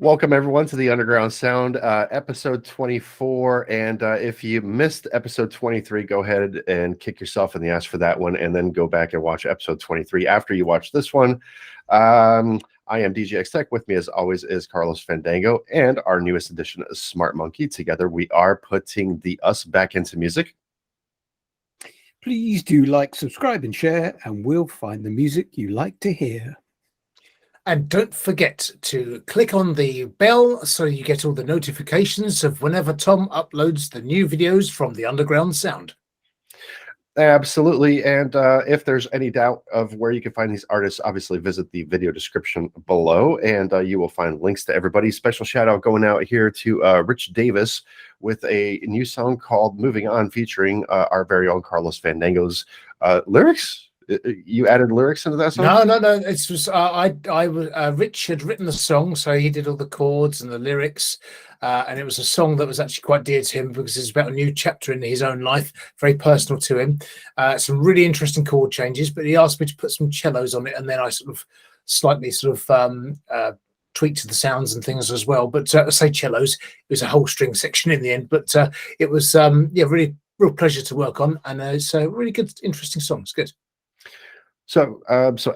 Welcome, everyone, to the Underground Sound, episode 24. And if you missed episode 23, go ahead and kick yourself in the ass for that one, and then go back and watch episode 23 after you watch this one. I am DJX Tech. With me, as always, is Carlos Fandango, and our newest edition is Smart Monkey. Together, we are putting the us back into music. Please do like, subscribe, and share, and we'll find the music you like to hear. And don't forget to click on the bell so you get all the notifications of whenever Tom uploads the new videos from the Underground Sound. Absolutely. And if there's any doubt of where you can find these artists, obviously visit the video description below, and you will find links to everybody. Special shout out going out here to Rich Davis with a new song called Moving On, featuring our very own Carlos Fandango's lyrics. You added lyrics into that song? No. It was Rich had written the song, so he did all the chords and the lyrics, and it was a song that was actually quite dear to him because it's about a new chapter in his own life, very personal to him. Some really interesting chord changes, but he asked me to put some cellos on it, and then I slightly tweaked the sounds and things as well. But I say cellos, it was a whole string section in the end. But it was really real pleasure to work on, and it's a really good, interesting song. It's good. So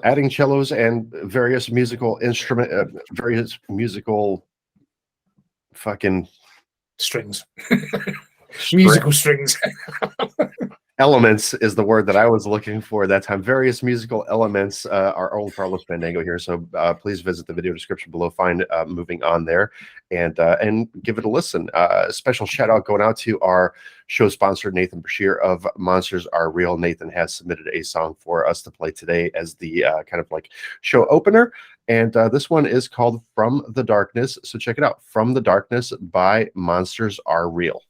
adding cellos and various musical fucking strings, musical strings. Elements is the word that I was looking for that time. Various musical elements. Our old Carlos Fandango here. So please visit the video description below. Find Moving On there, and give it a listen. Special shout out going out to our show sponsor, Nathan Bashir of Monsters Are Real. Nathan has submitted a song for us to play today as the kind of like show opener. And this one is called From the Darkness. So check it out. From the Darkness by Monsters Are Real.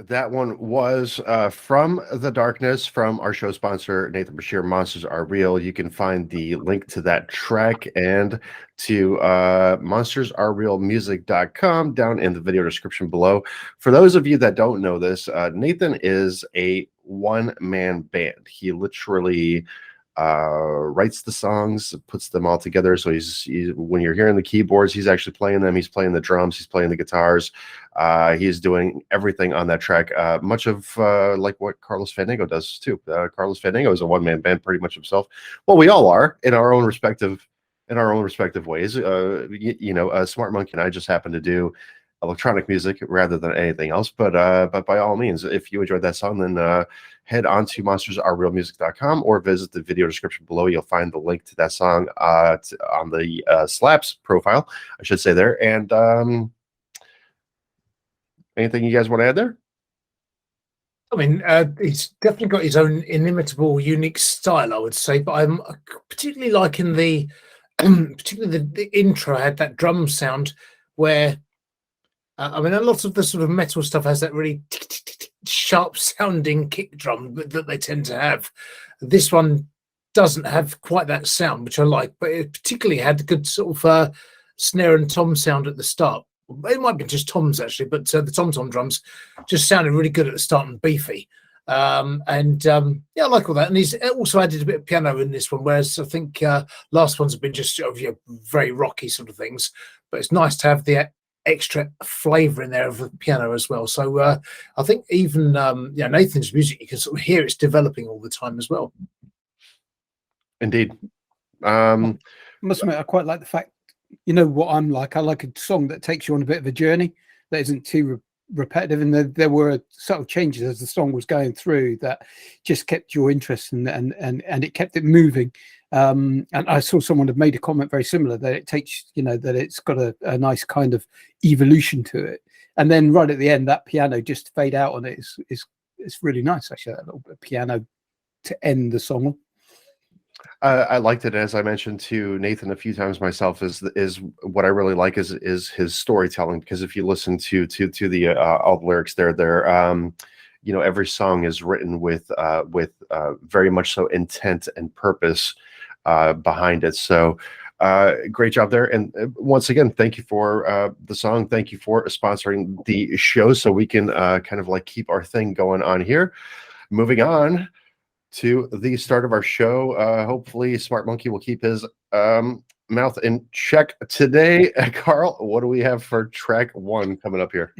That one was From the Darkness from our show sponsor, Nathan Bashir, Monsters Are Real. You can find the link to that track and to monstersarerealmusic.com down in the video description below. For those of you that don't know this, Nathan is a one-man band. He literally writes the songs, puts them all together. So he's when you're hearing the keyboards, he's actually playing them. He's playing the drums. He's playing the guitars. He's doing everything on that track. Much of like what Carlos Fandango does too. Carlos Fandango is a one-man band, pretty much himself. Well, we all are in our own respective ways. Smart Monkey and I just happen to do electronic music rather than anything else. But by all means, if you enjoyed that song, then head on to monstersarerealmusic.com or visit the video description below. You'll find the link to that song on the Slaps profile, I should say there. And anything you guys want to add there? I mean, he's definitely got his own inimitable, unique style, I would say. But I'm particularly liking the intro had that drum sound where, I mean, a lot of the sort of metal stuff has that really sharp sounding kick drum that they tend to have. This one doesn't have quite that sound, which I like, but it particularly had the good sort of snare and tom sound at the start. It might be just toms actually, but the tom drums just sounded really good at the start and beefy. Yeah, I like all that. And he's also added a bit of piano in this one, whereas I think last ones have been just very rocky sort of things. But it's nice to have the extra flavor in there of the piano as well. So I think even Nathan's music, you can sort of hear it's developing all the time as well. Indeed. I must admit, I quite like the fact, you know what I'm like. I like a song that takes you on a bit of a journey that isn't too repetitive, and there were subtle changes as the song was going through that just kept your interest and it kept it moving. And I saw someone have made a comment very similar, that it takes, that it's got a nice kind of evolution to it. And then right at the end, that piano just fade out on it is really nice, actually, that little bit of piano to end the song on. I liked it, as I mentioned to Nathan a few times myself. Is what I really like is his storytelling, because if you listen to the all the lyrics there, every song is written with very much so intent and purpose behind it. So great job there. And once again, thank you for the song. Thank you for sponsoring the show, so we can kind of like keep our thing going on here. Moving on to the start of our show. Hopefully Smart Monkey will keep his mouth in check today. Carl, what do we have for track one coming up here?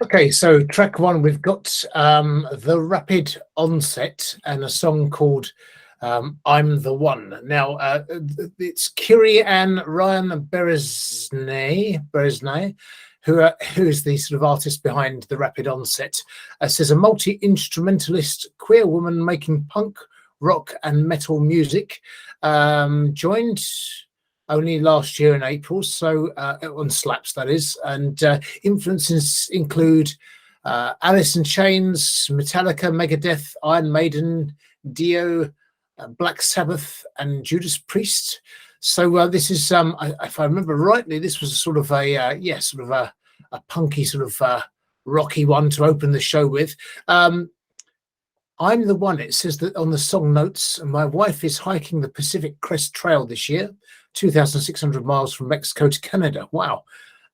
Okay, so track one, we've got the Rapid Onset and a song called I'm the One. Now, it's Kiri Ann Ryan Beresnay, who is the sort of artist behind the Rapid Onset. Says a multi-instrumentalist queer woman making punk, rock and metal music. Joined only last year in April, so on Slaps, that is. And influences include Alice in Chains, Metallica, Megadeth, Iron Maiden, Dio, Black Sabbath and Judas Priest. So this is, if I remember rightly, this was sort of a punky sort of rocky one to open the show with. I'm the One. It says that on the song notes, my wife is hiking the Pacific Crest Trail this year, 2,600 miles from Mexico to Canada. Wow.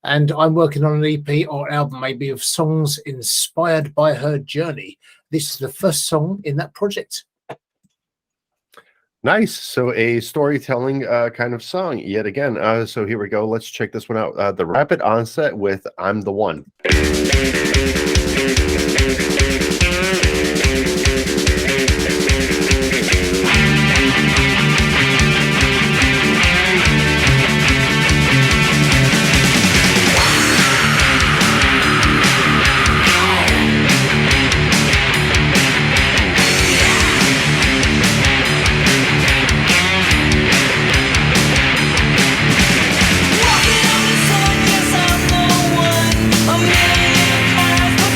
And I'm working on an EP or album maybe of songs inspired by her journey. This is the first song in that project. Nice. So a storytelling kind of song yet again. So here we go. Let's check this one out. The Rapid Onset with I'm the One. Walking on the sun, yes, I'm the one. A million miles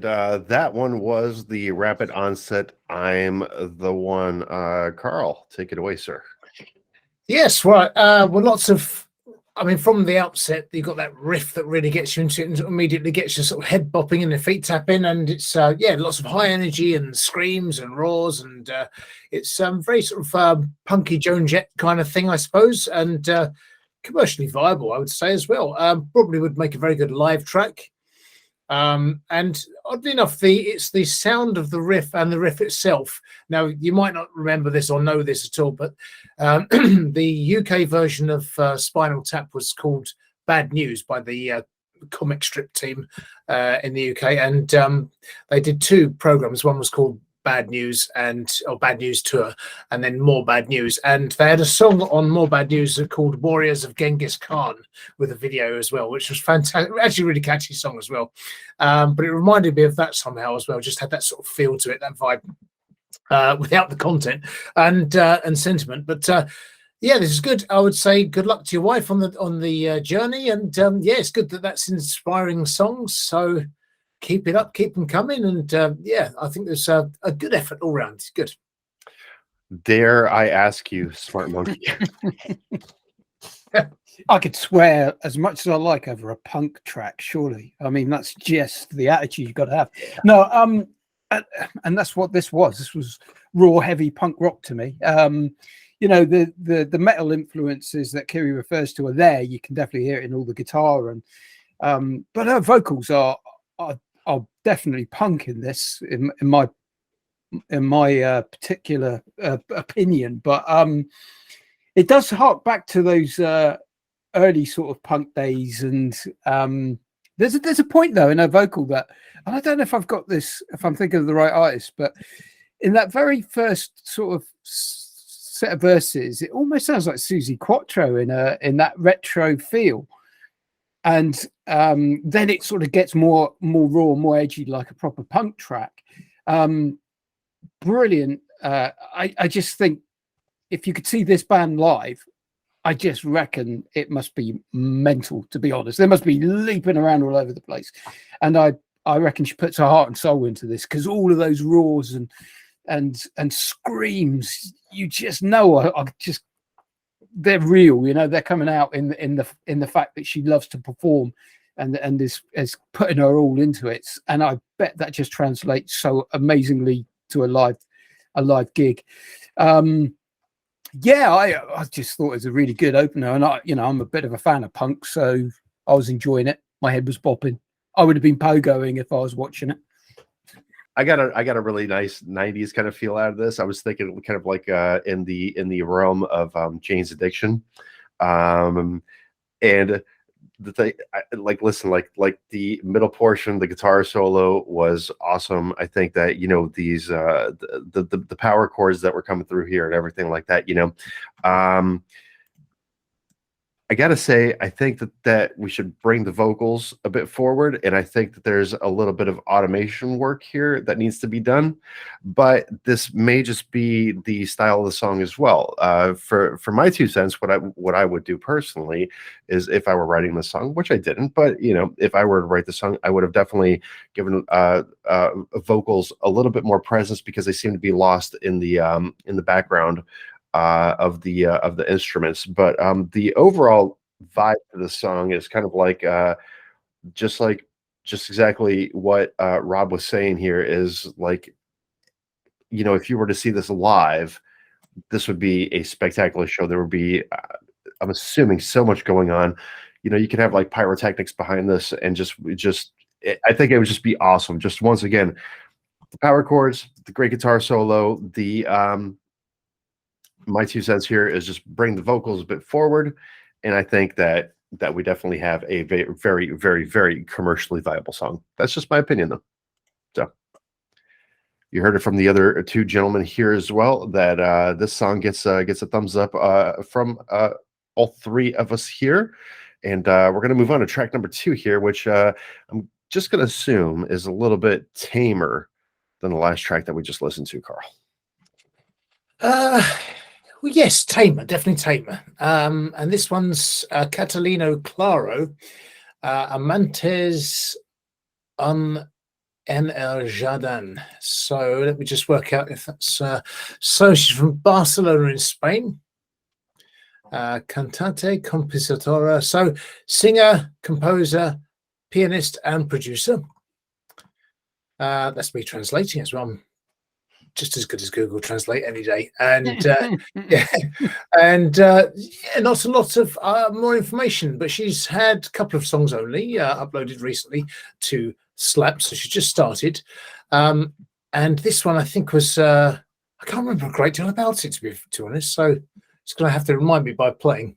that one was the Rapid Onset. I'm the one. Carl, take it away, sir. Yes, right. Well, lots of, I mean, from the outset, you've got that riff that really gets you into it and immediately gets you sort of head bopping and your feet tapping. And it's, yeah, lots of high energy and screams and roars. And it's very sort of punky Joan Jett kind of thing, I suppose. And commercially viable, I would say, as well. Probably would make a very good live track. And oddly enough, it's the sound of the riff and the riff itself. Now, you might not remember this or know this at all, but the UK version of Spinal Tap was called Bad News by the comic strip team in the UK, and they did 2 programs. One was called Bad News or Bad News Tour, and then More Bad News. And they had a song on More Bad News called Warriors of Genghis Khan with a video as well, which was fantastic. Actually, really catchy song as well. But it reminded me of that somehow as well. Just had that sort of feel to it, that vibe, without the content and sentiment. But yeah, this is good. I would say good luck to your wife on the journey. And yeah, it's good that that's inspiring songs. So keep it up, keep them coming, and yeah, I think there's a good effort all round. It's good. Dare I ask you, Smart Monkey? I could swear as much as I like over a punk track, surely. I mean, that's just the attitude you've got to have. No, and that's what this was. This was raw, heavy punk rock to me. You know, the metal influences that Kiri refers to are there. You can definitely hear it in all the guitar, and but her vocals are definitely punk in this, in my particular opinion. But it does hark back to those early sort of punk days, and there's a point though in her vocal that, and I don't know if I've got this, if I'm thinking of the right artist, but in that very first sort of set of verses, it almost sounds like Suzi Quattro in that retro feel. And then it sort of gets more raw, more edgy, like a proper punk track. Brilliant. I just think if you could see this band live, I just reckon it must be mental, to be honest. They must be leaping around all over the place. And I reckon she puts her heart and soul into this, because all of those roars and screams, you just know, they're real, you know, they're coming out in the fact that she loves to perform and is putting her all into it. And I bet that just translates so amazingly to a live gig. Yeah, I just thought it was a really good opener, and I'm a bit of a fan of punk, so I was enjoying it. My head was bopping. I would have been pogoing if I was watching it. I got a really nice 90s kind of feel out of this. I was thinking kind of like in the realm of Jane's Addiction. And the thing, listen, like the middle portion, the guitar solo was awesome. I think that, you know, these the power chords that were coming through here and everything like that, you know, I gotta say, I think that we should bring the vocals a bit forward, and I think that there's a little bit of automation work here that needs to be done. But this may just be the style of the song as well. For my 2 cents, what I would do personally is, if I were writing the song, which I didn't, but you know, if I were to write the song, I would have definitely given vocals a little bit more presence, because they seem to be lost in the background of the instruments. But the overall vibe of the song is kind of like just exactly what Rob was saying here, is like, you know, if you were to see this live, this would be a spectacular show. There would be I'm assuming so much going on. You know, you could have like pyrotechnics behind this, and I think it would just be awesome. Just once again, the power chords, the great guitar solo, my 2 cents here is just bring the vocals a bit forward, and I think that we definitely have a very, very, very, very commercially viable song. That's just my opinion, though. So you heard it from the other 2 gentlemen here as well, that this song gets a thumbs up from all 3 of us here, and we're going to move on to track number 2 here, which I'm just going to assume is a little bit tamer than the last track that we just listened to, Carl. Well, yes, tamer, definitely tamer. And this one's Catalina Claro, Amantes en el Jardín. So let me just work out if that's so she's from Barcelona in Spain. Cantante, compositora, so singer, composer, pianist, and producer. That's me translating as well. I'm just as good as Google Translate any day. And yeah, and not a lot of more information, but she's had a couple of songs only uploaded recently to Slap, so she just started. And this one I think was I can't remember a great deal about it, to be honest. So it's going to have to remind me by playing.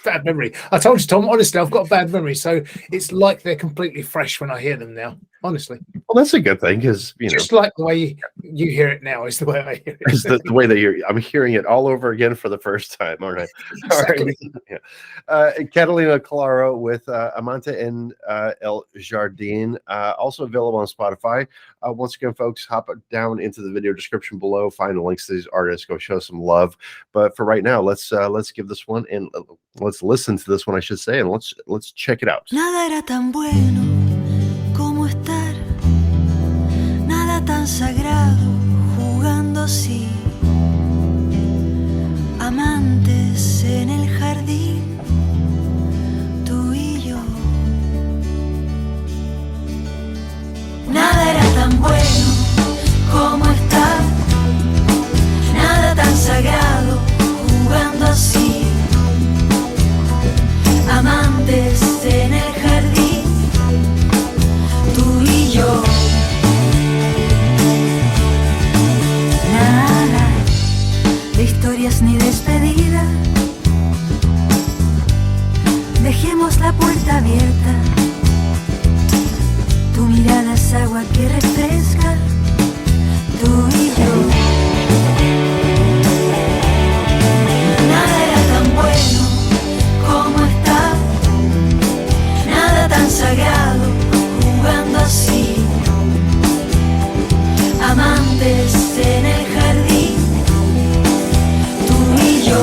Bad memory. I told you, Tom, honestly, I've got a bad memory. So it's like they're completely fresh when I hear them now, honestly. Well, that's a good thing, because, you know, just like the way you hear it now is the way I hear it. Is the way that I'm hearing it all over again for the first time. All right. Exactly. All right. Yeah. Catalina Claro with Amantes en el Jardín, also available on Spotify. Once again, folks, hop down into the video description below, find the links to these artists, go show some love. But for right now, let's give this one, and let's listen to this one, I should say, and let's check it out. Nada era tan bueno como estar, nada tan sagrado jugando así, amantes en el jardín, tú y yo. Nada era tan bueno como estar, nada tan sagrado jugando así, amantes en el jardín, tú y yo. Nada de historias ni despedida, dejemos la puerta abierta, tu mirada es agua que refresca, tú y yo. Nada era tan bueno como estar, nada tan sagrado jugando así, amantes en el jardín, tú y yo.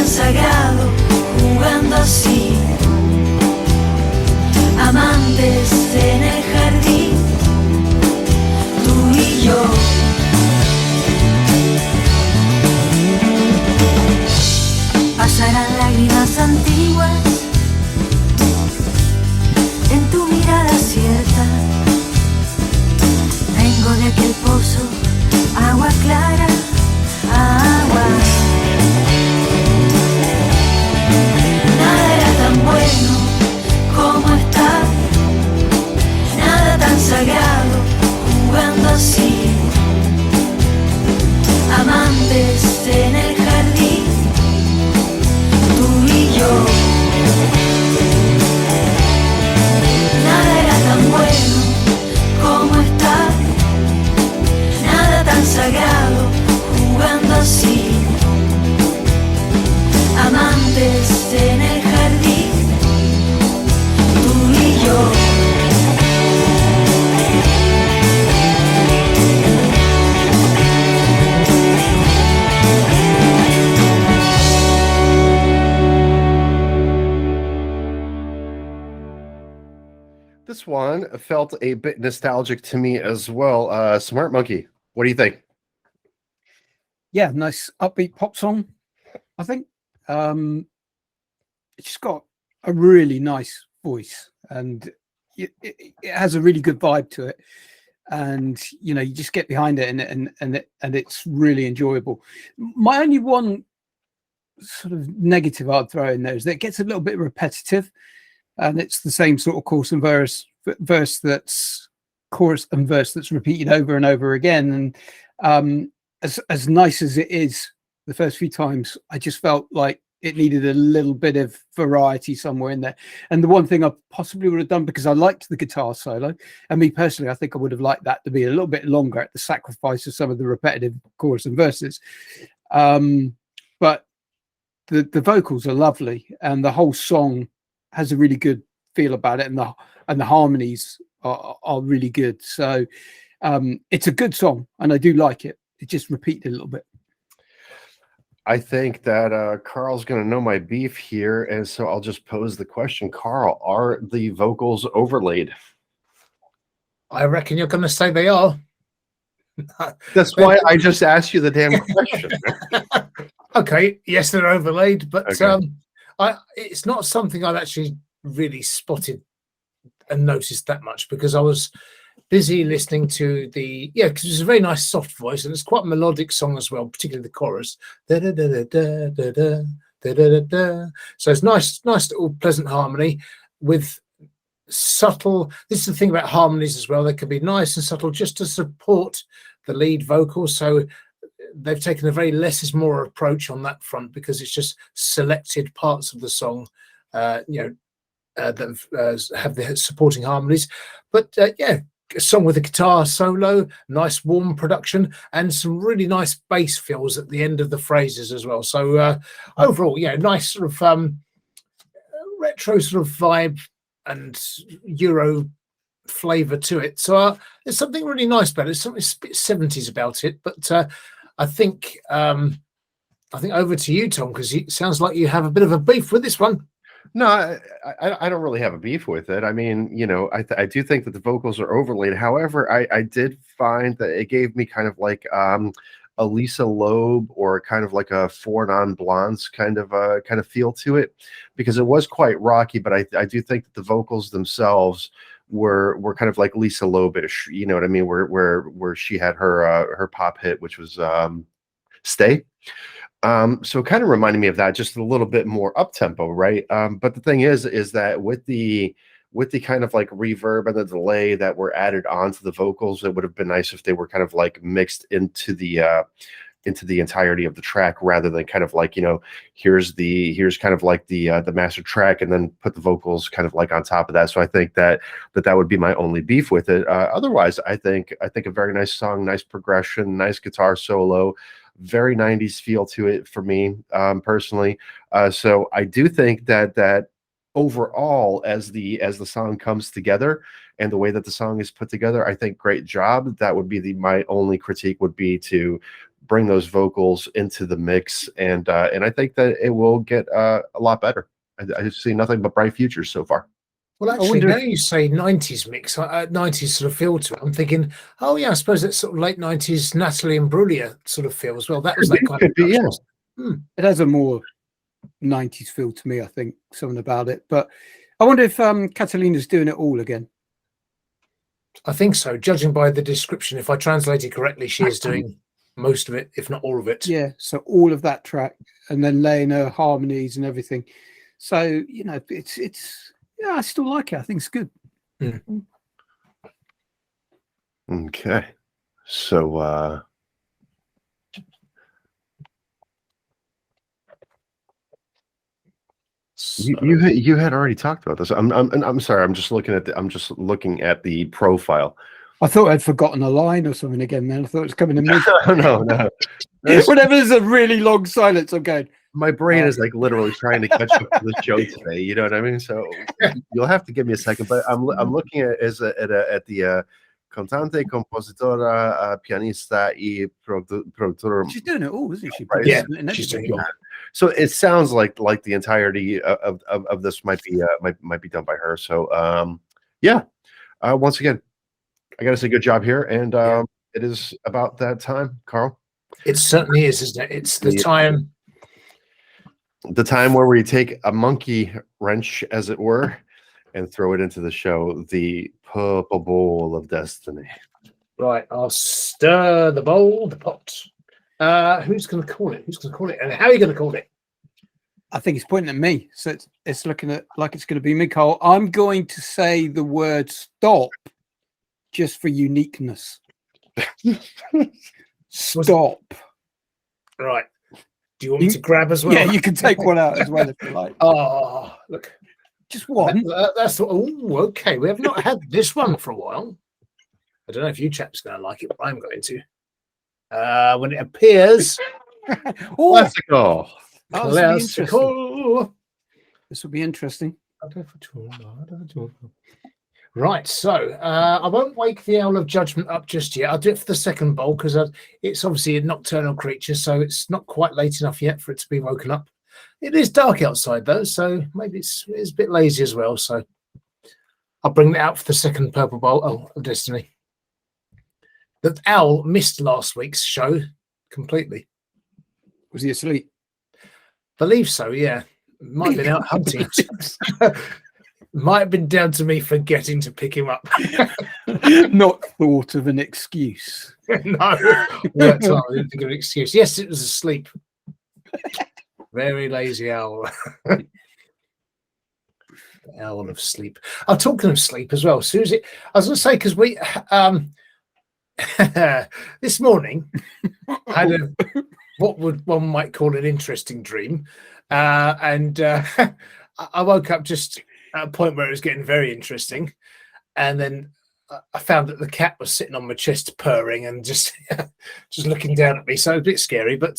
Sagrado jugando así, amantes en el jardín, tú y yo. Pasarán lágrimas antiguas en tu mirada cierta, vengo de aquel pozo, agua clara, agua. Nada era tan bueno como estar, nada tan sagrado jugando así, amantes en el jardín, tú y yo. Nada era tan bueno como estar, nada tan sagrado jugando así, amantes en el jardín, tú y yo. This one felt a bit nostalgic to me as well. Smart Monkey, what do you think? Yeah, nice upbeat pop song, I think. It's just got a really nice voice, and it has a really good vibe to it, and you know, you just get behind it, and it's really enjoyable. My only one sort of negative I'd throw in there is that it gets a little bit repetitive, and it's the same sort of chorus and verse that's repeated over and over again. And as nice as it is the first few times, I just felt like it needed a little bit of variety somewhere in there. And the one thing I possibly would have done, because I liked the guitar solo, and me personally, I think I would have liked that to be a little bit longer at the sacrifice of some of the repetitive chorus and verses. But the vocals are lovely, and the whole song has a really good feel about it, and the harmonies are really good. So it's a good song, and I do like it. It just repeated a little bit. I think that Carl's going to know my beef here, and so I'll just pose the question. Carl, are the vocals overlaid? I reckon you're going to say they are. That's why I just asked you the damn question. Okay, yes, they're overlaid, but Okay. it's not something I've actually really spotted and noticed that much, because I was busy listening to because it's a very nice soft voice, and it's quite a melodic song as well, particularly the chorus. Da, da, da, da, da, da, da, da, da, da. So it's nice little pleasant harmony with subtle. This is the thing about harmonies as well; they can be nice and subtle just to support the lead vocal. So they've taken a very less is more approach on that front, because it's just selected parts of the song, that have the supporting harmonies. But a song with a guitar solo, nice warm production, and some really nice bass fills at the end of the phrases as well. So overall, nice sort of retro sort of vibe and Euro flavor to it. So there's something really nice about it. It's something a bit 70s about it. But I think over to you, Tom, because it sounds like you have a bit of a beef with this one. No, I don't really have a beef with it. I mean, I do think that the vocals are overlaid. However, I did find that it gave me kind of like a Lisa Loeb or kind of like a Four Non Blondes kind of feel to it, because it was quite rocky. But I do think that the vocals themselves were kind of like Lisa Loeb-ish. You know what I mean? Where she had her pop hit, which was Stay. So it kind of reminded me of that, just a little bit more up tempo, right? But the thing is that with the kind of like reverb and the delay that were added onto the vocals, it would have been nice if they were kind of like mixed into the entirety of the track, rather than kind of like, here's kind of like the master track, and then put the vocals kind of like on top of that. So I think that would be my only beef with it. Otherwise, I think a very nice song, nice progression, nice guitar solo. Very 90s feel to it for me, personally. So I do think that overall, as the song comes together and the way that the song is put together, I think great job. That would be my only critique, would be to bring those vocals into the mix, and I think that it will get a lot better. I see nothing but bright futures so far. Well, actually, now you say 90s mix, 90s sort of feel to it, I'm thinking, oh yeah, I suppose it's sort of late 90s Natalie Imbruglia sort of feel as well. That was that kind of be, yeah. It has a more 90s feel to me, I think, something about it. But I wonder if Catalina's doing it all again. I think so, judging by the description. If I translate it correctly, she is doing most of it, if not all of it. Yeah, so all of that track, and then laying her harmonies and everything. So, it's I still like it. I think it's good. Okay. So you had already talked about this. I'm sorry. I'm just looking at the profile. I thought I'd forgotten a line or something again. Then I thought it was coming to me. No. Whenever there's a really long silence, I'm going. My brain is like literally trying to catch up to the show today. You know what I mean? So you'll have to give me a second. But I'm looking at the cantante, compositora, pianista, y productora. She's doing it all, isn't she? Right. Yeah, she's doing it all. So it sounds like the entirety of this might be done by her. So once again, I gotta say good job here, and it is about that time, Carl. It certainly is, isn't it? It's the time. The time where we take a monkey wrench, as it were, and throw it into the show, the purple bowl of destiny. Right, I'll stir the bowl, the pot. Who's going to call it? And how are you going to call it? I think it's pointing at me, so it's looking at like it's going to be me, Cole. I'm going to say the word stop, just for uniqueness. Stop. Right. Do you want me to grab as well? Yeah, you can take one out as well if you like. Oh, look. Just one. That's okay. We have not had this one for a while. I don't know if you chaps are going to like it, but I'm going to. When it appears, Classical. classical. This will be interesting. Right, so I won't wake the Owl of Judgment up just yet. I'll do it for the second bowl because it's obviously a nocturnal creature, so it's not quite late enough yet for it to be woken up. It is dark outside though, so maybe it's a bit lazy as well. So I'll bring that out for the second purple bowl of Destiny. The owl missed last week's show completely. Was he asleep? Believe so, yeah. Might have been out hunting. Might have been down to me forgetting to pick him up. Not thought of an excuse. No, I didn't think of an excuse. Yes, it was asleep. Very lazy owl. Owl of sleep. I'm talking of sleep as well. Susie, I was going to say, because we this morning had what one might call an interesting dream. And I woke up just at a point where it was getting very interesting. And then I found that the cat was sitting on my chest purring and just looking down at me. So it was a bit scary. But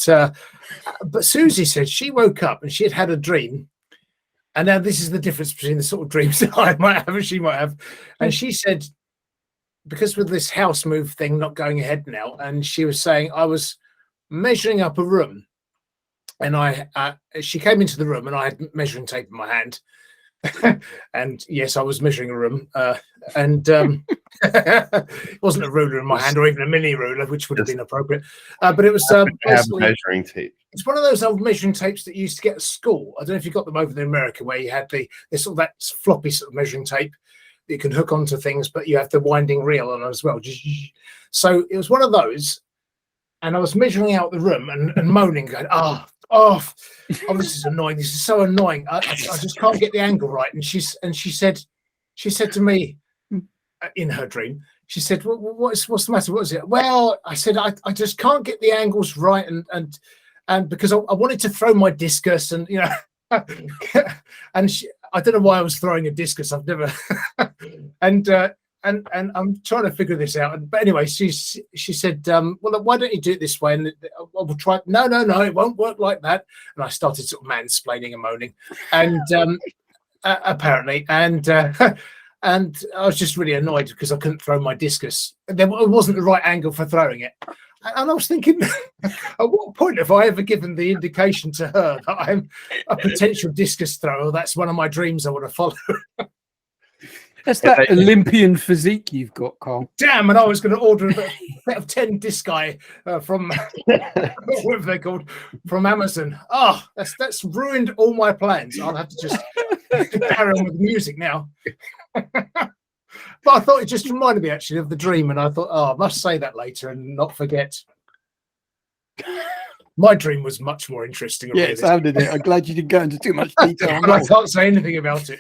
Susie said she woke up and she had a dream. And now this is the difference between the sort of dreams that I might have and she might have. And she said, because with this house move thing not going ahead now, and she was saying I was measuring up a room. And she came into the room and I had measuring tape in my hand. And yes, I was measuring a room. And it wasn't a ruler in my hand or even a mini ruler, which would have been appropriate. But it was basically measuring tape. It's one of those old measuring tapes that you used to get at school. I don't know if you got them over in America, where you had this sort of that floppy sort of measuring tape that you can hook onto things, but you have the winding reel on as well. So it was one of those. And I was measuring out the room and moaning, going, oh, this is annoying. This is so annoying. I just can't get the angle right. And she said to me in her dream, she said, what's the matter? What is it? Well, I said, I just can't get the angles right. And because I wanted to throw my discus and, and I don't know why I was throwing a discus. I've never, and I'm trying to figure this out. But anyway, she said, well, why don't you do it this way? And we'll try. No, it won't work like that. And I started sort of mansplaining and moaning, and apparently, and I was just really annoyed because I couldn't throw my discus. It wasn't the right angle for throwing it. And I was thinking, at what point have I ever given the indication to her that I'm a potential discus thrower? That's one of my dreams I want to follow. That's that Olympian physique you've got, Carl. Damn, and I was going to order a set of 10 disci from whatever they're called, from Amazon. Oh, that's ruined all my plans. I'll have to just carry on with the music now. But I thought it just reminded me actually of the dream, and I thought, I must say that later and not forget. My dream was much more interesting. Yeah, it sounded it. I'm glad you didn't go into too much detail. And I can't say anything about it.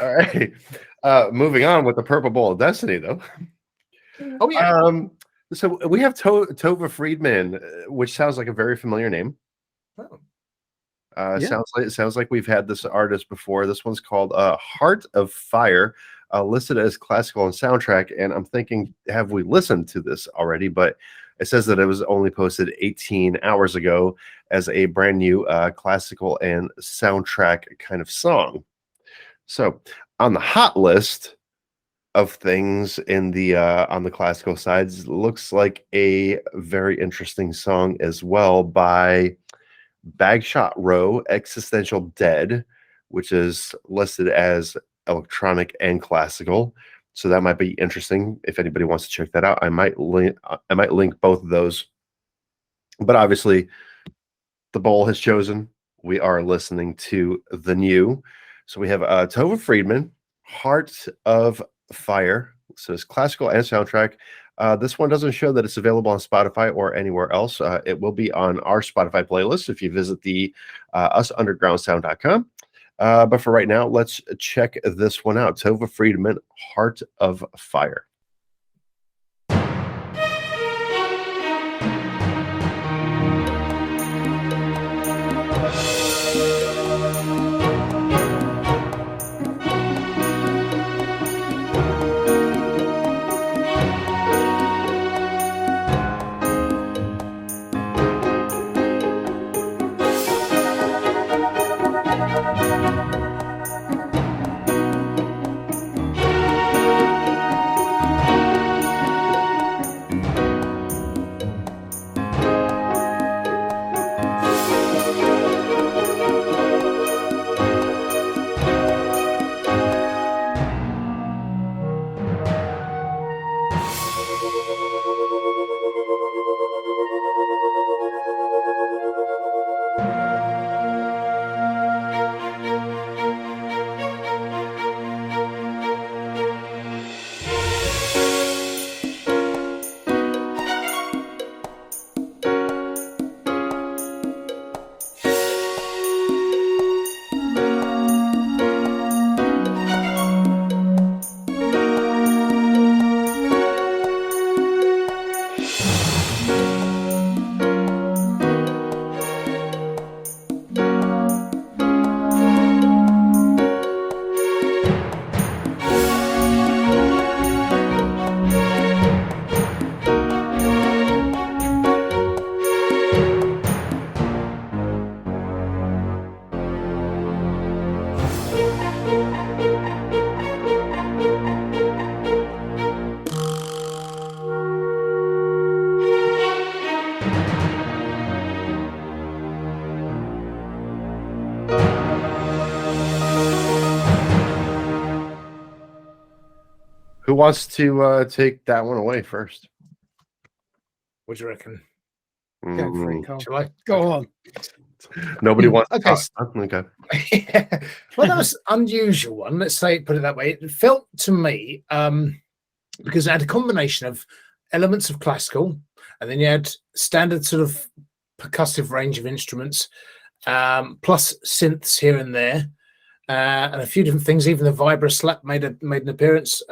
All right. Moving on with the Purple Bowl of Destiny, though. Oh yeah. So we have Tova Friedman, which sounds like a very familiar name. Oh. Yeah. Sounds like we've had this artist before. This one's called Heart of Fire, listed as classical and soundtrack. And I'm thinking, have we listened to this already? But it says that it was only posted 18 hours ago as a brand new classical and soundtrack kind of song. So on the hot list of things in the on the classical sides, looks like a very interesting song as well by Bagshot Row, Existential Dead, which is listed as electronic and classical. So that might be interesting if anybody wants to check that out. I might link both of those. But obviously, the bowl has chosen. We are listening to the new. So we have Tova Friedman, Heart of Fire. So it's classical and soundtrack. This one doesn't show that it's available on Spotify or anywhere else. It will be on our Spotify playlist if you visit the usundergroundsound.com. But for right now, let's check this one out. Tova Friedman, Heart of Fire. wants to take that one away first? What do you reckon? Go for it, Carl. Shall I? Go on. Nobody wants to Okay. talk. Okay. Yeah. Well, that was an unusual one. Let's say, put it that way. It felt to me, because it had a combination of elements of classical, and then you had standard sort of percussive range of instruments, plus synths here and there, and a few different things. Even the vibra slap made an appearance.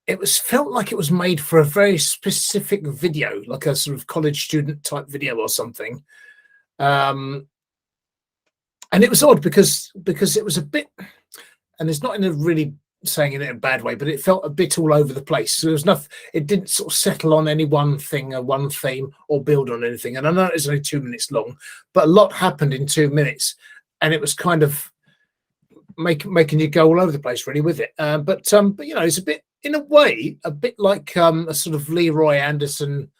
It felt like it was made for a very specific video, like a sort of college student type video or something. And it was odd because it was a bit, and it's not in a really saying it in a bad way, but it felt a bit all over the place. So there was nothing, it didn't sort of settle on any one thing or one theme or build on anything. And I know it's only 2 minutes long, but a lot happened in 2 minutes, and it was kind of making you go all over the place really with it. But you know, it's a bit, in a way, a bit like a sort of Leroy Anderson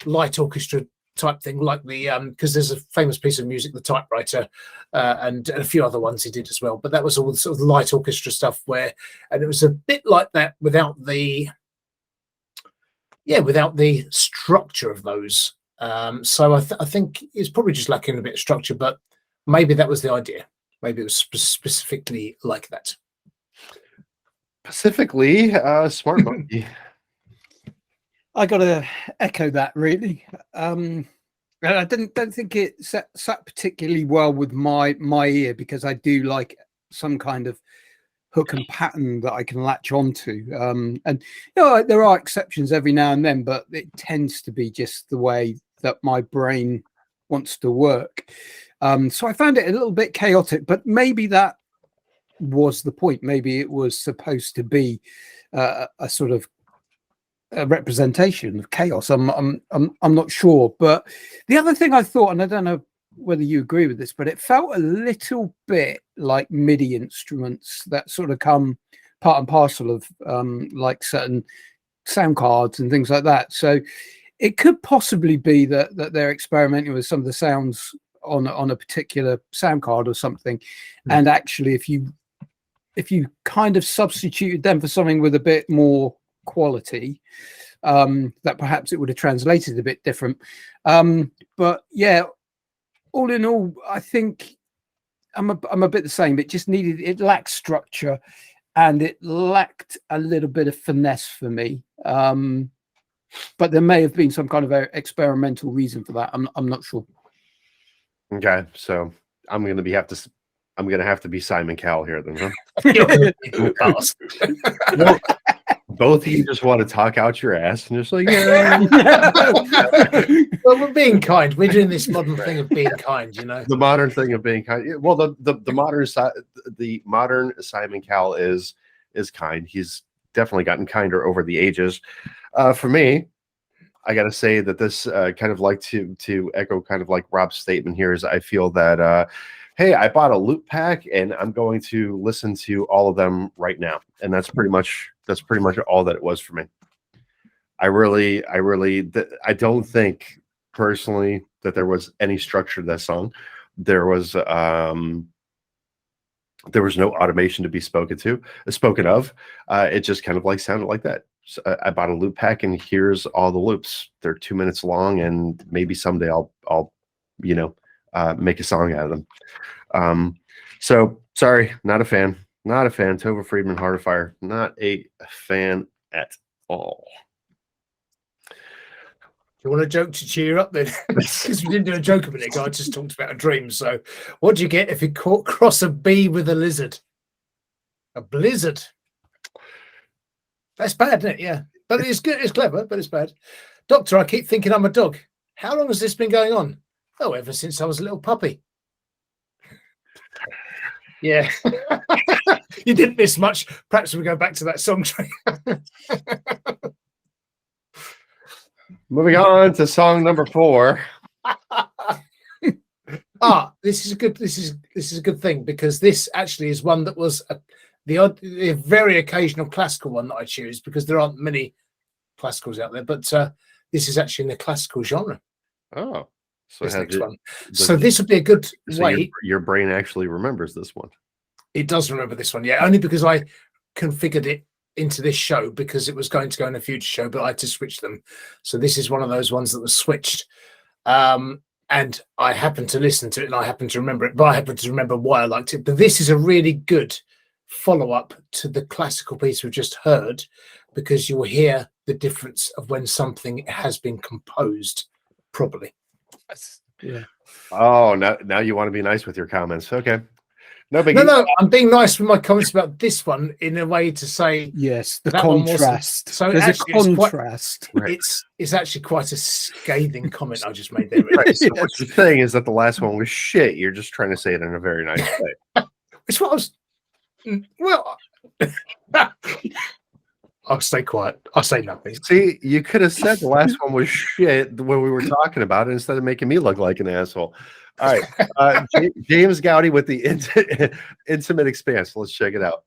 light orchestra type thing, like the because there's a famous piece of music, The Typewriter, and a few other ones he did as well. But that was all sort of light orchestra stuff and it was a bit like that without the structure of those. So I think it's probably just lacking a bit of structure, but maybe that was the idea. Maybe it was specifically like that. Specifically, Smart Monkey. I got to echo that, really. I don't think it sat particularly well with my ear, because I do like some kind of hook and pattern that I can latch onto. And you know, there are exceptions every now and then, but it tends to be just the way that my brain wants to work. So I found it a little bit chaotic, but maybe that was the point. Maybe it was supposed to be a sort of a representation of chaos. I'm not sure. But the other thing I thought, and I don't know whether you agree with this, but it felt a little bit like MIDI instruments that sort of come part and parcel of like certain sound cards and things like that. So it could possibly be that they're experimenting with some of the sounds on a particular sound card or something. And actually, if you kind of substituted them for something with a bit more quality, that perhaps it would have translated a bit different. But yeah, all in all, I think I'm a bit the same. It lacked structure, and it lacked a little bit of finesse for me. But there may have been some kind of experimental reason for that. I'm not sure. Okay, so I'm gonna have to be Simon Cowell here then, huh? Well, both of you just want to talk out your ass and just like, yeah. Well, we're being kind. We're doing this modern thing of being kind, you know. The modern thing of being kind. Well, the modern Simon Cowell is kind. He's definitely gotten kinder over the ages. For me, I got to say that this kind of like to echo kind of like Rob's statement here is I feel that hey, I bought a loop pack and I'm going to listen to all of them right now, and that's pretty much all that it was for me. I don't think personally that there was any structure to that song. There was no automation to be spoken of. It just kind of like sounded like that. So I bought a loop pack and here's all the loops. They're 2 minutes long, and maybe someday I'll make a song out of them. So sorry, not a fan. Tova Friedman, Heart of Fire, not a fan at all. You want a joke to cheer up then? Because we didn't do a joke a minute ago. I just talked about a dream. So what do you get if you cross a bee with a lizard? A blizzard. That's bad, isn't it? Yeah. But it's good. It's clever, but it's bad. Doctor, I keep thinking I'm a dog. How long has this been going on? Oh, ever since I was a little puppy. Yeah. You didn't miss much. Perhaps we go back to that song train. Moving on to song number 4. This is a good thing, because this actually is one that was the very occasional classical one that I choose, because there aren't many classicals out there, but this is actually in the classical genre. Oh, so this next one. So this would be a good way. Your brain actually remembers this one. It does remember this one, yeah, only because I configured it into this show because it was going to go in a future show, but I had to switch them. So this is one of those ones that was switched. And I happened to listen to it and I happened to remember it, but I happened to remember why I liked it. But this is a really good follow-up to the classical piece we've just heard, because you'll hear the difference of when something has been composed properly. Yeah. Oh, now you want to be nice with your comments. Okay. No biggie. No, I'm being nice with my comments about this one in a way to say yes, the that one wasn't. contrast. So there's a actually contrast. It's actually quite a scathing comment I just made there. Really. Right, so what you're saying is that the last one was shit. You're just trying to say it in a very nice way. It's what I was. Well, I'll stay quiet. I'll say nothing. See, you could have said the last one was shit when we were talking about it instead of making me look like an asshole. All right, James Gaudi with the intimate Expanse. Let's check it out.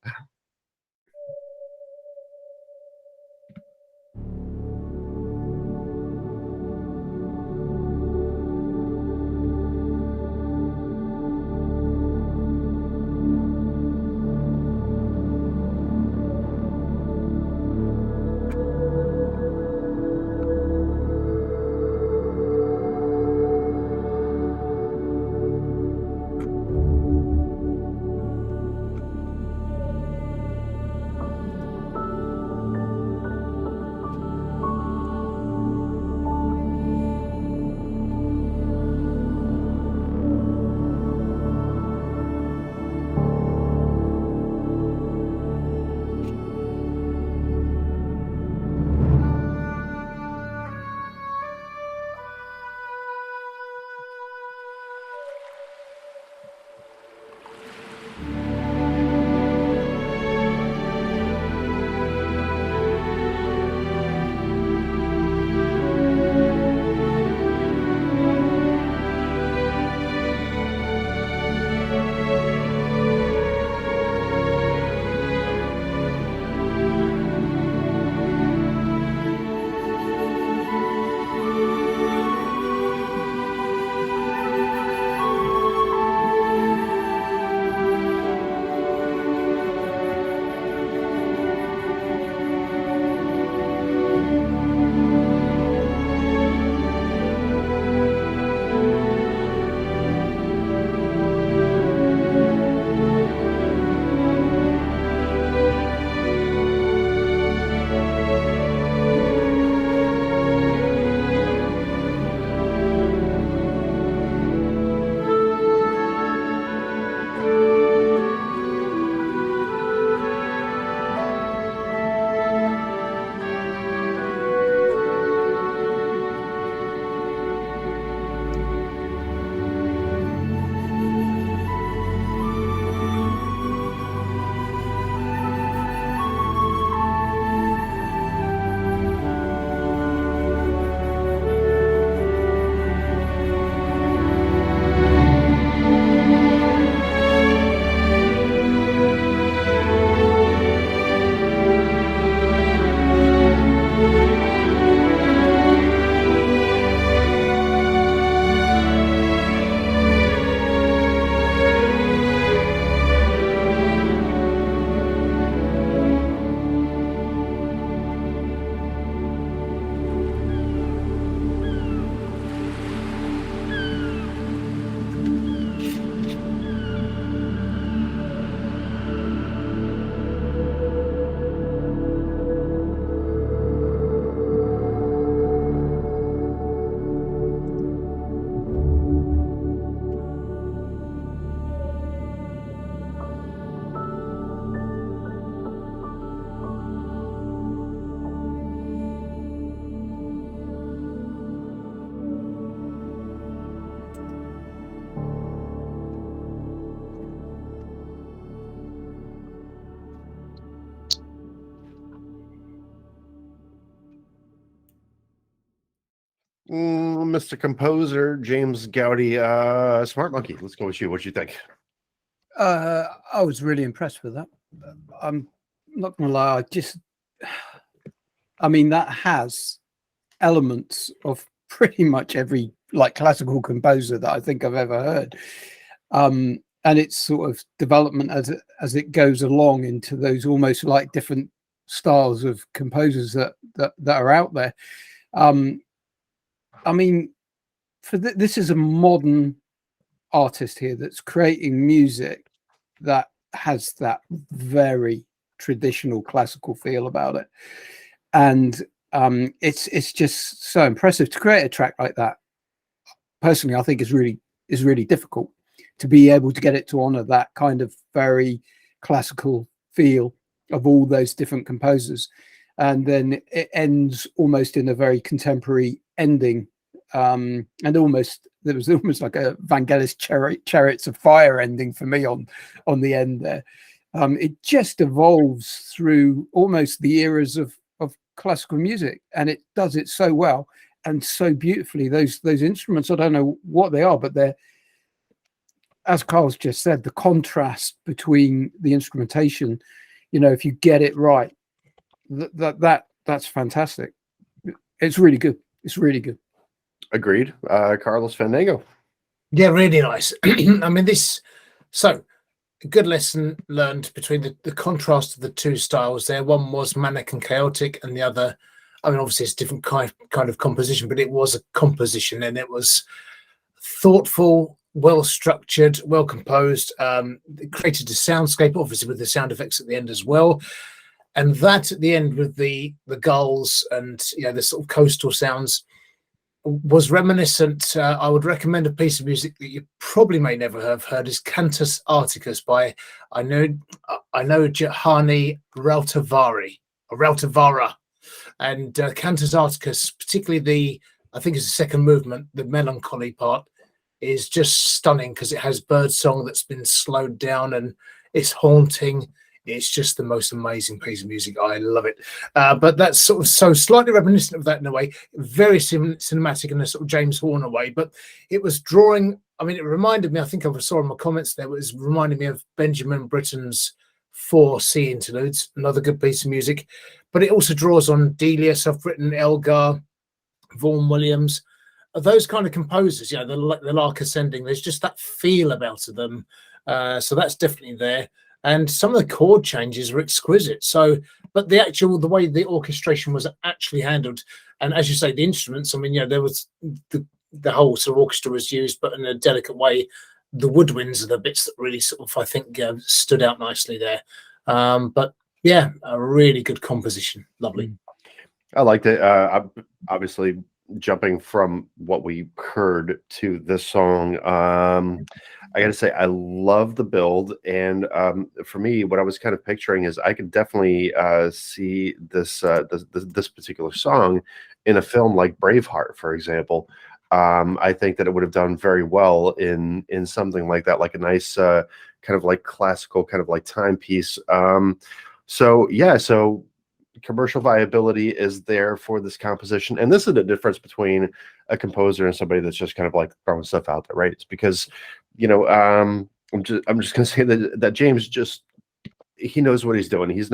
Mr. Composer, James Gaudi, Smart Monkey. Let's go with you. What do you think? I was really impressed with that. I'm not gonna lie. I mean, that has elements of pretty much every like classical composer that I think I've ever heard. And it's sort of development as it goes along into those almost like different styles of composers that are out there. I mean, this is a modern artist here that's creating music that has that very traditional classical feel about it, and it's just so impressive to create a track like that. Personally, I think is really difficult to be able to get it to honor that kind of very classical feel of all those different composers, and then it ends almost in a very contemporary ending, and there was almost like a Vangelis Chariots of Fire ending for me on the end there. It just evolves through almost the eras of classical music, and it does it so well and so beautifully. Those instruments, I don't know what they are, but they're, as Carl's just said, the contrast between the instrumentation, if you get it right, that's fantastic. It's really good. It's really good. Agreed. Carlos Fandango. Yeah, really nice. I mean, a good lesson learned between the contrast of the two styles there. One was manic and chaotic, and the other, I mean, obviously it's a different kind of composition, but it was a composition, and it was thoughtful, well structured, well composed. It created a soundscape, obviously with the sound effects at the end as well, and that at the end with the gulls and the sort of coastal sounds was reminiscent. I would recommend a piece of music that you probably may never have heard is Cantus Arcticus by I know Johanni Rautavaara, and Cantus Arcticus, particularly I think it's the second movement, the melancholy part, is just stunning because it has birdsong that's been slowed down and it's haunting. It's just the most amazing piece of music. I love it. But that's sort of so slightly reminiscent of that in a way, very cinematic in a sort of James Horner way. But it was drawing, I mean, it reminded me, I think I saw in my comments there, it was reminding me of Benjamin Britten's 4 Sea Interludes, another good piece of music. But it also draws on Delius, I've Elgar, Vaughan Williams, those kind of composers, the Lark Ascending. There's just that feel about them. So that's definitely there. And some of the chord changes were exquisite. So, but the way the orchestration was actually handled, and as you say, the instruments, I mean, there was the whole sort of orchestra was used, but in a delicate way. The woodwinds are the bits that really sort of, I think, stood out nicely there. But yeah, a really good composition. Lovely. I liked it. Obviously, jumping from what we heard to this song, I gotta say I love the build, and for me, what I was kind of picturing is I could definitely see this particular song in a film like Braveheart, for example. I think that it would have done very well in something like that, like a nice kind of like classical kind of like timepiece. So commercial viability is there for this composition, and this is the difference between a composer and somebody that's just kind of like throwing stuff out there, right? It's because I'm just gonna say that James he knows what he's doing. He's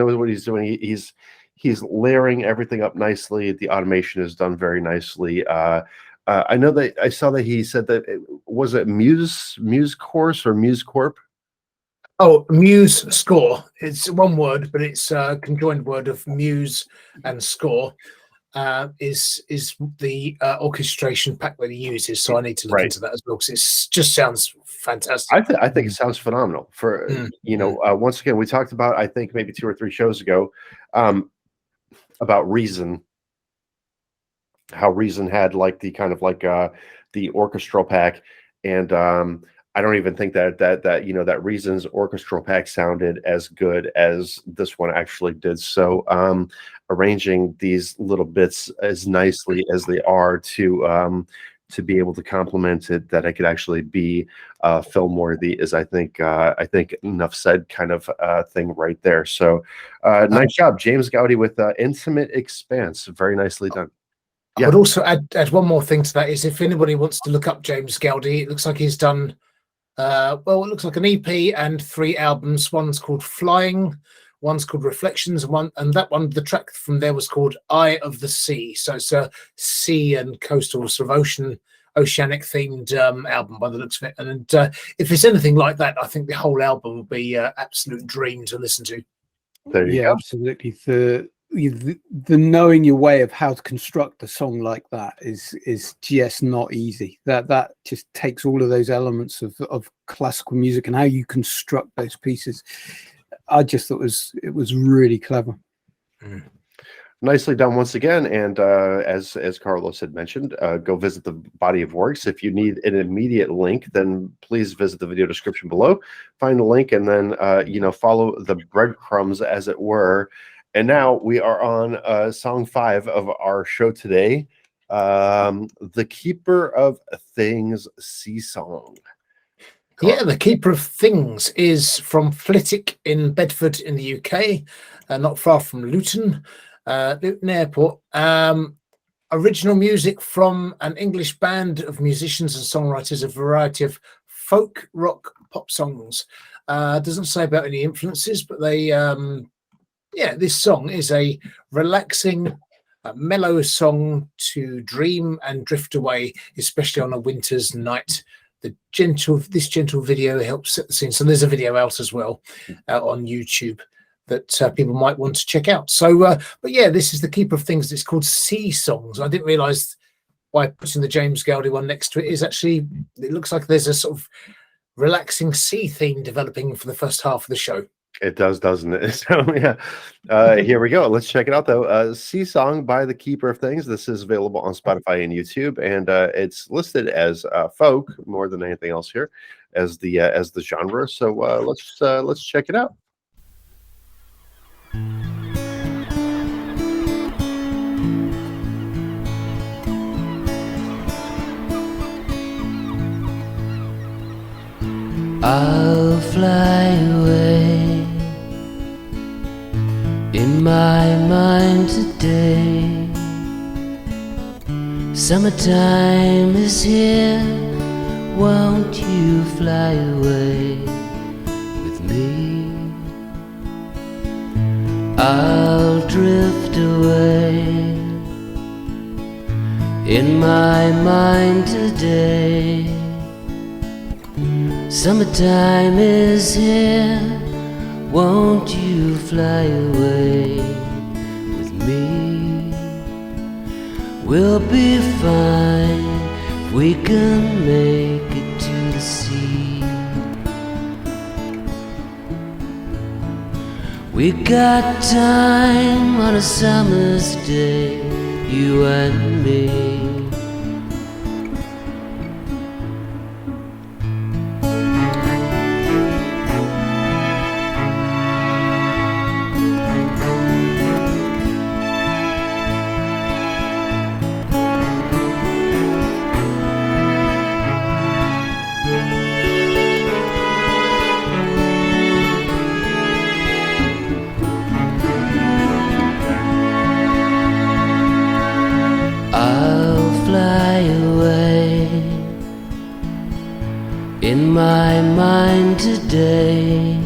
layering everything up nicely. The automation is done very nicely. I know that I saw that he said that was it Muse Course or Muse Corp? Oh, Muse Score. It's one word, but it's a conjoined word of Muse and Score. Is the orchestration pack that he uses. So I need to look into that as well because it just sounds fantastic. I think it sounds phenomenal. For once again, we talked about, I think maybe 2 or 3 shows ago, about Reason. How Reason had like the kind of like the orchestral pack, and I don't even think that Reason's orchestral pack sounded as good as this one actually did. So arranging these little bits as nicely as they are to be able to complement it, that it could actually be film worthy, is I think enough said kind of thing right there. So nice job, James Gaudi, with Intimate Expanse. Very nicely done. I would also add one more thing to that, is if anybody wants to look up James Gaudi, it looks like he's done it looks like an EP and 3 albums. One's called Flying, one's called Reflections, and that one, the track from there was called Eye of the Sea. So it's a sea and coastal sort of oceanic themed album by the looks of it. And if it's anything like that, I think the whole album will be absolute dream to listen to. There you Yeah, go. absolutely. The knowing your way of how to construct a song like that is just not easy. That just takes all of those elements of classical music and how you construct those pieces. I just thought it was really clever. Nicely done once again. And as Carlos had mentioned, go visit the body of works. If you need an immediate link, then please visit the video description below, find the link, and then follow the breadcrumbs, as it were. And now we are on song 5 of our show today, The Keeper of Things Sea Song. Yeah, The Keeper of Things is from Flitwick in Bedford in the UK, not far from Luton Airport. Original music from an English band of musicians and songwriters, a variety of folk, rock, pop songs. Doesn't say about any influences, but they, this song is a relaxing, mellow song to dream and drift away, especially on a winter's night. This gentle video helps set the scene. So there's a video out as well on YouTube that people might want to check out. So, but yeah, this is The Keeper of Things. It's called Sea Songs. I didn't realize by putting the James Gaudi one next to it is actually, it looks like there's a sort of relaxing sea theme developing for the first half of the show. It does, doesn't it? So yeah, here we go. Let's check it out though. Sea Song by The Keeper of Things. This is available on Spotify and YouTube, and it's listed as folk more than anything else here, as the genre. So let's check it out. I'll fly away in my mind today. Summertime is here, won't you fly away with me? I'll drift away in my mind today. Summertime is here, won't you fly away with me? We'll be fine if we can make it to the sea. We got time on a summer's day, you and me. In my mind today,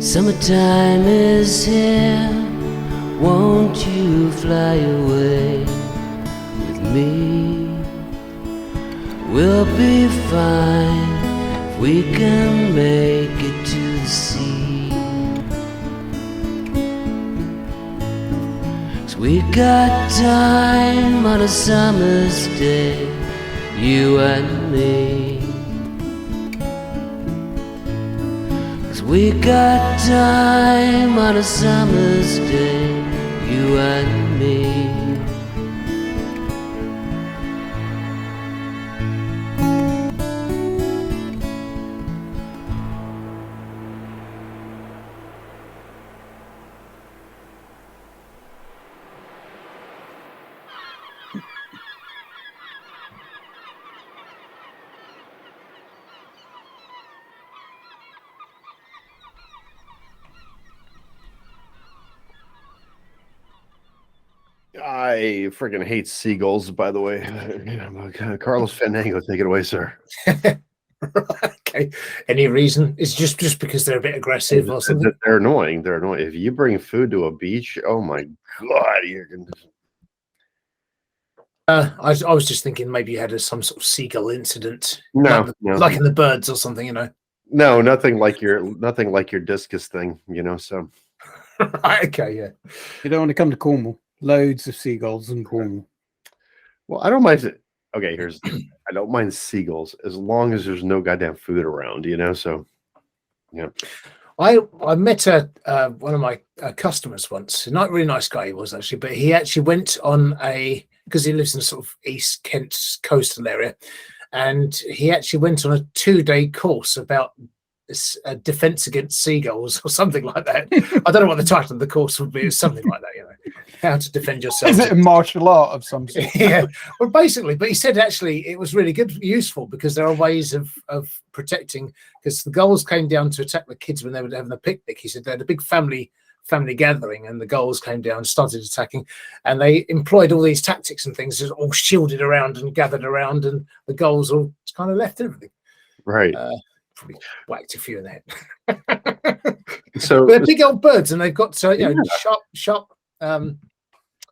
summertime is here, won't you fly away with me? We'll be fine if we can make it to the sea. 'Cause we got time on a summer's day, you and me. 'Cause we got time on a summer's day, you and me. I freaking hate seagulls, by the way. Carlos Fandango, take it away, sir. Okay. Any reason? It's just because they're a bit aggressive or something? They're annoying. They're annoying. If you bring food to a beach, oh my God, you're gonna... I was just thinking maybe you had some sort of seagull incident, No, like in the birds or something, you know. No, nothing like your discus thing, you know. So Right, okay, yeah. You don't want to come to Cornwall. Loads of seagulls in Cornwall. well, I don't mind it. Okay, here's the thing. I don't mind seagulls as long as there's no goddamn food around, you know. So yeah. I met one of my customers once. Not a really nice guy he was actually, but he actually went on because he lives in sort of East Kent coastal area, and he actually went on a 2-day course about defense against seagulls or something like that. I don't know what the title of the course would be. It's something like that, you know, how to defend yourself. Is it a martial art of some sort? Yeah, well, basically, but he said actually it was really good, useful, because there are ways of protecting. Because the gulls came down to attack the kids when they were having a picnic. He said they had a big family gathering, and the gulls came down and started attacking, and they employed all these tactics and things, just all shielded around and gathered around, and the gulls all kind of left everything. Right. Probably whacked a few in the head. So they're big old birds, and they've got sharp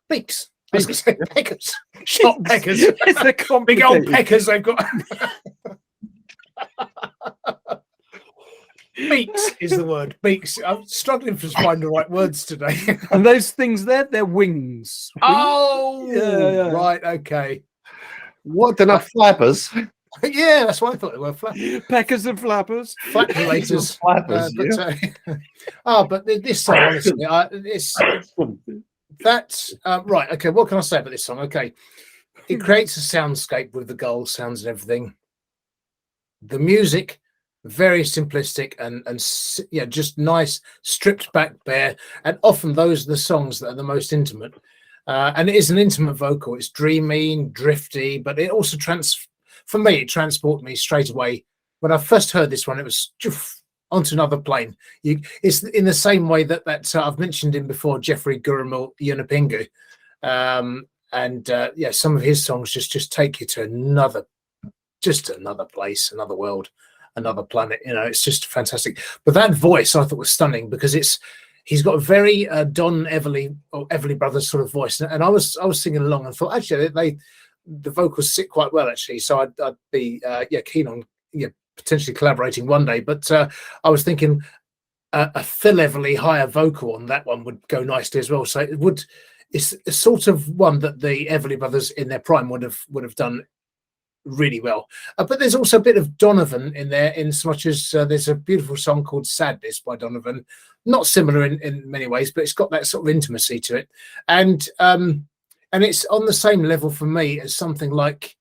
beaks. I was going to say peckers, sharp peckers. Big old peckers they've got. Beaks is the word. Beaks. I'm struggling to find the right words today. And those things there, they're wings. Oh, Yeah. right. Okay. what? They're not flappers. Yeah, that's what I thought they were. Peckers and flappers. Flapulators. Flappers. But this song, honestly, that's right. Okay, what can I say about this song? Okay, it creates a soundscape with the gull sounds and everything. The music, very simplistic and yeah, just nice, stripped back, bare, and often those are the songs that are the most intimate. And it is an intimate vocal. It's dreamy, drifty, but it also for me, it transported me straight away. When I first heard this one, it was onto another plane. It's in the same way that I've mentioned him before, Jeffrey Gurumul Yunupingu. Yeah, some of his songs just take you to another place, another world, another planet. You know, it's just fantastic. But that voice I thought was stunning, because he's got a very Don Everly or Everly Brothers sort of voice. And I was singing along and thought, actually, the vocals sit quite well, actually. So I'd be keen on potentially collaborating one day. But I was thinking a Phil Everly higher vocal on that one would go nicely as well. So it's a sort of one that the Everly Brothers in their prime would have done really well. But there's also a bit of Donovan in there, in so much as there's a beautiful song called Sadness by Donovan, not similar in many ways, but it's got that sort of intimacy to it. And it's on the same level for me as something like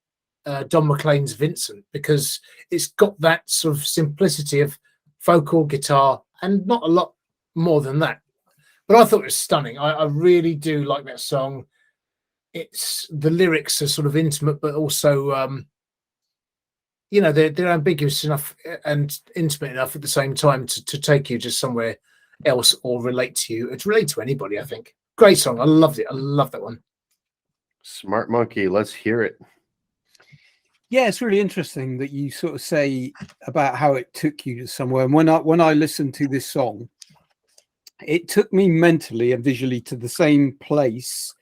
Don McLean's Vincent, because it's got that sort of simplicity of vocal, guitar, and not a lot more than that. But I thought it was stunning. I really do like that song. The lyrics are sort of intimate, but also, they're ambiguous enough and intimate enough at the same time to take you just somewhere else or relate to you. It's relate to anybody, I think. Great song. I loved it. I love that one. Smart Monkey, let's hear it. Yeah, it's really interesting that you sort of say about how it took you to somewhere. And when I listened to this song, it took me mentally and visually to the same place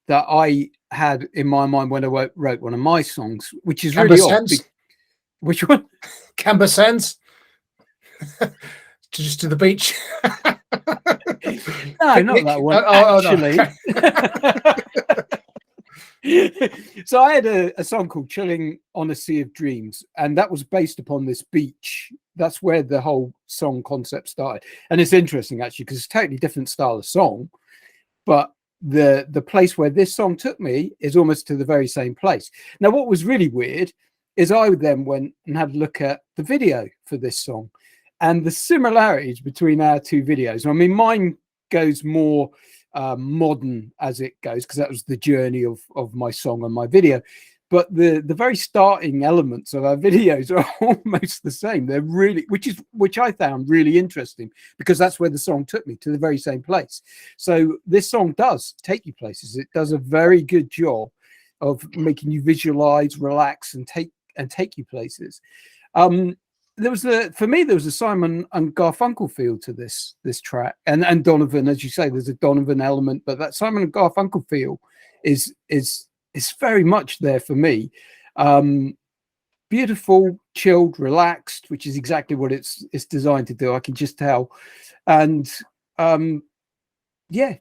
that I had in my mind when I wrote one of my songs, which is really odd. Which one? Camber Sands. Just to the beach. No, not that one. Actually. No. So I had a song called Chilling on a Sea of Dreams, and that was based upon this beach. That's where the whole song concept started. And it's interesting, actually, because it's a totally different style of song, but the place where this song took me is almost to the very same place. Now, what was really weird is I then went and had a look at the video for this song, and the similarities between our two videos. I mean, mine goes more modern as it goes, because that was the journey of my song and my video. But the very starting elements of our videos are almost the same. They're really, which I found really interesting, because that's where the song took me, to the very same place. So this song does take you places. It does a very good job of making you visualize, relax, and take you places. For me there was a Simon and Garfunkel feel to this track, and Donovan, as you say, there's a Donovan element, but that Simon and Garfunkel feel is very much there for me. beautiful, chilled, relaxed, which is exactly what it's designed to do. I can just tell, and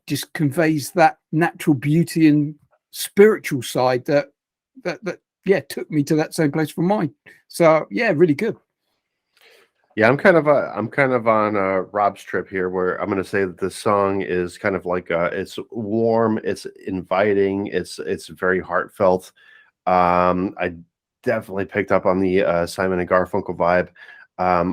just conveys that natural beauty and spiritual side that took me to that same place from mine. So yeah, really good. Yeah, I'm kind of on Rob's trip here, where I'm going to say that this song is kind of like it's warm, it's inviting, it's very heartfelt. I definitely picked up on the Simon and Garfunkel vibe.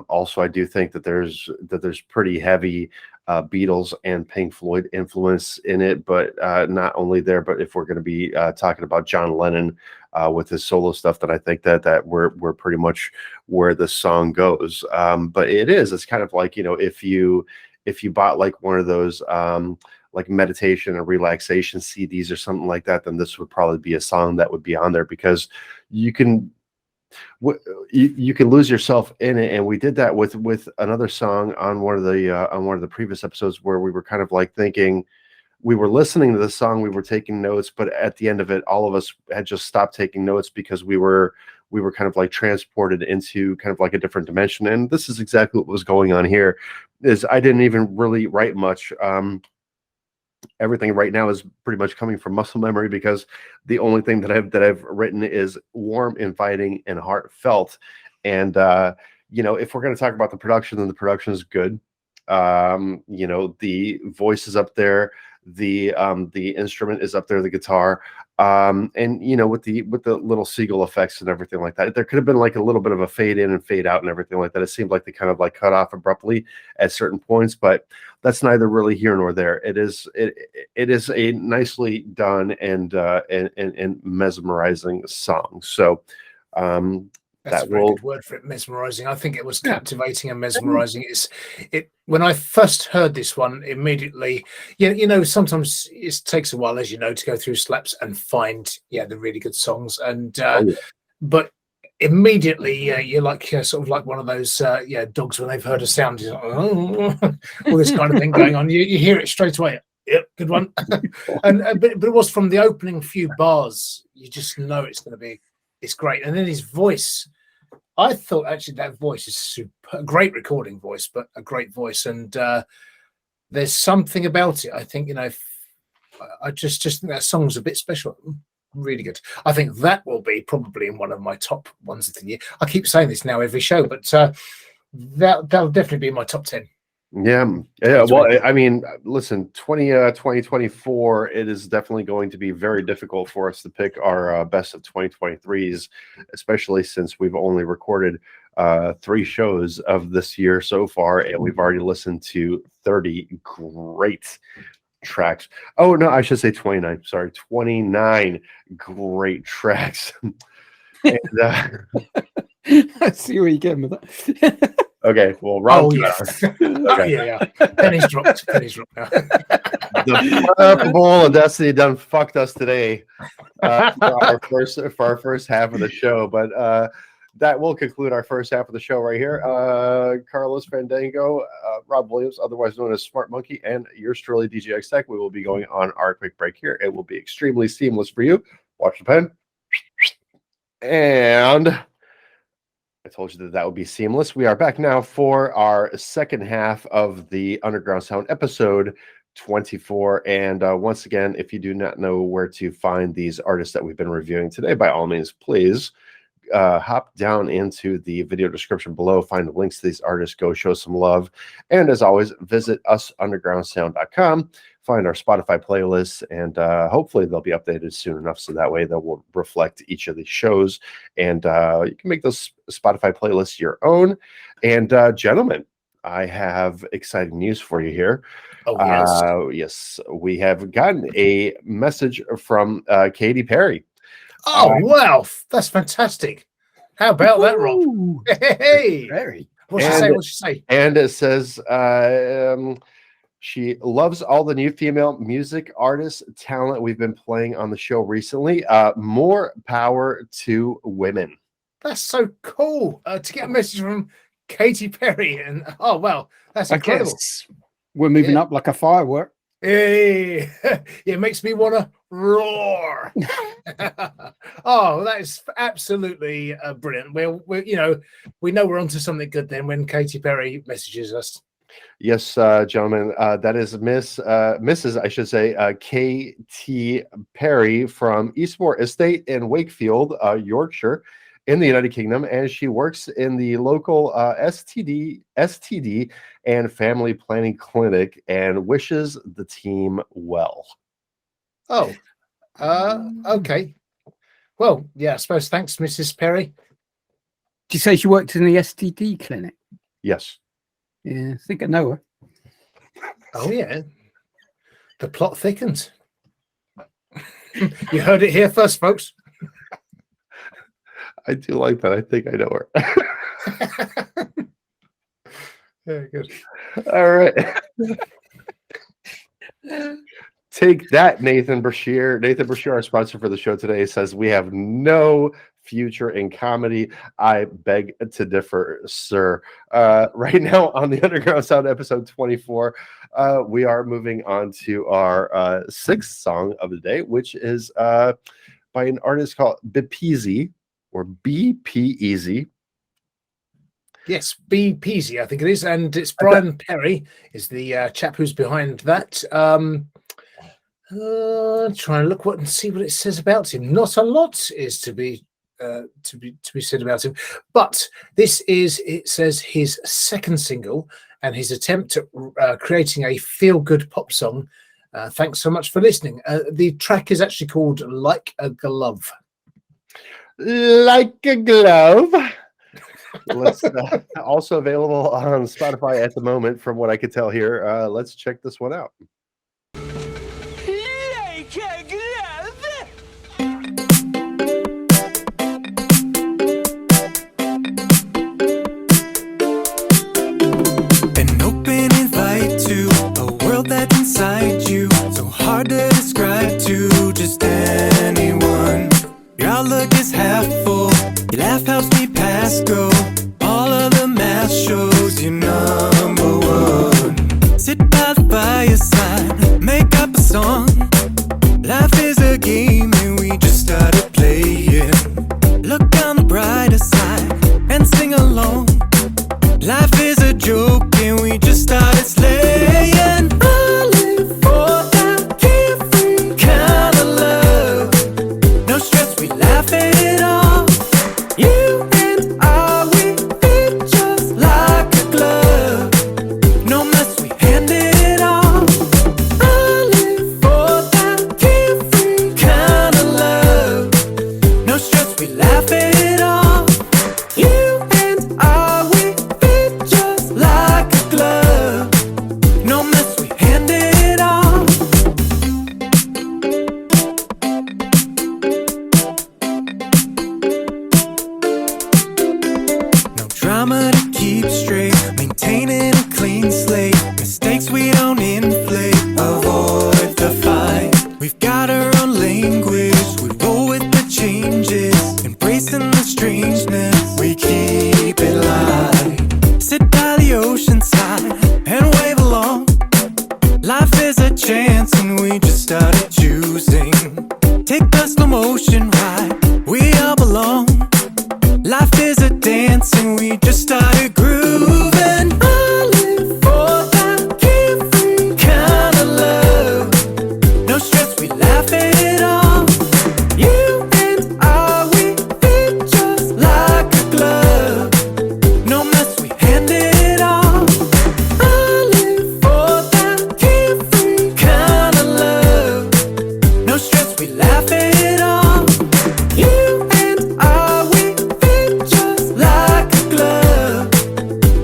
Also, I do think that there's pretty heavy Beatles and Pink Floyd influence in it, but not only there, but if we're going to be talking about John Lennon with his solo stuff, then I think that we're pretty much where the song goes. But it's kind of like, if you bought like one of those like meditation and relaxation CDs or something like that, then this would probably be a song that would be on there, because you can lose yourself in it. And we did that with another song on one of the previous episodes, where we were kind of like thinking, we were listening to the song, we were taking notes, but at the end of it, all of us had just stopped taking notes, because we were kind of like transported into kind of like a different dimension. And this is exactly what was going on here. Is I didn't even really write much. Everything right now is pretty much coming from muscle memory, because the only thing that I've written is warm, inviting, and heartfelt. And if we're going to talk about the production, then the production is good. The voice is up there, the instrument is up there, the guitar, and with the little seagull effects and everything like that. There could have been like a little bit of a fade in and fade out and everything like that. It seemed like they kind of like cut off abruptly at certain points, but that's neither really here nor there. It is a nicely done and mesmerizing song. So that's a very good word for it, mesmerizing. I think it was captivating and mesmerizing. When I first heard this one, immediately, sometimes it takes a while, as you know, to go through slaps and find the really good songs. And but immediately you're like sort of like one of those dogs when they've heard a sound, like, all this kind of thing going on. You hear it straight away. Yep, good one. but it was from the opening few bars, you just know it's great. And then his voice, I thought actually that voice is super, a great recording voice, but a great voice. And there's something about it. I think, I just think that song's a bit special. Really good. I think that will be probably in one of my top ones of the year. I keep saying this now every show, but that'll definitely be in my top 10. Yeah. Well, I mean, listen, 2024, it is definitely going to be very difficult for us to pick our best of 2023s, especially since we've only recorded 3 shows of this year so far, and we've already listened to 30 great tracks. Oh no, I should say 29. Sorry, 29 great tracks. And, I see where you're getting with that. Okay, well, Rob. Okay. Pennies dropped now. The purple of Destiny done fucked us today for our first half of the show, but that will conclude our first half of the show right here. Carlos Fandango, Rob Williams, otherwise known as Smart Monkey, and yours truly, DJX Tech. We will be going on our quick break here. It will be extremely seamless for you. Watch the pen. And I told you that would be seamless. We are back now for our second half of the Underground Sound episode 24. And once again, if you do not know where to find these artists that we've been reviewing today, by all means, please hop down into the video description below, find the links to these artists, go show some love. And as always, visit usundergroundsound.com, find our Spotify playlists, and hopefully they'll be updated soon enough so that way they will reflect each of these shows, and you can make those Spotify playlists your own. And gentlemen, I have exciting news for you here. Oh, yes. Yes, we have gotten a message from Katy Perry. Oh, wow. That's fantastic. How about that, Rob? Hey. Very. What's she say? And it says she loves all the new female music artists, talent we've been playing on the show recently. More power to women. That's so cool to get a message from Katy Perry. And oh, wow. That's incredible. We're moving up like a firework. Hey. It makes me want to roar. Oh, that is absolutely brilliant. We know we're onto something good then when Katy Perry messages us. Yes, gentlemen, that is Mrs. I should say, K.T. Perry from Eastmoor Estate in Wakefield, Yorkshire, in the United Kingdom, and she works in the local STD and family planning clinic, and wishes the team well. Oh, okay. Well, yeah, I suppose thanks, Mrs. Perry. Did you say she worked in the STD clinic? Yes. Yeah, I think I know her. Oh, yeah. The plot thickens. You heard it here first, folks. I do like that. I think I know her. Very good. All right. Take that, Nathan Brashear. Nathan Brashear, our sponsor for the show today, says we have no future in comedy. I beg to differ, sir. Right now on the Underground Sound episode 24, we are moving on to our sixth song of the day, which is by an artist called BPeasy, or BPeasy. Yes, BPeasy, I think it is, and it's Brian Perry is the chap who's behind that. Try and look and see what it says about him. Not a lot is to be said about him, but it says his second single and his attempt at creating a feel-good pop song. Thanks so much for listening. The track is actually called Like a Glove. Like a glove. Let's also available on Spotify at the moment, from what I could tell here. Let's check this one out. Like a glove. An open invite to a world that's inside you, so hard to describe to just anyone. Your outlook is half full, your laugh helps me pass go. All of the math shows you're number one. Sit by the fireside, make up a song. Life is a game and we just started playing. Look on the brighter side and sing along. Life is a joke and we just started slaying. I live for that carefree kind of love. No stress, we laugh at it all. You and I, we fit just like a glove. No mess, we handed it off. I live for that carefree kind of love. No stress, we laugh at it all. You and I, we fit just like a glove. No mess, we handed it off. No drama to keep straight, maintaining a clean slate. Mistakes we don't inflate, avoid the fight. We've got our own language, we roll with the changes. Embracing the strangeness, we keep it light. Sit by the ocean side and wave along. Life is a chance and we just started choosing. Take the slow motion ride, we all belong. Life is a dance and we just started grooving. I live for that carefree kind of love. No stress, we laugh at it all. You and I, we fit just like a glove. No mess, we handed it off. I live for that carefree kind of love. No stress, we laugh at it all. You and I, we fit just like a glove.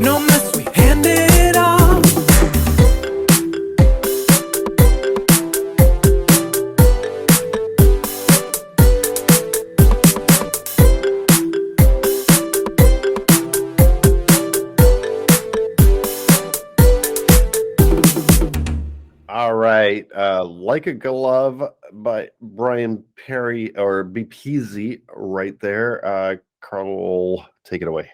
No mess, we handed it off. All right. Like a Glove by Brian Perry, or BPeasy, right there. Carl, take it away.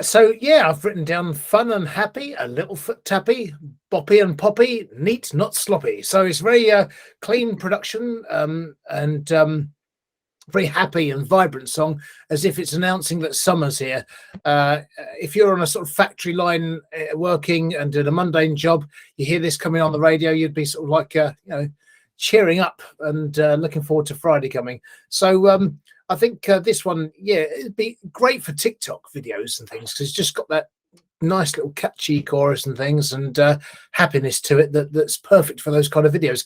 So yeah, I've written down fun and happy, a little foot tappy, boppy and poppy, neat, not sloppy. So it's very clean production and very happy and vibrant song, as if it's announcing that summer's here. If you're on a sort of factory line working and doing a mundane job, you hear this coming on the radio, you'd be sort of like, cheering up and looking forward to Friday coming. So I think this one, it'd be great for TikTok videos and things, because it's just got that nice little catchy chorus and things, and happiness to it that's perfect for those kind of videos.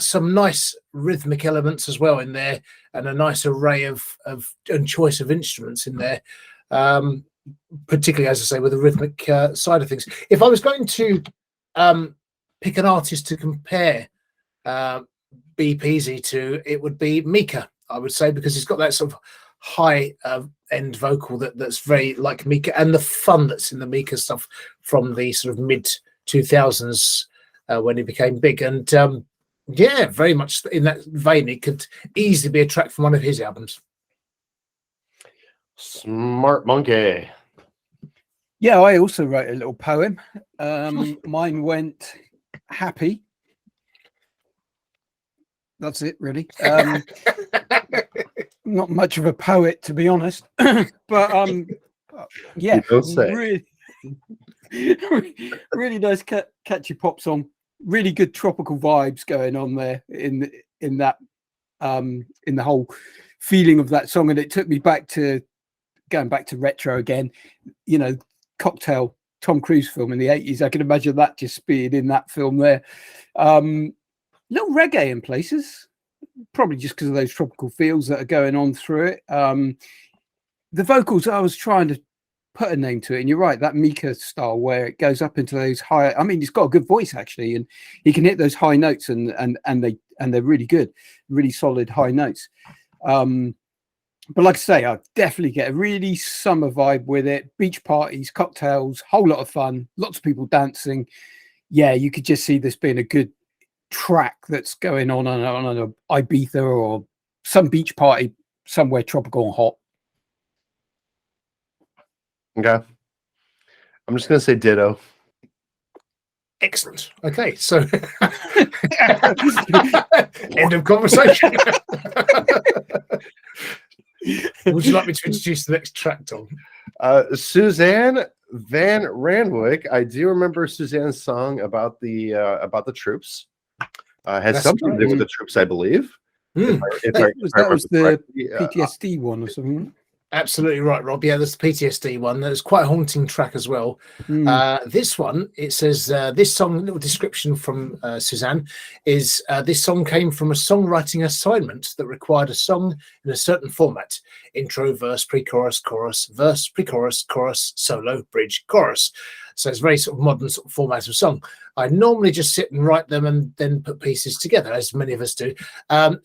Some nice rhythmic elements as well in there, and a nice array of and choice of instruments in there, particularly, as I say, with the rhythmic side of things. If I was going to pick an artist to compare BPeasy to, it would be Mika, I would say, because he's got that sort of high end vocal that's very like Mika, and the fun that's in the Mika stuff from the sort of mid 2000s when he became big. And very much in that vein. It could easily be a track from one of his albums. Smart monkey. Yeah, I also wrote a little poem. Mine went happy. That's it, really. Not much of a poet, to be honest, but yeah, really nice catchy pop song. Really good tropical vibes going on there in that in the whole feeling of that song, and it took me going back to retro again. You know, Cocktail, Tom Cruise film in the 80s. I can imagine that just being in that film there. Little reggae in places, probably just because of those tropical feels that are going on through it. The vocals, I was trying to put a name to it, and you're right, that Mika style where it goes up into those high. I mean, he's got a good voice actually, and he can hit those high notes, and they're really good, really solid high notes. But like I say, I definitely get a really summer vibe with it. Beach parties, cocktails, whole lot of fun, lots of people dancing. Yeah, you could just see this being a good track that's going on an Ibiza or some beach party somewhere tropical and hot. Okay. I'm just going to say ditto. Excellent. Okay, so end of conversation. Would you like me to introduce the next track, Tom? Suzanne VanRandwyck. I do remember Suzanne's song about the troops. Had That's something to do with the troops, I believe. That was the PTSD one or something. Absolutely right, Rob. Yeah, there's the PTSD one. There's quite a haunting track as well. This one, it says, this song, little description from Suzanne, is this song came from a songwriting assignment that required a song in a certain format: intro, verse, pre-chorus, chorus, verse, pre-chorus, chorus, solo, bridge, chorus. So it's a very sort of modern sort of format of song. I normally just sit and write them and then put pieces together, as many of us do.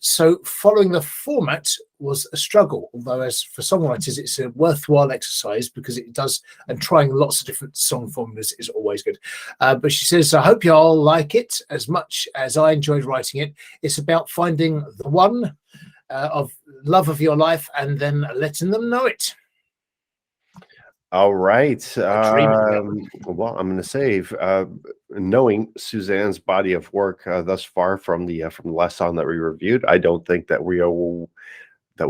So following the format was a struggle, although as for songwriters, it's a worthwhile exercise because it does, and trying lots of different song formulas is always good. But she says, I hope you all like it as much as I enjoyed writing it. It's about finding the one of love of your life and then letting them know it. All right. Well, I'm going to save knowing Suzanne's body of work thus far from the last song that we reviewed. I don't think that we are. I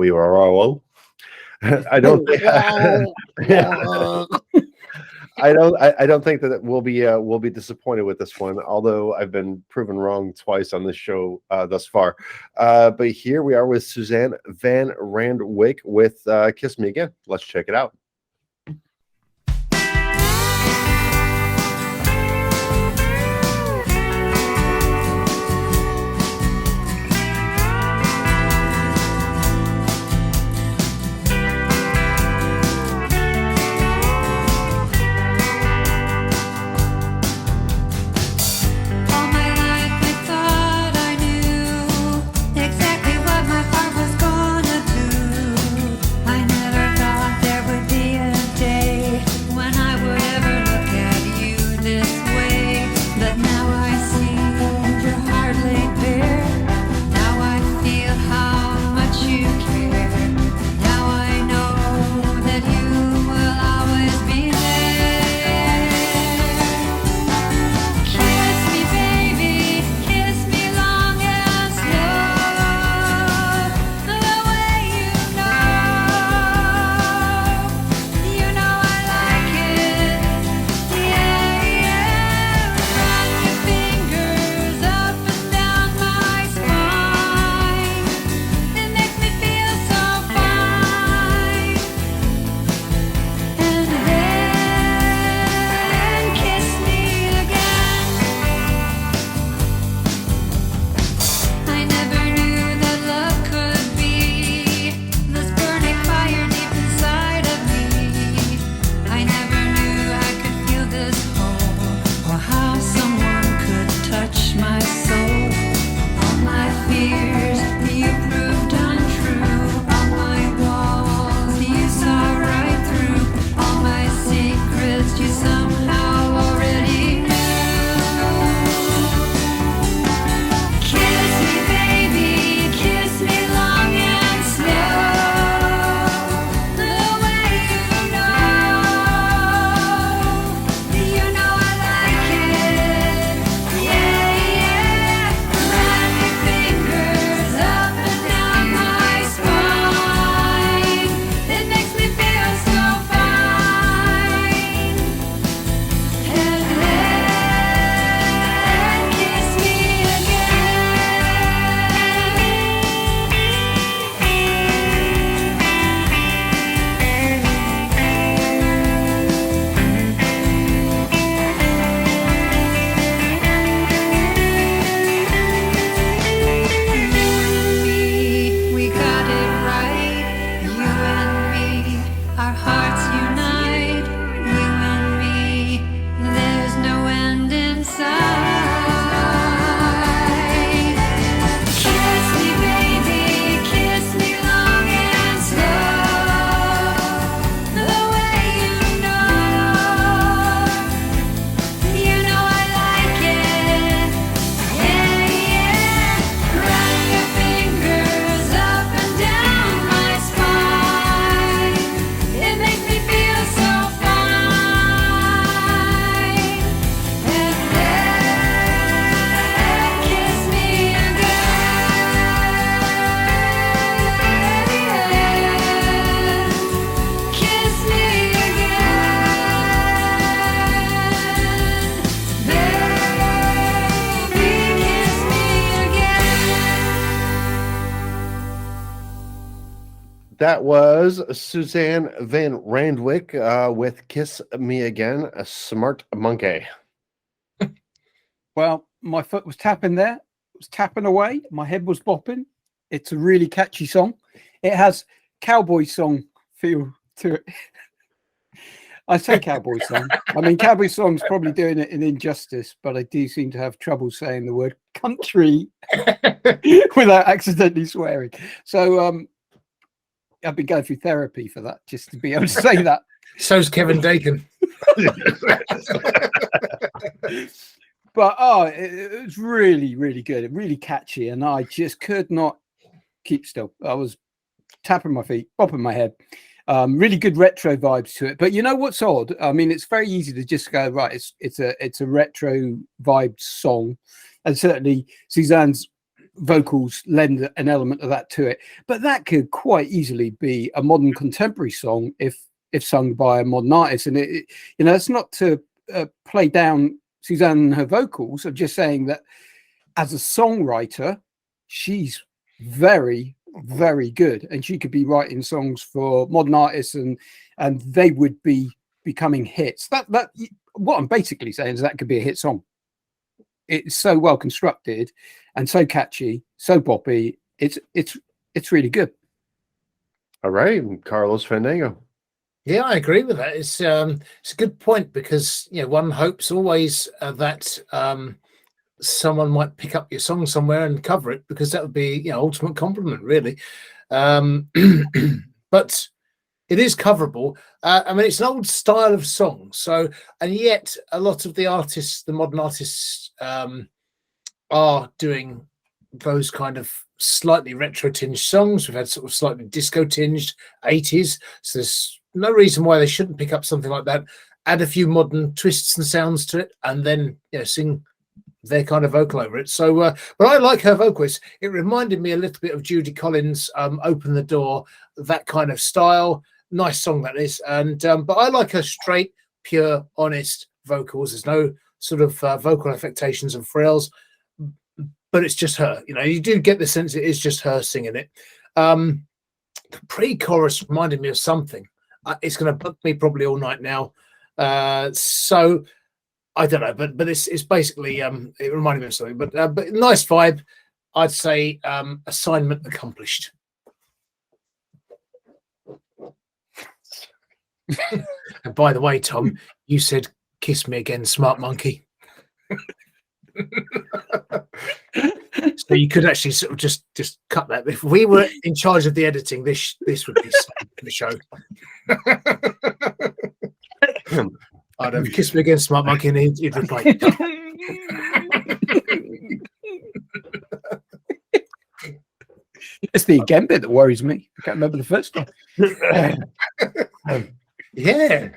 don't. I don't think that we'll be disappointed with this one. Although I've been proven wrong twice on this show thus far. But here we are with Suzanne VanRandwyck with "Kiss Me Again." Let's check it out. Exactly what my heart was gonna do. I never thought there would be That was Suzanne VanRandwyck with Kiss Me Again, a smart monkey. Well, my foot was tapping there. It was tapping away. My head was bopping. It's a really catchy song. It has cowboy song feel to it. I say cowboy song. I mean, cowboy song's probably doing it an injustice, but I do seem to have trouble saying the word country without accidentally swearing. So I've been going through therapy for that, just to be able to say that. So's Kevin Dakin. But it was really, really good, really catchy, and I just could not keep still. I was tapping my feet, bopping my head. Really good retro vibes to it. But you know what's odd? I mean, it's very easy to just go, right, it's a retro vibed song, and certainly Suzanne's vocals lend an element of that to it. But that could quite easily be a modern contemporary song if sung by a modern artist. And it's not to play down Suzanne and her vocals. I'm just saying that as a songwriter, she's very, very good, and she could be writing songs for modern artists, and they would be becoming hits. That what I'm basically saying is that could be a hit song. It's so well constructed and so catchy, so boppy. It's really good. All right, Carlos Fandango. Yeah, I agree with that. It's a good point, because one hopes always that someone might pick up your song somewhere and cover it, because that would be ultimate compliment, really. But it is coverable. I mean, it's an old style of song, and yet a lot of the artists, the modern artists, are doing those kind of slightly retro tinged songs. We've had sort of slightly disco tinged 80s, so there's no reason why they shouldn't pick up something like that, add a few modern twists and sounds to it, and then sing their kind of vocal over it. So but I like her vocals. It reminded me a little bit of Judy Collins' Open the Door, that kind of style. Nice song that is. And but I like her straight, pure, honest vocals. There's no sort of vocal affectations and frills, but it's just her. You do get the sense it is just her singing it. The pre-chorus reminded me of something. It's going to bug me probably all night now. So I don't know, but it's basically it reminded me of something. But nice vibe. I'd say assignment accomplished. And by the way, Tom, you said "Kiss Me Again, Smart Monkey." So you could actually sort of just cut that. If we were in charge of the editing, this would be the show. I'd have "Kiss Me Again, Smart Monkey," and he'd reply. It's the again bit that worries me. I can't remember the first one. Yeah,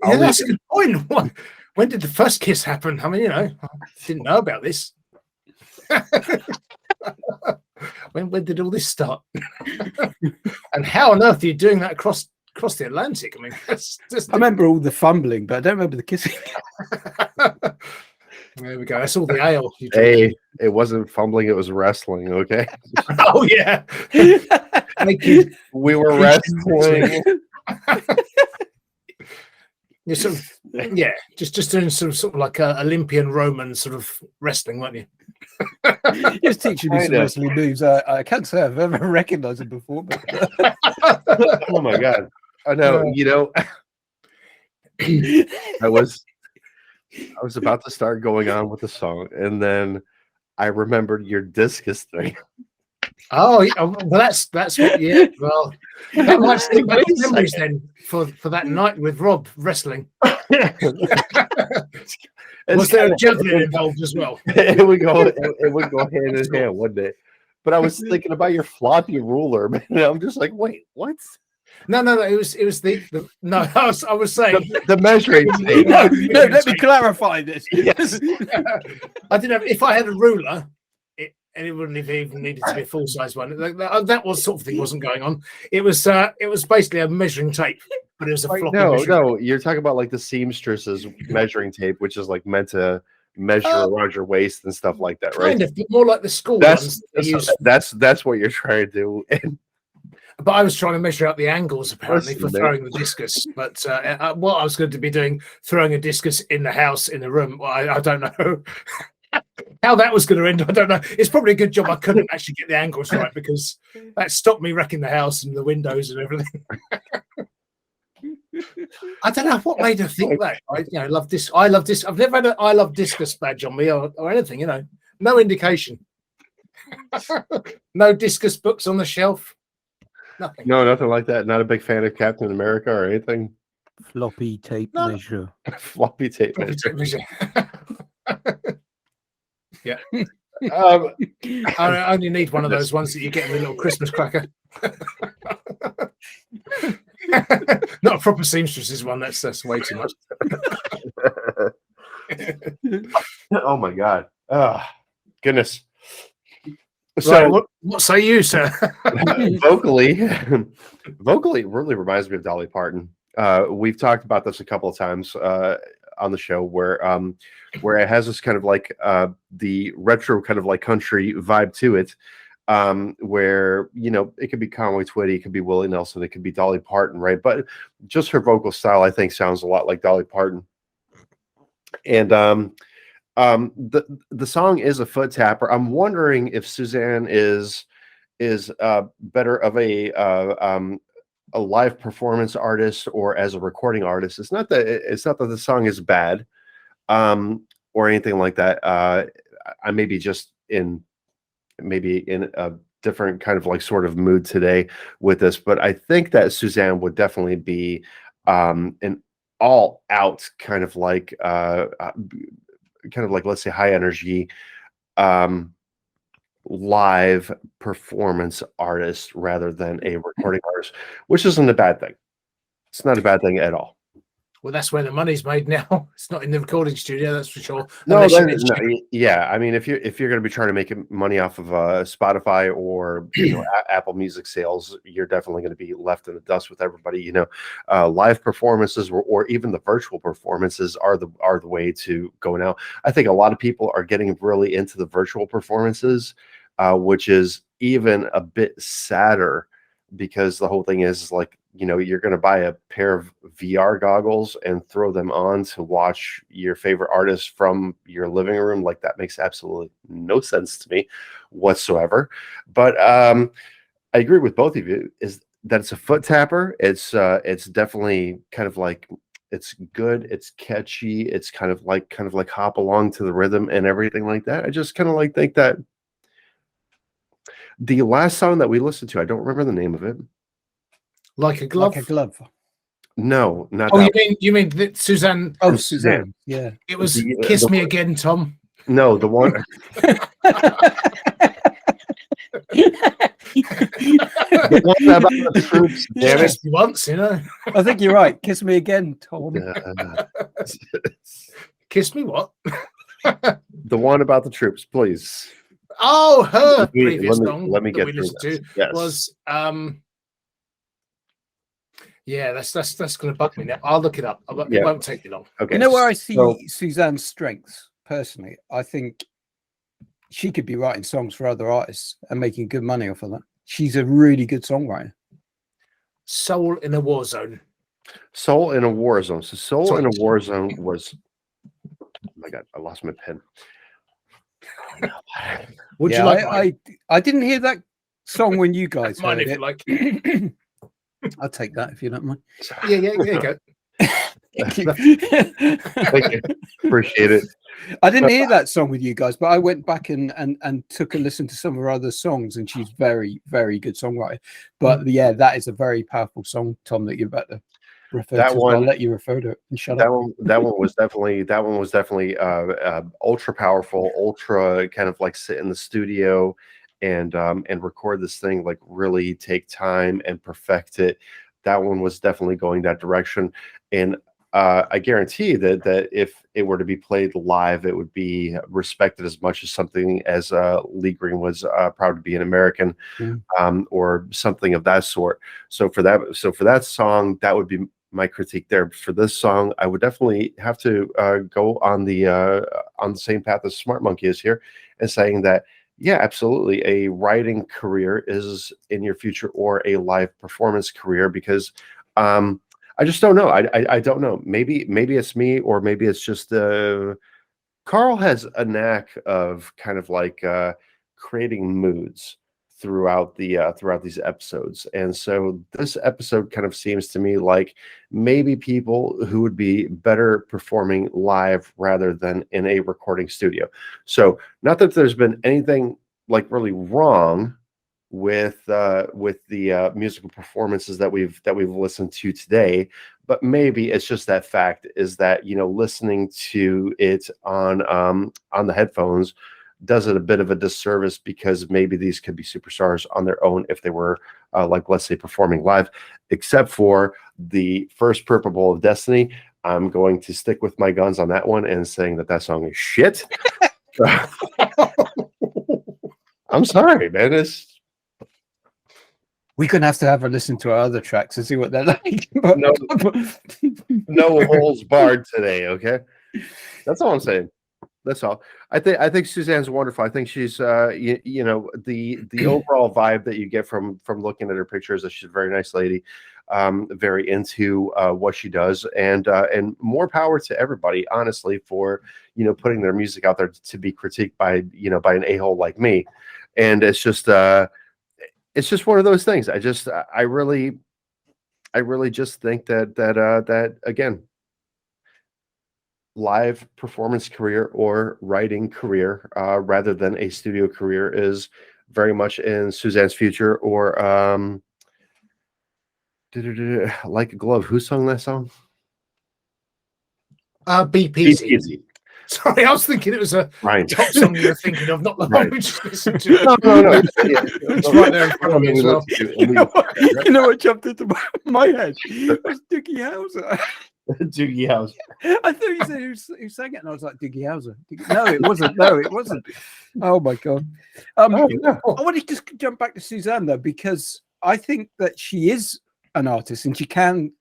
that's a good point. When did the first kiss happen? I mean, I didn't know about this. when did all this start? And how on earth are you doing that across the Atlantic? I mean, I remember all the fumbling, but I don't remember the kissing. There we go. That's all the ale. Hey, it wasn't fumbling; it was wrestling. Okay. Oh yeah. We were wrestling. You're sort of, just doing some sort of like a Olympian Roman sort of wrestling, weren't you? He was teaching me some wrestling moves. I can't say I've ever recognized him before. But Oh my god! I know. I was about to start going on with the song, and then I remembered your discus thing. Oh, well, that's what. Yeah, well, that might stick back in memories then for that night with Rob wrestling. Was there a juggling involved as well? It would go hand in hand, wouldn't it? But I was thinking about your floppy ruler, man. I'm just like, wait, what? No. It was the no. I was saying the measuring tape. No. Let me clarify this. Yes, I didn't have. If I had a ruler, and it wouldn't have even needed to be a full size one. That was sort of thing wasn't going on. It was basically a measuring tape, but it was a floppy. No. You're talking about like the seamstress's measuring tape, which is like meant to measure around your waist and stuff like that, right? Kind of, but more like the school ones. That's what you're trying to do. But I was trying to measure out the angles apparently Listen, for throwing the discus. But what I was going to be doing, throwing a discus in the house, in the room, well, I don't know. How that was going to end, I don't know. It's probably a good job I couldn't actually get the angles right, because that stopped me wrecking the house and the windows and everything. I don't know what made her think that. I love this. I love this. I've never had an I love discus badge on me or anything. No indication. No discus books on the shelf. Nothing. No, nothing like that. Not a big fan of Captain America or anything. Floppy tape No. measure. Floppy tape. Yeah. I only need one of those ones that you get in the little Christmas cracker. Not a proper seamstress's one. That's way too much. Oh my God. Oh, goodness. So Right, what say you, sir? vocally, it really reminds me of Dolly Parton. We've talked about this a couple of times on the show, where it has this kind of like the retro kind of like country vibe to it, where it could be Conway Twitty, it could be Willie Nelson, it could be Dolly Parton, right? But just her vocal style, I think, sounds a lot like Dolly Parton. And the song is a foot tapper. I'm wondering if Suzanne is better of a live performance artist or as a recording artist. It's not that the song is bad, or anything like that. I may be just in a different kind of like sort of mood today with this, but I think that Suzanne would definitely be an all out kind of like let's say high energy live performance artist rather than a recording artist, which isn't a bad thing. It's not a bad thing at all. Well, that's where the money's made now. It's not in the recording studio, that's for sure. No, yeah. I mean, if you're going to be trying to make money off of Spotify or Apple Music sales, you're definitely going to be left in the dust with everybody. Live performances or even the virtual performances are the way to go now. I think a lot of people are getting really into the virtual performances, which is even a bit sadder, because the whole thing is like, you're going to buy a pair of VR goggles and throw them on to watch your favorite artist from your living room. Like, that makes absolutely no sense to me whatsoever. But I agree with both of you, is that it's a foot tapper. It's definitely kind of like, it's good, it's catchy, it's kind of like hop along to the rhythm and everything like that. I just kind of like think that the last song that we listened to, I don't remember the name of it. Like a glove. Like a glove. No, not. Oh, that you mean that Suzanne? Oh, Suzanne. Yeah. It was "Kiss Me Again, Tom." No, the one. The one about the troops. Damn it. Just once, I think you're right. Kiss me again, Tom. Kiss me what? The one about the troops, please. Oh, her previous song let me that get we through listened this. to Yes. was yeah, that's going to bug me now. I'll look it up. It won't take me long. Okay. You know where I see Suzanne's strengths personally? I think she could be writing songs for other artists and making good money off of that. She's a really good songwriter. Soul in a War Zone. Soul in a War Zone. So Soul in a War Zone was. Oh my God, I lost my pen. Would you like? I didn't hear that song when you guys Mine, heard if it. you like. I'll take that if you don't mind. Yeah, go. Thank you. Thank you. Appreciate it. I didn't hear that song with you guys, but I went back and took a listen to some of her other songs, and she's very, very good songwriter. But yeah, that is a very powerful song, Tom, that you're about to refer That to. one, I'll let you refer to it and shut that up. one was definitely ultra powerful, ultra kind of like sit in the studio and record this thing, like really take time and perfect it. That one was definitely going that direction. And I guarantee that if it were to be played live, it would be respected as much as something as Lee Green was Proud to Be an American, or something of that sort. So for that song, that would be my critique there. For this song, I would definitely have to go on the same path as Smart Monkey is here, and saying that Yeah, absolutely. A writing career is in your future, or a live performance career, because I just don't know. I don't know. Maybe it's me, or maybe it's just Carl has a knack of kind of like creating moods throughout these episodes, and so this episode kind of seems to me like maybe people who would be better performing live rather than in a recording studio. So not that there's been anything like really wrong with the musical performances that we've listened to today, but maybe it's just that fact is that, you know, listening to it on the headphones does it a bit of a disservice, because maybe these could be superstars on their own if they were like, let's say, performing live. Except for the first Purple Bowl of Destiny, I'm going to stick with my guns on that one and saying that song is shit. I'm sorry, man. We're gonna have to have a listen to our other tracks and see what they're like. No holes barred today, okay? That's all I'm saying. That's all. I think Suzanne's wonderful. I think she's you know, the overall vibe that you get from looking at her pictures, that she's a very nice lady, very into what she does, and more power to everybody, honestly, for, you know, putting their music out there to be critiqued by, you know, by an a-hole like me. And it's just one of those things. I really just think that again, live performance career or writing career rather than a studio career is very much in Suzanne's future. Or Like a Glove. Who sung that song? BPeasy. BPeasy. Sorry, I was thinking it was a top song you were thinking of, not the one we just listened to. No. It's right there in front of me as well. You know what jumped into my head? It was Doogie Howser. Doogie Howser. I thought you said who sang it, and I was like, Doogie Howser. No, it wasn't. No, it wasn't. Oh my god. I want to just jump back to Suzanne though, because I think that she is an artist and she can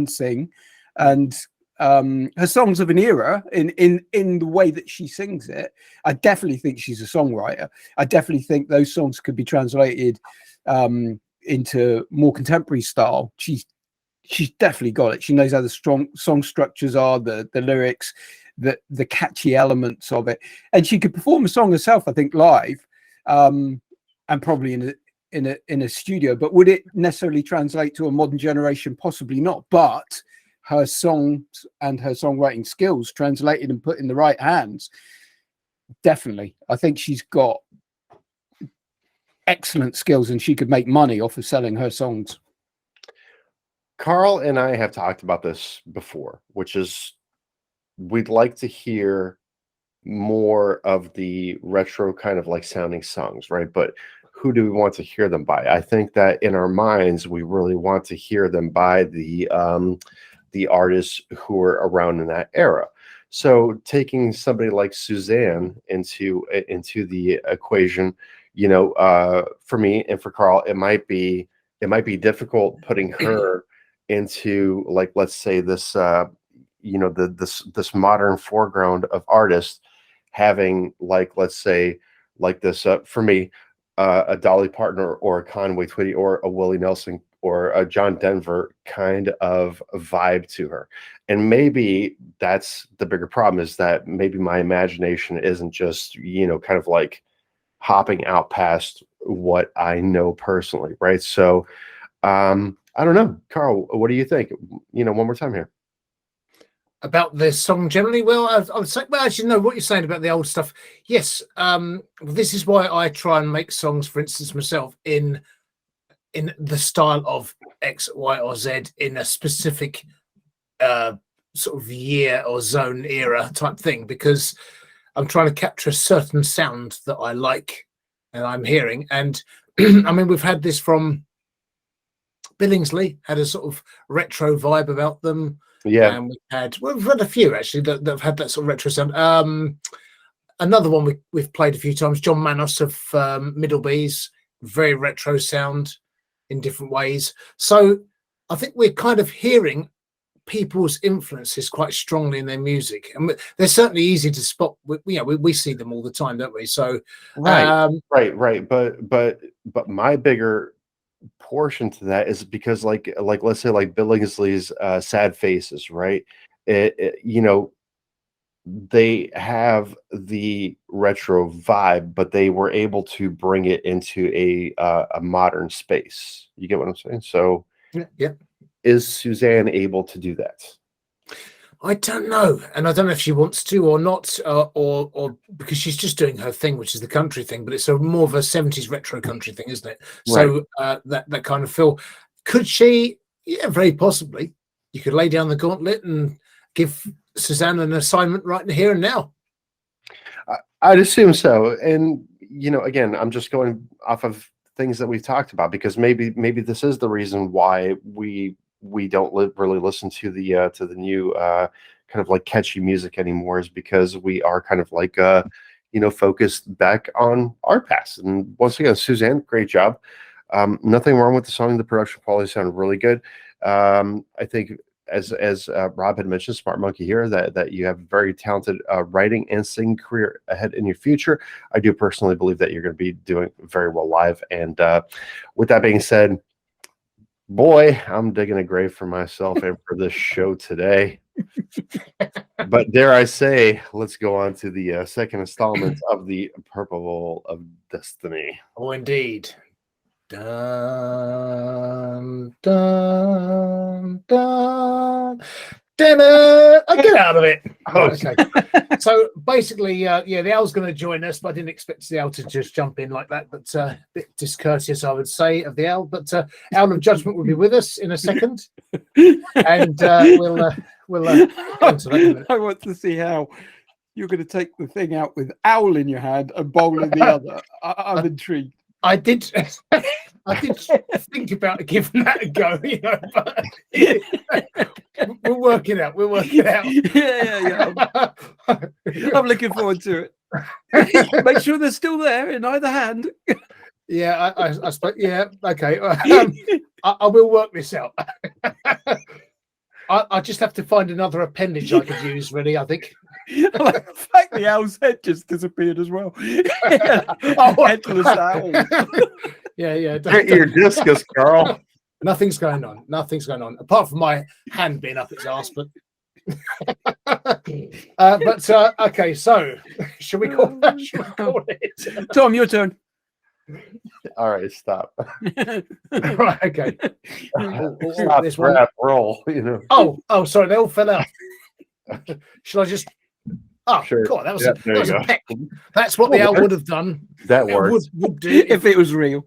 sing, and her songs of an era in the way that she sings it. I definitely think she's a songwriter. I definitely think those songs could be translated into more contemporary style. She's definitely got it. She knows how the strong song structures are, the lyrics, the catchy elements of it, and she could perform a song herself, I think, live, and probably in a studio. But would it necessarily translate to a modern generation? Possibly not. But her songs and her songwriting skills translated and put in the right hands, definitely. I think she's got excellent skills, and she could make money off of selling her songs. Carl and I have talked about this before, which is we'd like to hear more of the retro kind of like sounding songs, right? But who do we want to hear them by? I think that in our minds, we really want to hear them by the artists who were around in that era. So taking somebody like Suzanne into the equation, you know, for me and for Carl, it might be difficult putting her into, like, let's say this you know, this modern foreground of artists having, like, let's say, like this for me, a Dolly Parton or a Conway Twitty or a Willie Nelson or a John Denver kind of vibe to her. And maybe that's the bigger problem, is that maybe my imagination isn't just, you know, kind of like hopping out past what I know personally, right? So I don't know. Carl, what do you think? You know, one more time here. About the song generally? Well, I would say, well, actually, no, what you're saying about the old stuff, yes. This is why I try and make songs, for instance, myself, in the style of X, Y, or Z, in a specific sort of year or zone era type thing, because I'm trying to capture a certain sound that I like and I'm hearing. And I mean, we've had this from Billingsley, had a sort of retro vibe about them. Yeah, and we've had a few actually that have had that sort of retro sound. Another one we've played a few times, John Manos of Middlebees, very retro sound in different ways. So I think we're kind of hearing people's influences quite strongly in their music, and they're certainly easy to spot. We see them all the time, don't we? So right. But my bigger portion to that is because like let's say like Billingsley's Sad Faces, right? They have the retro vibe, but they were able to bring it into a modern space. You get what I'm saying? So yeah. Is Suzanne able to do that? I don't know, and I don't know if she wants to or not, or because she's just doing her thing, which is the country thing. But it's more of a 70s retro country thing, isn't it? So that kind of feel. Could she? Yeah, very possibly. You could lay down the gauntlet and give Suzanne an assignment right here and now. I'd assume so. And again, I'm just going off of things that we've talked about, because maybe this is the reason why we don't really listen to the new kind of like catchy music anymore, is because we are kind of like focused back on our past. And once again, Suzanne, great job. Nothing wrong with the song. The production quality sounded really good. I think as Rob had mentioned, Smart Monkey here, that you have a very talented writing and singing career ahead in your future. I do personally believe that you're going to be doing very well live. And with that being said, boy, I'm digging a grave for myself and for this show today. But dare I say, let's go on to the second installment of the Purple Bowl of Destiny. Oh, indeed. Dun, dun, dun. Damn it! Get out of it. Okay. So basically, the owl's going to join us, but I didn't expect the owl to just jump in like that. But a bit discourteous, I would say, of the owl. But Owl of Judgment will be with us in a second, and we'll go into that in a minute. I want to see how you're going to take the thing out with owl in your hand and bowl in the other. I'm intrigued. I did think about giving that a go, but we'll work it out. Yeah. I'm looking forward to it. Make sure they're still there in either hand. Yeah, I suppose. Yeah, okay. I will work this out. I just have to find another appendage I could use, really, I think. Like the fact the owl's head just disappeared as well. Headless owl. Yeah. Get your discus, Carl. Nothing's going on. Apart from my hand being up its arse, but okay, so should we call it? Tom, your turn. All right, stop. Right, okay. Stop, this one. grab, roll. Oh, sorry, they all fell out. Shall I just? Oh, sure. God, that was Yep, a peck. That's what the owl would have done. That works. Would do If it was real.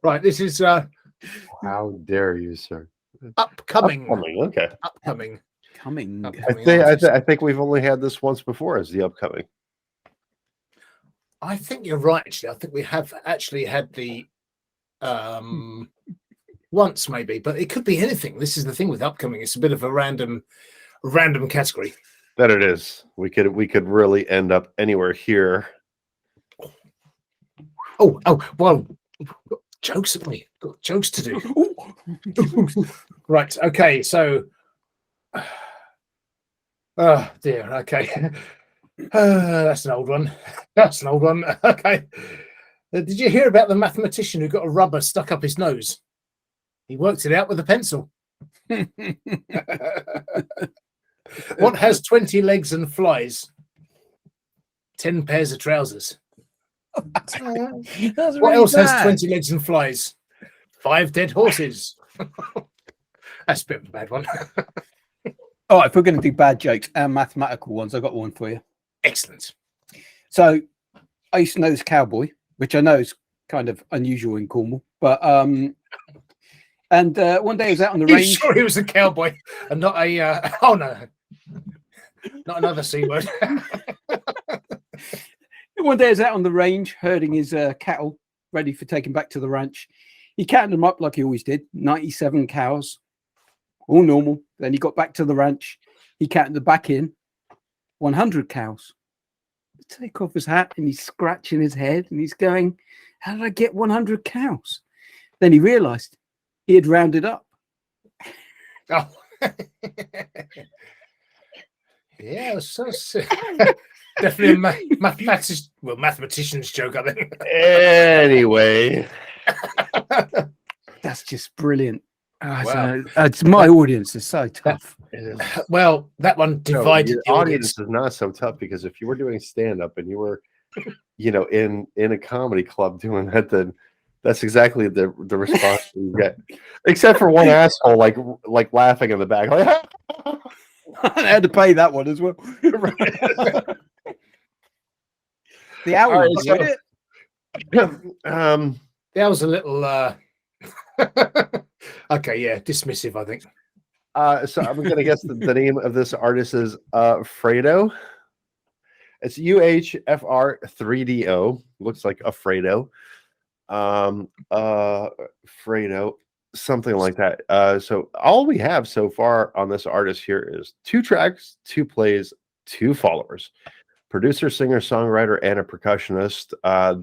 Right, this is How dare you, sir? upcoming. Okay. Upcoming. I think we've only had this once before as the upcoming. I think you're right. Actually, I think we have actually had the once maybe, but it could be anything. This is the thing with upcoming; it's a bit of a random category. That it is. We could really end up anywhere here. Oh, well, jokes at me. Got jokes to do. Right. Okay. So, oh dear. Okay. That's an old one. Okay. Did you hear about the mathematician who got a rubber stuck up his nose? He worked it out with a pencil. What has 20 legs and flies? 10 pairs of trousers. What else has 20 legs and flies? 5 dead horses. That's a bit of a bad one. All right, if we're going to do bad jokes and mathematical ones, I've got one for you. Excellent. So I used to know this cowboy, which I know is kind of unusual in Cornwall, but and one day he was out on the range. Sure, he was a cowboy and not a oh no, not another C word. One day he was out on the range herding his cattle, ready for taking back to the ranch. He counted them up like he always did, 97 cows, all normal. Then he got back to the ranch. He counted them back in, 100 cows. Take off his hat and he's scratching his head and he's going, how did I get 100 cows? Then he realized he had rounded up. Oh. Yeah, it was definitely a mathematician's joke, I think. Anyway, That's just brilliant. Wow. It's my audience is so tough. Well, that one divided your the audience. is not so tough because if you were doing stand-up and you were, in a comedy club doing that, then that's exactly the response you get. Except for one asshole like laughing in the back, like I had to pay that one as well. The hour All right, was so- it? That was a little okay, yeah, dismissive, I think. So I'm gonna guess the name of this artist is Fredo. It's UHFR3DO. Looks like Fredo. Fredo, something like that. So all we have so far on this artist here is 2 tracks, 2 plays, 2 followers. Producer, singer, songwriter, and a percussionist.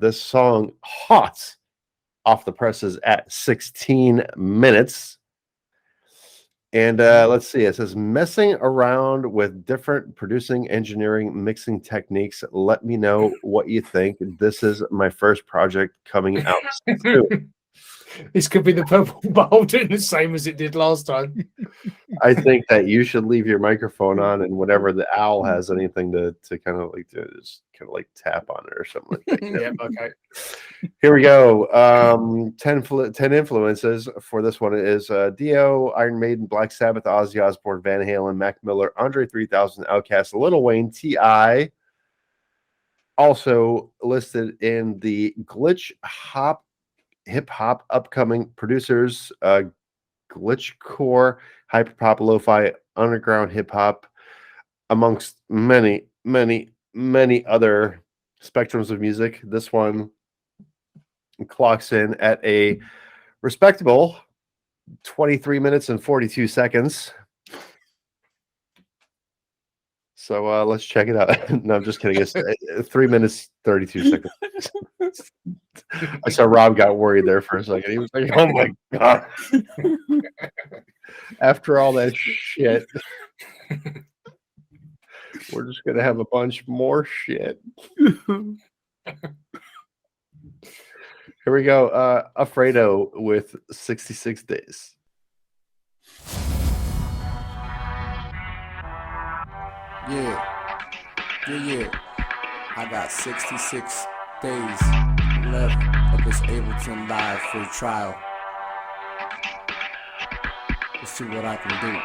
This song hot off the presses at 16 minutes. And let's see, it says messing around with different producing, engineering, mixing techniques. Let me know what you think. This is my first project coming out soon. This could be the purple bowl doing the same as it did last time. I think that you should leave your microphone on, and whenever the owl has anything to kind of like to just kind of like tap on it or something like that. Yeah, okay. Here we go. 10 influences for this one is Dio, Iron Maiden, Black Sabbath, Ozzy Osbourne, Van Halen, Mac Miller, Andre 3000, Outkast, Lil Wayne, T.I. Also listed in the glitch hop hip hop upcoming producers, glitchcore, hyperpop, lo-fi, underground hip hop, amongst many other spectrums of music. This one clocks in at a respectable 23 minutes and 42 seconds. So let's check it out. No, I'm just kidding. It's 3 minutes 32 seconds. I saw Rob got worried there for a second. He was like, "Oh my god!" After all that shit, we're just gonna have a bunch more shit. Here we go. Fredo with 66 days. Yeah. I got 66 days left of this Ableton Live free trial. Let's see what I can do.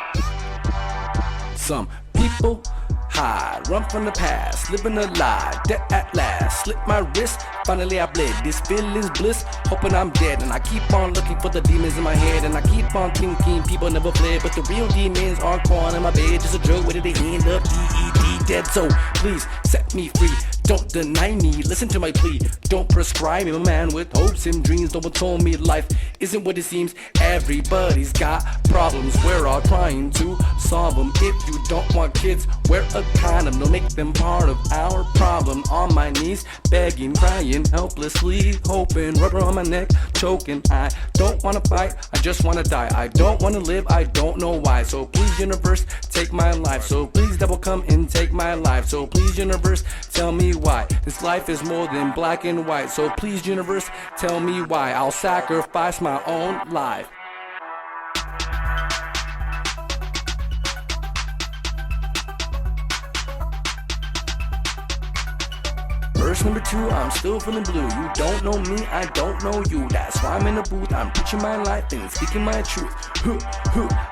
Some people hide, run from the past, living a lie, dead at last. Slit my wrist, finally I bled. This feeling's bliss, hoping I'm dead. And I keep on looking for the demons in my head. And I keep on thinking people never fled. But the real demons aren't crawling in my bed. Just a joke, where did they end up? DED, dead. So please set me free. Don't deny me, listen to my plea. Don't prescribe me, a man with hopes and dreams. No one told me life isn't what it seems. Everybody's got problems, we're all trying to solve them. If you don't want kids, wear a condom. Don't make them part of our problem. On my knees, begging, crying, helplessly, hoping, rubber on my neck, choking. I don't wanna fight, I just wanna die. I don't wanna live, I don't know why. So please, universe, take my life. So please, devil, come and take my life. So please, universe, tell me why this life is more than black and white. So please, universe, tell me why I'll sacrifice my own life. Verse number 2, I'm still feeling blue. You don't know me, I don't know you. That's why I'm in the booth, I'm preaching my life and speaking my truth.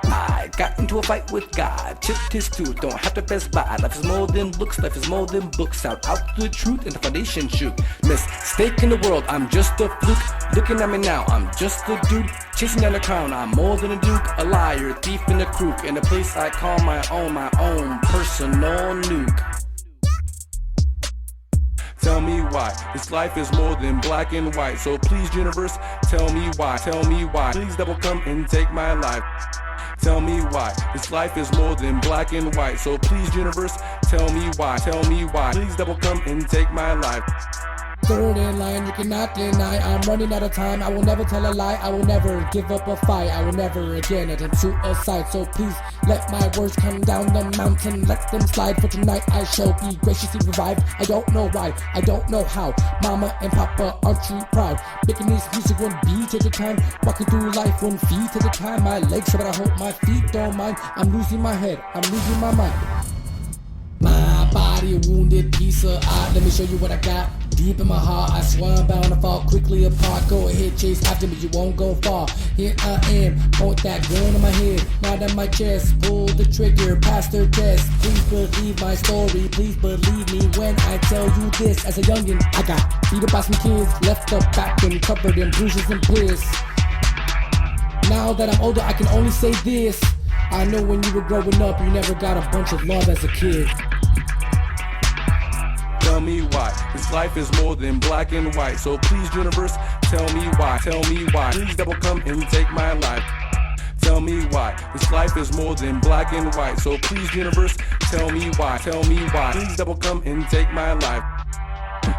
I got into a fight with God, chipped his tooth, don't have to pass by. Life is more than looks, life is more than books. Shout out the truth and the foundation shoot. Mistake in the world, I'm just a fluke. Looking at me now, I'm just a dude chasing down the crown. I'm more than a duke, a liar, thief and a crook. In a place I call my own personal nuke. Tell me why this life is more than black and white. So please, universe, tell me why. Tell me why. Please, devil, come and take my life. Tell me why this life is more than black and white. So please, universe, tell me why. Tell me why. Please, devil, come and take my life. Third in line, you cannot deny. I'm running out of time. I will never tell a lie. I will never give up a fight. I will never again attempt suicide. So please let my words come down the mountain. Let them slide. For tonight I shall be graciously revived. I don't know why. I don't know how. Mama and Papa aren't you proud? Making this music one beat at a time. Walking through life 1 feet at a time. My legs so but I hope my feet don't mind. I'm losing my head. I'm losing my mind. My body a wounded piece of art. Let me show you what I got deep in my heart. I swear I'm bound to fall quickly apart. Go ahead, chase after me, you won't go far. Here I am, point that gun in my head, not on my chest. Pull the trigger past their chest. Please believe my story, please believe me when I tell you this. As a youngin', I got beat up by some kids, left up back and covered in bruises and piss. Now that I'm older, I can only say this. I know when you were growing up, you never got a bunch of love as a kid. Tell me why this life is more than black and white. So please, universe, tell me why. Tell me why. Please double come and take my life. Tell me why this life is more than black and white. So please, universe, tell me why. Tell me why. Please double come and take my life.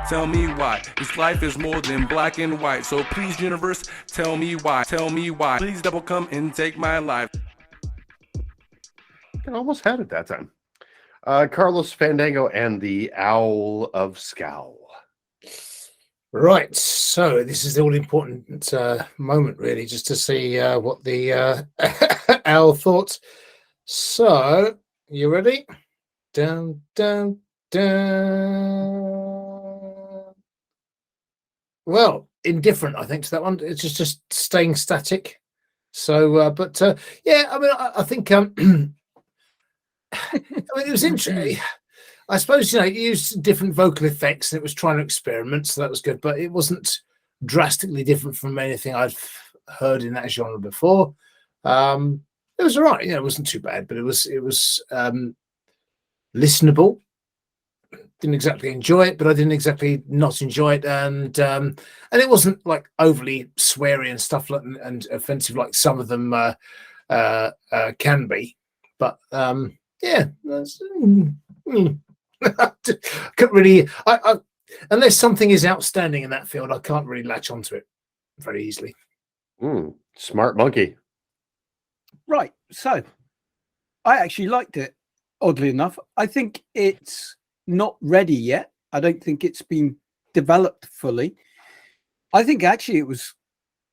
Tell me why this life is more than black and white. So please, universe, tell me why. Tell me why. Please double come and take my life. I almost had it that time. Carlos Fandango and the Owl of Scowl. Right, so this is the all-important moment, really, just to see what the owl thought. So, you ready? Dun, dun, dun. Well, indifferent, I think, to that one. It's just staying static. So, yeah, I mean, I think... I mean, it was interesting. I suppose, you know, it used different vocal effects and it was trying to experiment, so that was good, but it wasn't drastically different from anything I'd heard in that genre before. It was all right, you know, it wasn't too bad, but it was listenable. Didn't exactly enjoy it, but I didn't exactly not enjoy it, and it wasn't like overly sweary and stuff like and offensive like some of them can be, but yeah, that's, couldn't really. I unless something is outstanding in that field, I can't really latch onto it very easily. Smart monkey. Right. So I actually liked it, oddly enough. I think it's not ready yet. I don't think it's been developed fully. I think actually it was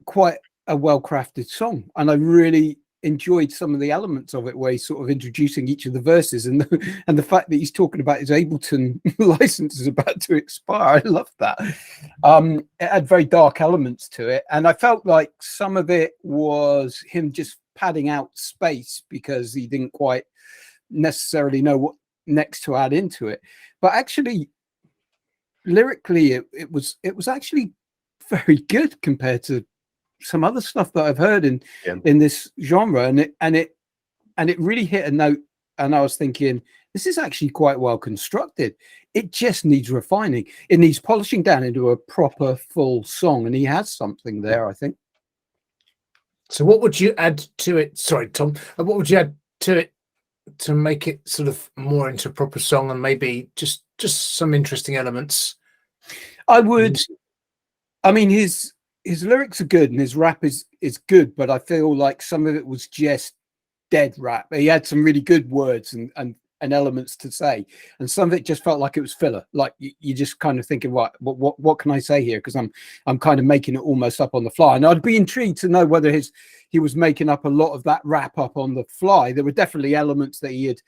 quite a well-crafted song, and I really enjoyed some of the elements of it where he's sort of introducing each of the verses and the fact that he's talking about his Ableton license is about to expire. I love that. It had very dark elements to it, and I felt like some of it was him just padding out space because he didn't quite necessarily know what next to add into it. But actually, lyrically, it was actually very good compared to some other stuff that I've heard in this genre, and it really hit a note. And I was thinking, this is actually quite well constructed. It just needs refining. It needs polishing down into a proper full song, and he has something there, I think. So, what would you add to it? Sorry, Tom. What would you add to it to make it sort of more into a proper song, and maybe just some interesting elements? I would. I mean, his lyrics are good and his rap is good, but I feel like some of it was just dead rap. He had some really good words and elements to say, and some of it just felt like it was filler. Like you just kind of thinking, what can I say here? Because I'm kind of making it almost up on the fly. And I'd be intrigued to know whether he was making up a lot of that rap up on the fly. There were definitely elements that he had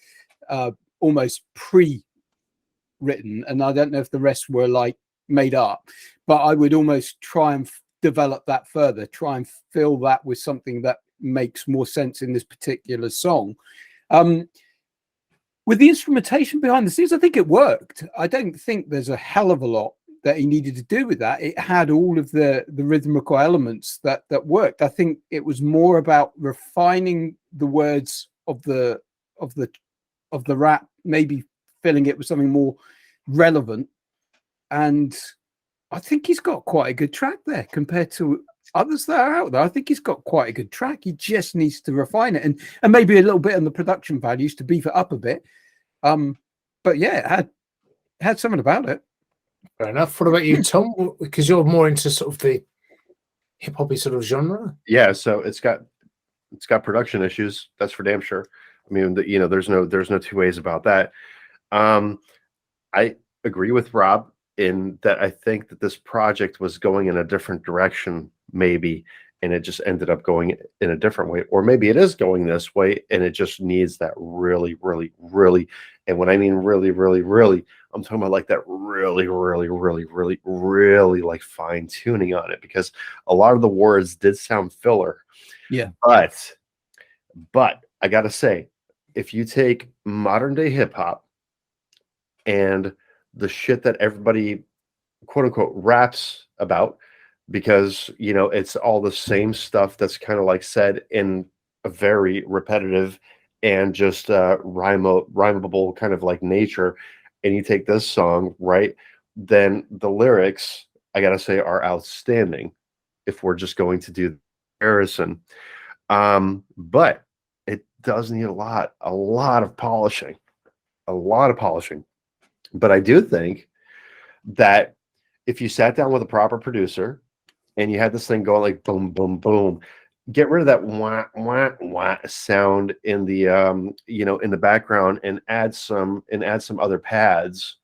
almost pre-written, and I don't know if the rest were like made up, but I would almost try and develop that further, try and fill that with something that makes more sense in this particular song. With the instrumentation behind the scenes, I think it worked. I don't think there's a hell of a lot that he needed to do with that. It had all of the rhythmical elements that worked. I think it was more about refining the words of the rap, maybe filling it with something more relevant. And I think he's got quite a good track there compared to others that are out there. I think he's got quite a good track. He just needs to refine it and maybe a little bit on the production values to beef it up a bit. But yeah, it had something about it. Fair enough. What about you, Tom? Because you're more into sort of the hip hoppy sort of genre. Yeah, so it's got production issues. That's for damn sure. I mean, there's no two ways about that. I agree with Rob in that I think that this project was going in a different direction, maybe, and it just ended up going in a different way, or maybe it is going this way, and it just needs that really, really, really, and when I mean really, really, really, I'm talking about like that really, really, really, really, really like fine tuning on it, because a lot of the words did sound filler. Yeah, but I gotta say, if you take modern day hip hop and the shit that everybody quote unquote raps about, because it's all the same stuff that's kind of like said in a very repetitive and just rhymable kind of like nature, and you take this song, right, then the lyrics, I gotta say, are outstanding if we're just going to do the comparison. But it does need a lot of polishing, but I do think that if you sat down with a proper producer and you had this thing going like boom, boom, boom, get rid of that wah, wah, wah sound in the in the background and add some other pads.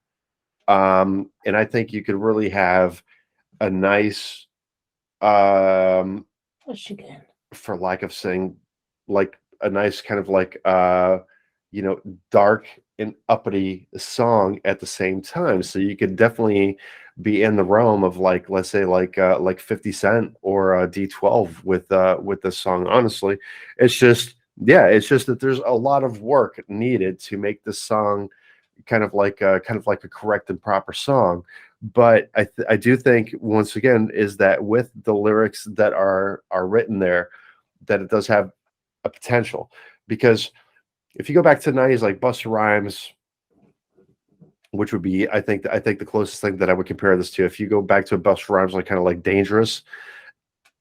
And I think you could really have a nice for lack of saying, like a nice kind of like dark and uppity song at the same time. So you could definitely be in the realm of like, let's say like 50 Cent or D12 with this song. Honestly, it's just that there's a lot of work needed to make this song kind of like a correct and proper song. But I do think, once again, is that with the lyrics that are written there, that it does have a potential. Because if you go back to the 90s, like Busta Rhymes, which would be, I think the closest thing that I would compare this to, if you go back to a Busta Rhymes, like kind of like Dangerous,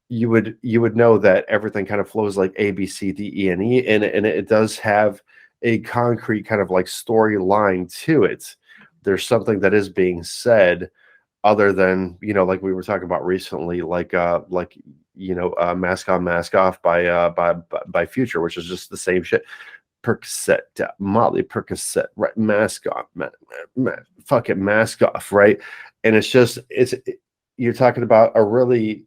you would know that everything kind of flows like A, B, C, D, E, and E, and it does have a concrete kind of like storyline to it. There's something that is being said, other than like we were talking about recently, like Mask On, Mask Off by Future, which is just the same shit. Percocet, Molly Percocet, right? Mask on, fuck it, mask off, right? And you're talking about a really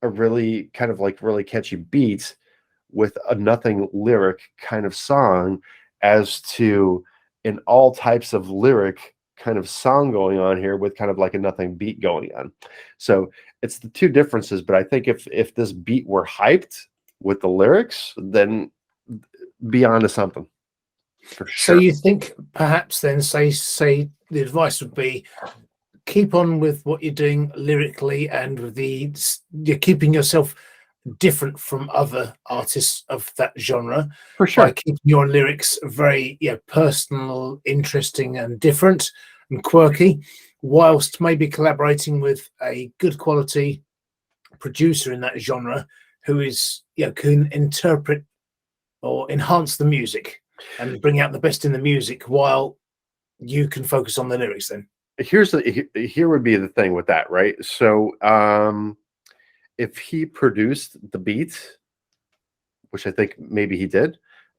kind of like really catchy beat with a nothing lyric kind of song, as to an all types of lyric kind of song going on here with kind of like a nothing beat going on. So it's the two differences. But I think if this beat were hyped with the lyrics, then be on to something for sure. So you think perhaps then say the advice would be keep on with what you're doing lyrically, and with you're keeping yourself different from other artists of that genre, for sure, by keeping your lyrics very personal, interesting, and different and quirky, whilst maybe collaborating with a good quality producer in that genre who is can interpret or enhance the music and bring out the best in the music, while you can focus on the lyrics. Then here would be the thing with that, right? So if he produced the beat, which I think maybe he did,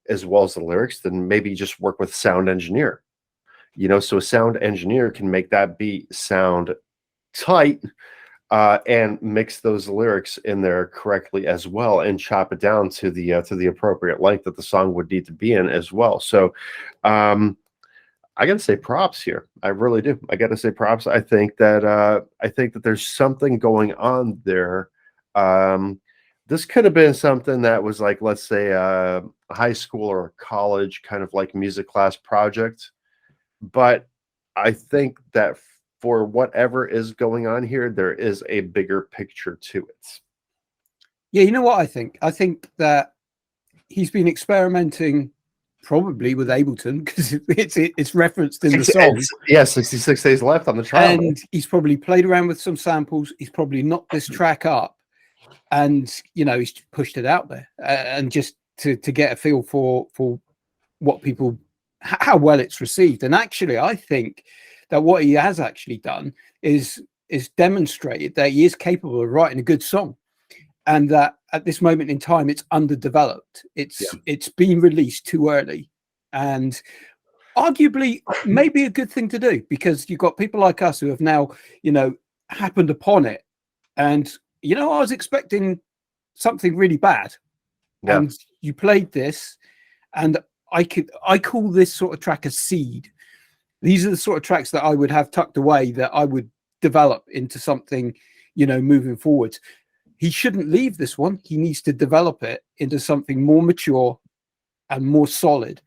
as well as the lyrics, then maybe just work with sound engineer. So a sound engineer can make that beat sound tight, and mix those lyrics in there correctly as well, and chop it down to the appropriate length that the song would need to be in as well. So I gotta say props here. I really do. I gotta say props. I think that there's something going on there. This could have been something that was like, let's say, a high school or a college kind of like music class project. But I think that for whatever is going on here, there is a bigger picture to it. Yeah, you know what I think? I think that he's been experimenting probably with Ableton, because it's referenced in the song. 66 days left on the trial. And he's probably played around with some samples. He's probably knocked this track up, and he's pushed it out there, and just to get a feel for what people, how well it's received. And actually, I think that what he has actually done is demonstrated that he is capable of writing a good song, and that at this moment in time it's underdeveloped. It's been released too early, and arguably maybe a good thing to do, because you've got people like us who have now, happened upon it. And I was expecting something really bad, and you played this, and I call this sort of track a seed. These are the sort of tracks that I would have tucked away, that I would develop into something, moving forward. He shouldn't leave this one. He needs to develop it into something more mature and more solid,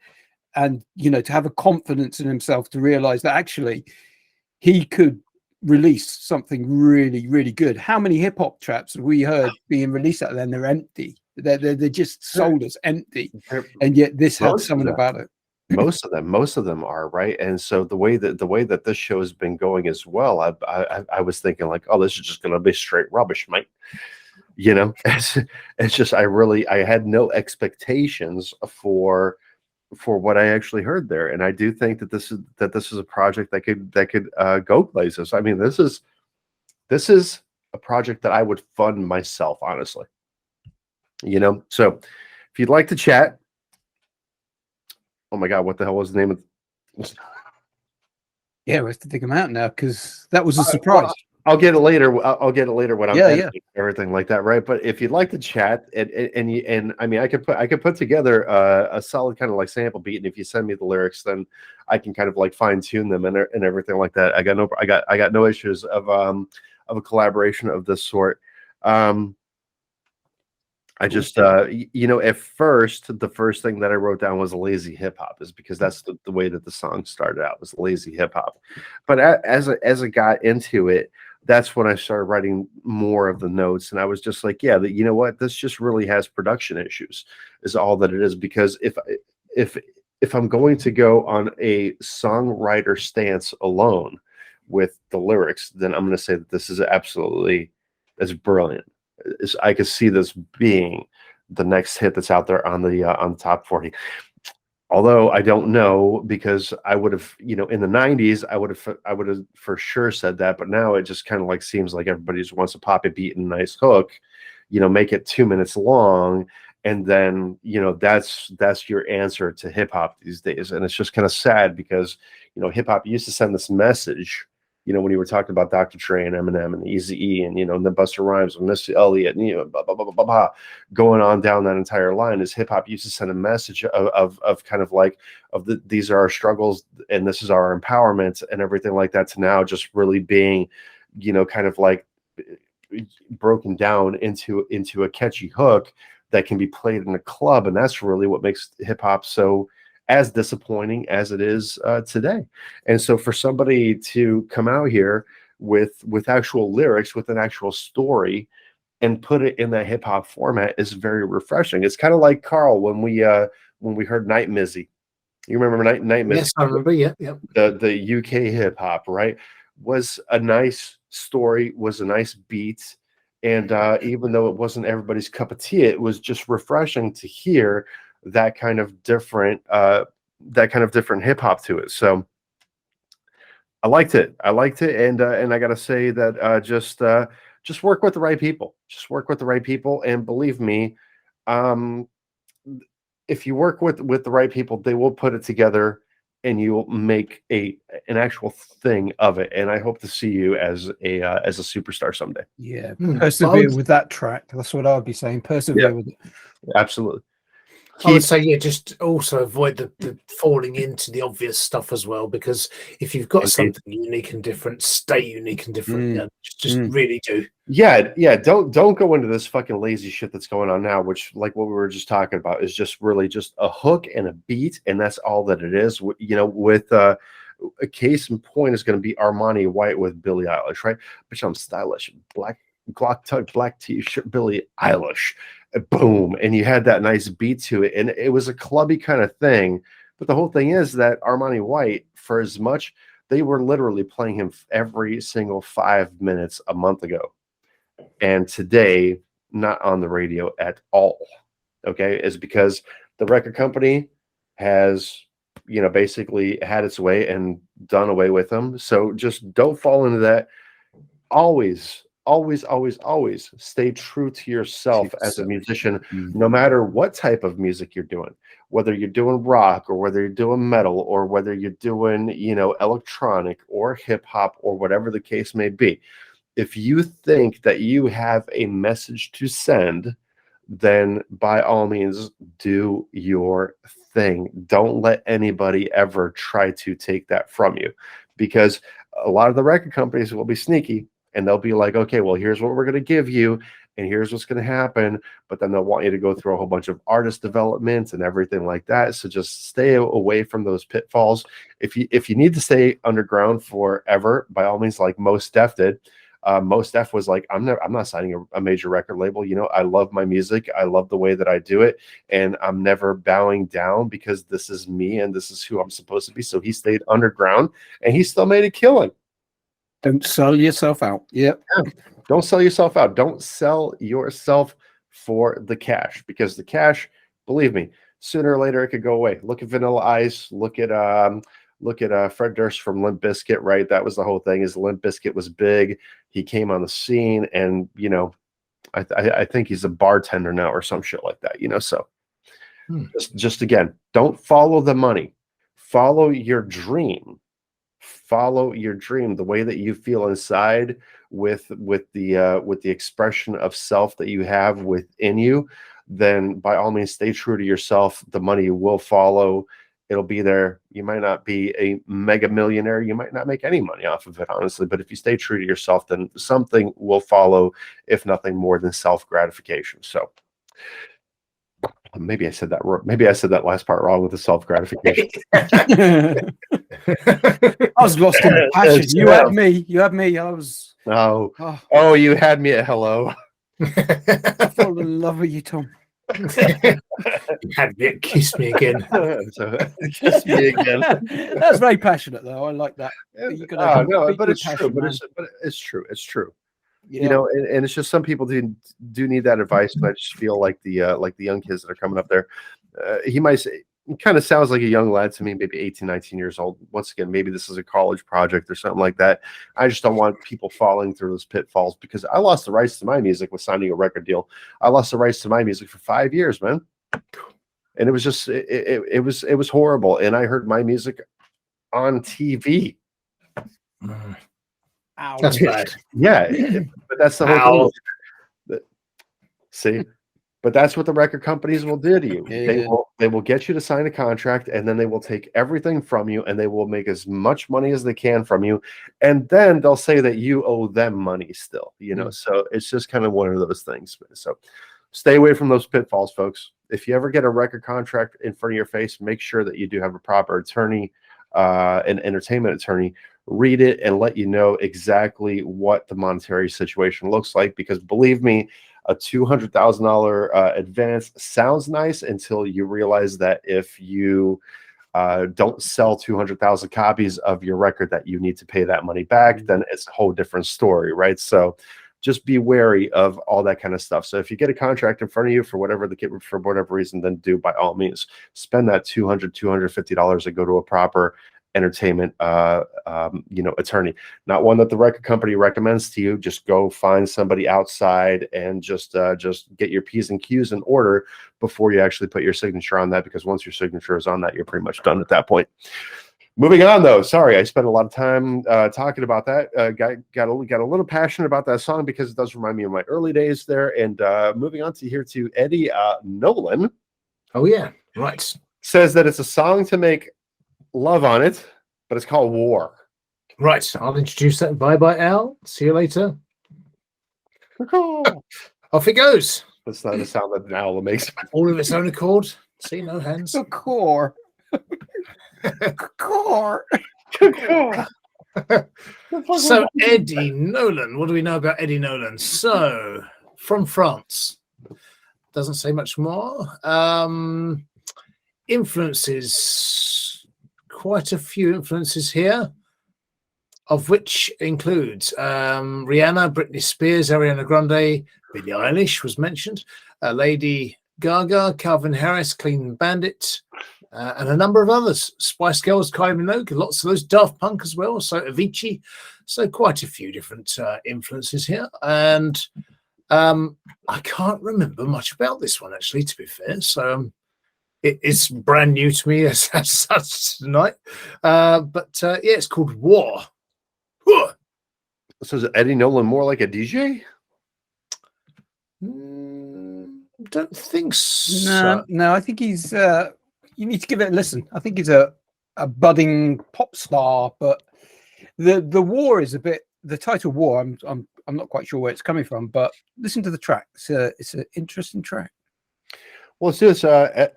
and to have a confidence in himself to realize that actually he could release something really, really good. How many hip hop traps have we heard being released out there and they're empty? They're just sold as empty, and yet this had something about it. Most of them are, right. And so the way that this show has been going as well, I was thinking like, oh, this is just going to be straight rubbish, mate. It's just I had no expectations for what I actually heard there, and I do think that this is a project that could go places. I mean, this is a project that I would fund myself, honestly. So if you'd like to chat, oh my God, what the hell was the name of? Yeah, we have to dig them out now, because that was a surprise. I'll get it later. I'll get it later when I'm editing, everything like that, right? But if you'd like to chat, and I mean, I could put together a solid kind of like sample beat, and if you send me the lyrics, then I can kind of like fine tune them and everything like that. I got no issues of a collaboration of this sort. I just at first, the first thing that I wrote down was lazy hip hop, is because that's the way that the song started out, was lazy hip hop. But as I got into it, that's when I started writing more of the notes, and I was just like, yeah, you know what, this just really has production issues, is all that it is. Because if I'm going to go on a songwriter stance alone with the lyrics, then I'm going to say that this is that's brilliant. I could see this being the next hit that's out there on the top 40. Although I don't know, because I would have, in the 90s, I would have for sure said that. But now it just kind of like seems like everybody just wants to pop a beat and a nice hook, make it 2 minutes long, and then that's your answer to hip hop these days. And it's just kind of sad, because hip hop used to send this message. When you were talking about Dr. Dre and Eminem and Eazy-E and, and the Busta Rhymes and Missy Elliott and, blah, blah, blah, blah, blah, going on down that entire line, is hip hop used to send a message of kind of like, these are our struggles and this is our empowerment and everything like that, to now just really being, kind of like broken down into a catchy hook that can be played in a club. And that's really what makes hip hop so as disappointing as it is today. And so for somebody to come out here with actual lyrics, with an actual story, and put it in that hip hop format is very refreshing. It's kind of like, Carl, when we heard Night Mizzy. You remember Night Mizzy? Yes, I remember. Yeah. The UK hip hop, right? Was a nice story, was a nice beat. And even though it wasn't everybody's cup of tea, it was just refreshing to hear that kind of different hip hop to it. So I liked it, and I gotta say that just work with the right people. Just work with the right people, and believe me, if you work with the right people, they will put it together, and you will make an actual thing of it. And I hope to see you as a superstar someday. Yeah, persevere with that track. That's what I would be saying. Persevere with it. Absolutely. I would say, yeah, just also avoid the falling into the obvious stuff as well, because if you've got something unique and different, stay unique and different. Yeah, just really do. Yeah. Don't go into this fucking lazy shit that's going on now, which, like what we were just talking about, is just really just a hook and a beat, and that's all that it is. With a case in point is going to be Armani White with Billie Eilish, right? Bitch, I'm stylish, black Glock tucked black t-shirt, Billie Eilish. Boom, and you had that nice beat to it, and it was a clubby kind of thing. But the whole thing is that Armani White, for as much, they were literally playing him every single 5 minutes a month ago, and today not on the radio at all. Okay, is because the record company has basically had its way and done away with them. So just don't fall into that. Always stay true to yourself as a musician, no matter what type of music you're doing, whether you're doing rock or whether you're doing metal or whether you're doing, electronic or hip hop or whatever the case may be. If you think that you have a message to send, then by all means do your thing. Don't let anybody ever try to take that from you, because a lot of the record companies will be sneaky and they'll be like, okay, well, here's what we're going to give you and here's what's going to happen. But then they'll want you to go through a whole bunch of artist development and everything like that. So just stay away from those pitfalls. If you need to stay underground forever, by all means, like Mos Def did. Mos Def was like, I'm not signing a major record label. I love my music. I love the way that I do it. And I'm never bowing down because this is me and this is who I'm supposed to be. So he stayed underground and he still made a killing. Don't sell yourself out. Yep. Yeah. Don't sell yourself out. Don't sell yourself for the cash, because the cash, believe me, sooner or later it could go away. Look at Vanilla Ice. Look at Fred Durst from Limp Bizkit, right? That was the whole thing. Is Limp Bizkit was big. He came on the scene, and I think he's a bartender now or some shit like that. So just again, don't follow the money. Follow your dream. Follow your dream, the way that you feel inside, with the expression of self that you have within you. Then by all means, stay true to yourself. The money will follow. It'll be there. You might not be a mega millionaire. You might not make any money off of it, honestly. But if you stay true to yourself, then something will follow, if nothing more than self-gratification. So maybe I said that wrong. Maybe I said that last part wrong with the self-gratification. I was lost in passion. You had me. I was. Oh, you had me at hello. I fell in love with you, Tom. You had me at kiss me again. Kiss me again. That's very passionate, though. I like that. But it's true. But it's true. It's true. Yeah. And it's just some people do need that advice, and I just feel like the young kids that are coming up there. He kind of sounds like a young lad to me, maybe 18, 19 years old. Once again, maybe this is a college project or something like that. I just don't want people falling through those pitfalls, because I lost the rights to my music with signing a record deal. I lost the rights to my music for 5 years, man. And it was just, it was horrible. And I heard my music on TV. Ow. That's bad. Yeah. But that's the whole thing. See? But that's what the record companies will do to you. Yeah. They will get you to sign a contract, and then they will take everything from you, and they will make as much money as they can from you. And then they'll say that you owe them money still, So it's just kind of one of those things. So stay away from those pitfalls, folks. If you ever get a record contract in front of your face, make sure that you do have a proper attorney, an entertainment attorney, read it and let you know exactly what the monetary situation looks like. Because believe me, a $200,000 advance sounds nice until you realize that if you don't sell 200,000 copies of your record, that you need to pay that money back. Then it's a whole different story, right? So just be wary of all that kind of stuff. So if you get a contract in front of you for whatever reason, then do by all means spend that $250 and go to a proper entertainment attorney, not one that the record company recommends to you. Just go find somebody outside and just get your P's and Q's in order before you actually put your signature on that, because once your signature is on that, you're pretty much done at that point. Moving on, though. Sorry, I spent a lot of time talking about that. Got a little passionate about that song because it does remind me of my early days there. And moving on to Eddie Nolan. Oh yeah, right. Says that it's a song to make love on it, but it's called War. Right, I'll introduce that. Bye Al. See you later. Off it goes. That's not the sound that an owl makes. All of its own accord. See, no hands. The core. So Eddie Nolan, what do we know about Eddie Nolan? So from France, doesn't say much more. Influences, quite a few influences here, of which includes Rihanna, Britney Spears, Ariana Grande, Billie Eilish was mentioned, Lady Gaga, Calvin Harris, Clean Bandit, and a number of others. Spice Girls, Kylie Minogue, lots of those. Daft Punk as well, so Avicii. So quite a few different influences here. And I can't remember much about this one, actually, to be fair. So it's brand new to me as such tonight. But yeah, it's called War. So is Eddie Nolan more like a DJ? Don't think so. No, I think he's. You need to give it a listen. I think he's a budding pop star, but the War is a bit. The title War. I'm not quite sure where it's coming from, but listen to the track. It's an interesting track. Well, let's do this.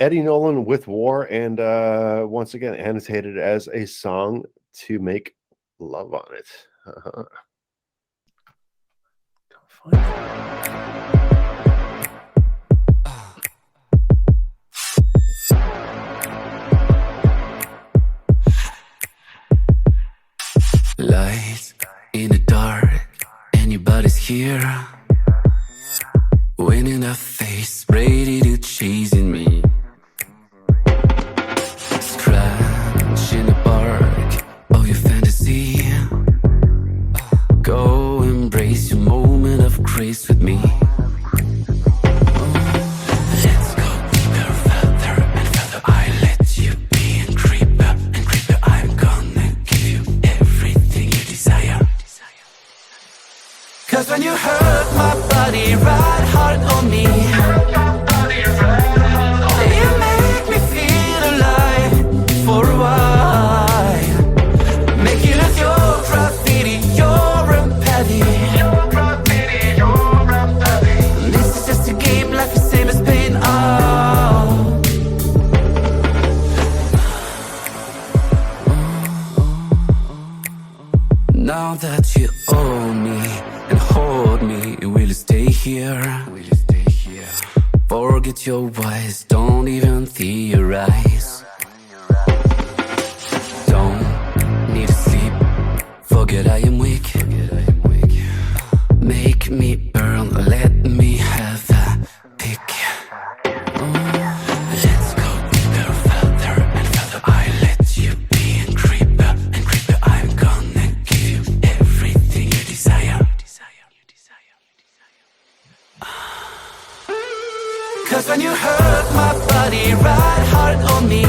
Eddie Nolan with War, and once again annotated as a song to make love on it. Light in the dark, anybody's here. Wind in the face, ready to chasing me. Scratch in the bark of your fantasy. Go embrace your moment of grace with me. Let's go deeper, further and further. I let you be and creeper. I'm gonna give you everything you desire. 'Cause when you hurt my body right hard on me, you make me feel alive for a while. Make you lose your graffiti, your empathy. This is just a game, life is same as pain. Now that you own me and hold me, will you stay here? Forget your whys, don't even theorize. Don't need to sleep, forget I am weak. Make me burn, let me have a pick. Let's go deeper, further and further. I let you be and creeper. I'm gonna give you everything you desire. 'Cause when you hurt my body right hard on me,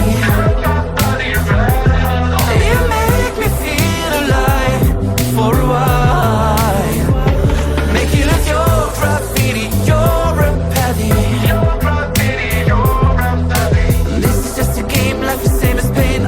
you make me feel alive for a while. Make you lose your graffiti, your empathy. This is just a game, life is same as pain.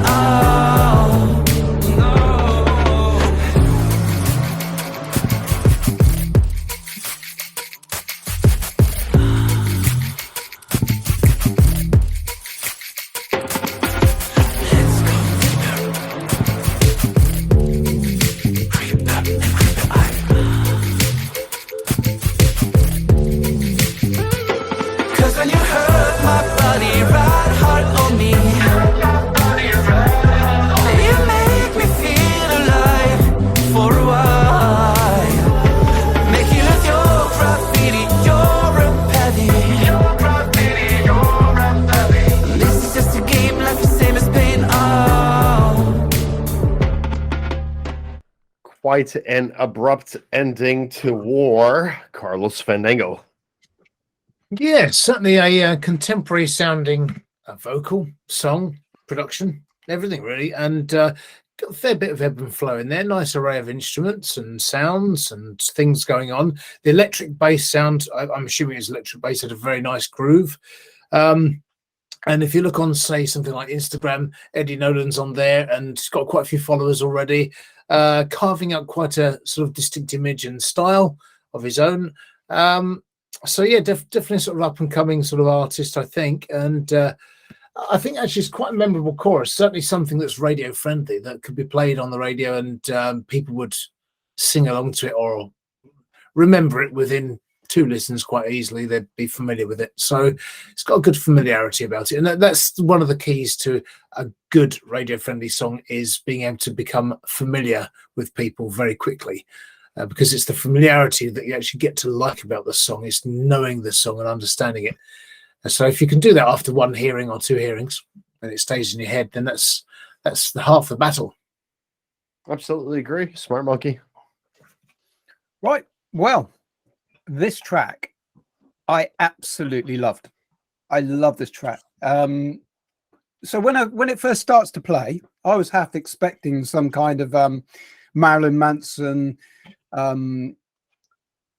Quite an abrupt ending to War, Carlos Fandango. Yeah, certainly a contemporary sounding vocal, song, production, everything really. And got a fair bit of ebb and flow in there. Nice array of instruments and sounds and things going on. The electric bass sound, I'm assuming it's electric bass, had a very nice groove. And if you look on, say, something like Instagram, Eddie Nolan's on there and he's got quite a few followers already, carving out quite a sort of distinct image and style of his own. So yeah, definitely sort of up and coming sort of artist, I think. And I think actually it's quite a memorable chorus, certainly something that's radio friendly that could be played on the radio and people would sing along to it or remember it within 2 listens quite easily. They'd be familiar with it. So it's got a good familiarity about it. And that's one of the keys to a good radio friendly song, is being able to become familiar with people very quickly. Because it's the familiarity that you actually get to like about the song, is knowing the song and understanding it. And so if you can do that after 1 hearing or 2 hearings, and it stays in your head, then that's the half the battle. Absolutely agree. Smart monkey. Right. Well, this track I absolutely loved. I love this track. So when it first starts to play, I was half expecting some kind of Marilyn Manson. I'm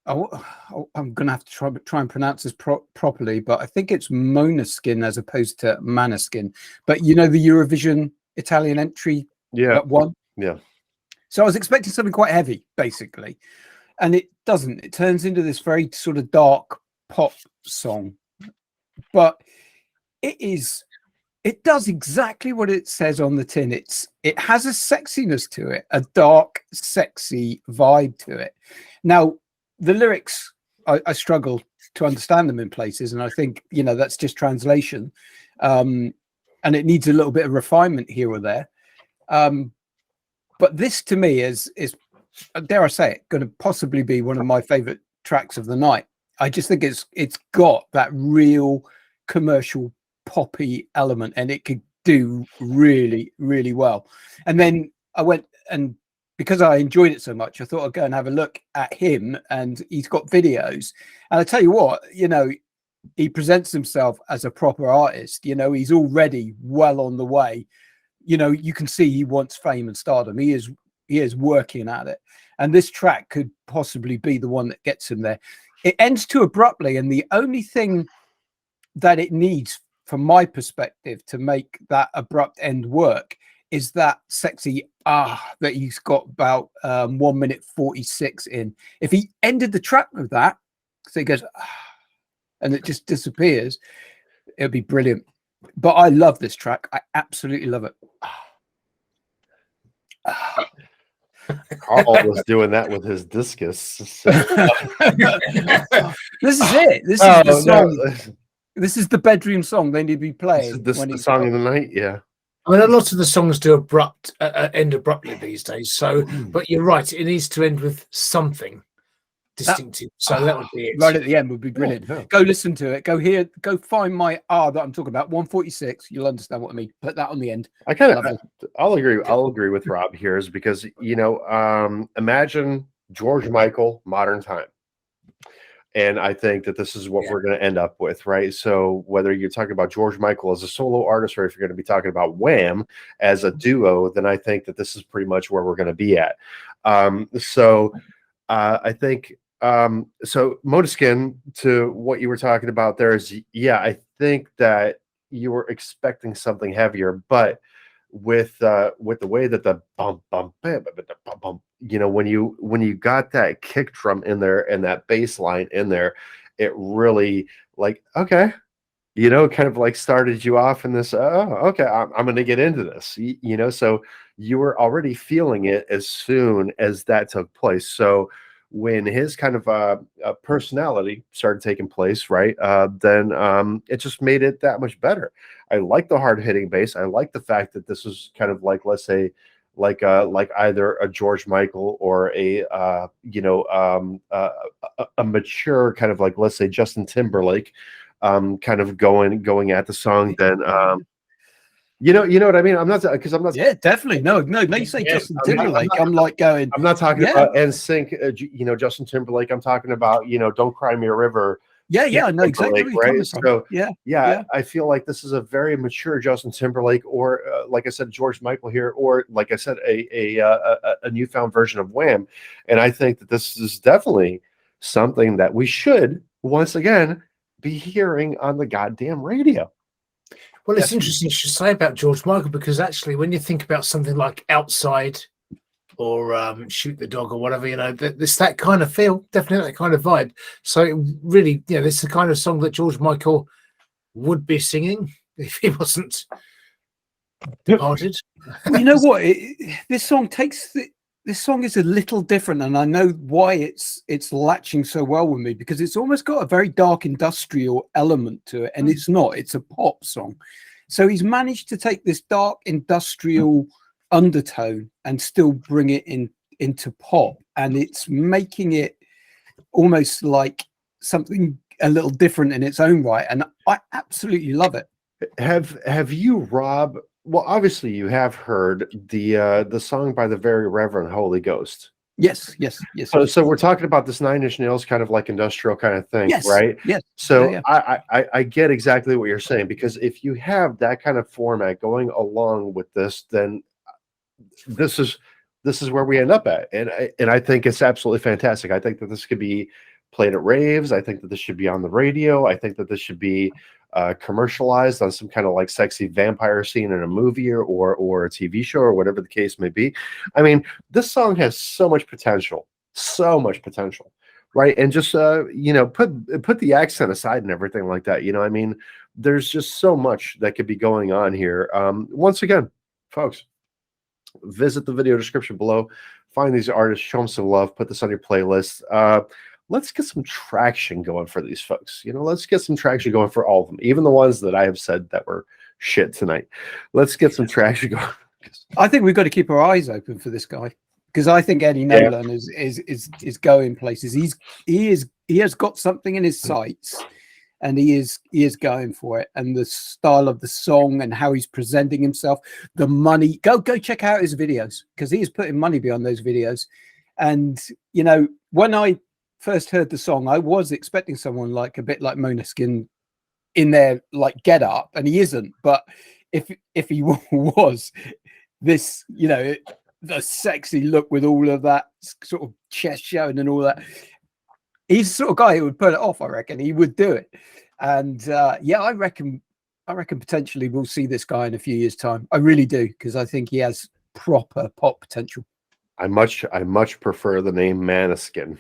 gonna have to try and pronounce this properly, but I think it's Måneskin as opposed to Maneskin. But you know the Eurovision Italian entry, Yeah. one. Yeah. So I was expecting something quite heavy, basically, and it doesn't. It turns into this very sort of dark pop song, but it does exactly what it says on the tin. It has a sexiness to it, a dark, sexy vibe to it. Now, the lyrics, I struggle to understand them in places, and I think that's just translation, and it needs a little bit of refinement here or there. But this, to me, is dare I say it, going to possibly be one of my favorite tracks of the night. I just think it's got that real commercial poppy element, and it could do really, really well. And then I went, and because I enjoyed it so much, I thought I'd go and have a look at him, and he's got videos. And I tell you what, he presents himself as a proper artist. He's already well on the way. You can see he wants fame and stardom. He is working at it, and this track could possibly be the one that gets him there. It ends too abruptly, and the only thing that it needs, from my perspective, to make that abrupt end work is that sexy that he's got about 1 minute 46 in. If he ended the track with that, so he goes and it just disappears, it would be brilliant. But I love this track. I absolutely love it. Carl was doing that with his discus. So. This is it. This is the song. No. This is the bedroom song they need to be playing. This is the song of the night. Yeah. I mean, a lot of the songs do end abruptly these days. So, but you're right. It needs to end with something distinctive. So that would be it. Right at the end would be brilliant. Yeah. Go listen to it. Go find my that I'm talking about. 146. You'll understand what I mean. Put that on the end. I'll agree with Rob here, is because imagine George Michael modern time. And I think that this is what we're going to end up with, right? So whether you're talking about George Michael as a solo artist, or if you're going to be talking about Wham as a duo, then I think that this is pretty much where we're going to be at. I think so Måneskin, to what you were talking about there, is I think that you were expecting something heavier, but with the way that the bump bump bam, bum, when you got that kick drum in there and that bass line in there, it really kind of like started you off in this. Okay, I'm going to get into this. So you were already feeling it as soon as that took place. So when his kind of personality started taking place, right, then it just made it that much better. I like the hard-hitting bass. I like the fact that this is kind of like, let's say, like either a George Michael or a mature kind of like, let's say, Justin Timberlake, kind of going at the song. Then you know what I mean? I'm not. Yeah, definitely. No. You say Justin Timberlake. I'm not talking about NSYNC. Justin Timberlake. I'm talking about Don't Cry Me a River. Yeah, I know exactly. Right. So yeah, I feel like this is a very mature Justin Timberlake, or like I said, George Michael here, or like I said, a newfound version of Wham. And I think that this is definitely something that we should once again be hearing on the goddamn radio. Well, it's interesting you should say about George Michael, because actually, when you think about something like Outside or Shoot the Dog or whatever, it's that kind of feel, definitely that kind of vibe. So it really, this is the kind of song that George Michael would be singing if he wasn't departed. Well, you know what? This song is a little different, and I know why it's latching so well with me, because it's almost got a very dark industrial element to it, and it's not. It's a pop song. So he's managed to take this dark industrial undertone and still bring it into pop, and it's making it almost like something a little different in its own right, and I absolutely love it. Have you, Rob? Well, obviously you have heard the song by the Very Reverend Holy Ghost. Yes. So we're talking about this Nine Inch Nails kind of like industrial kind of thing, Yes, right? yes. So Yeah. I get exactly what you're saying, because if you have that kind of format going along with this, then this is where we end up at, and I think it's absolutely fantastic. I think that this could be played at raves. I think that this should be on the radio. I think that this should be commercialized on some kind of like sexy vampire scene in a movie or a TV show or whatever the case may be. I mean, this song has so much potential, right? And just put the accent aside and everything like that. I mean, there's just so much that could be going on here. Once again, folks, visit the video description below, find these artists, show them some love, put this on your playlist. Let's get some traction going for these folks. Let's get some traction going for all of them, even the ones that I have said that were shit tonight. Let's get some traction going. I think we've got to keep our eyes open for this guy, because I think Eddie Nolan is going places. He has got something in his sights, and he is going for it. And the style of the song and how he's presenting himself, the money. Go check out his videos, because he is putting money behind those videos. And when I first heard the song, I was expecting someone like a bit like Måneskin in their like get up, and he isn't. But if he was this, the sexy look with all of that sort of chest showing and all that, he's the sort of guy who would put it off. I reckon he would do it. And I reckon potentially we'll see this guy in a few years' time. I really do, because I think he has proper pop potential. I much prefer the name Måneskin.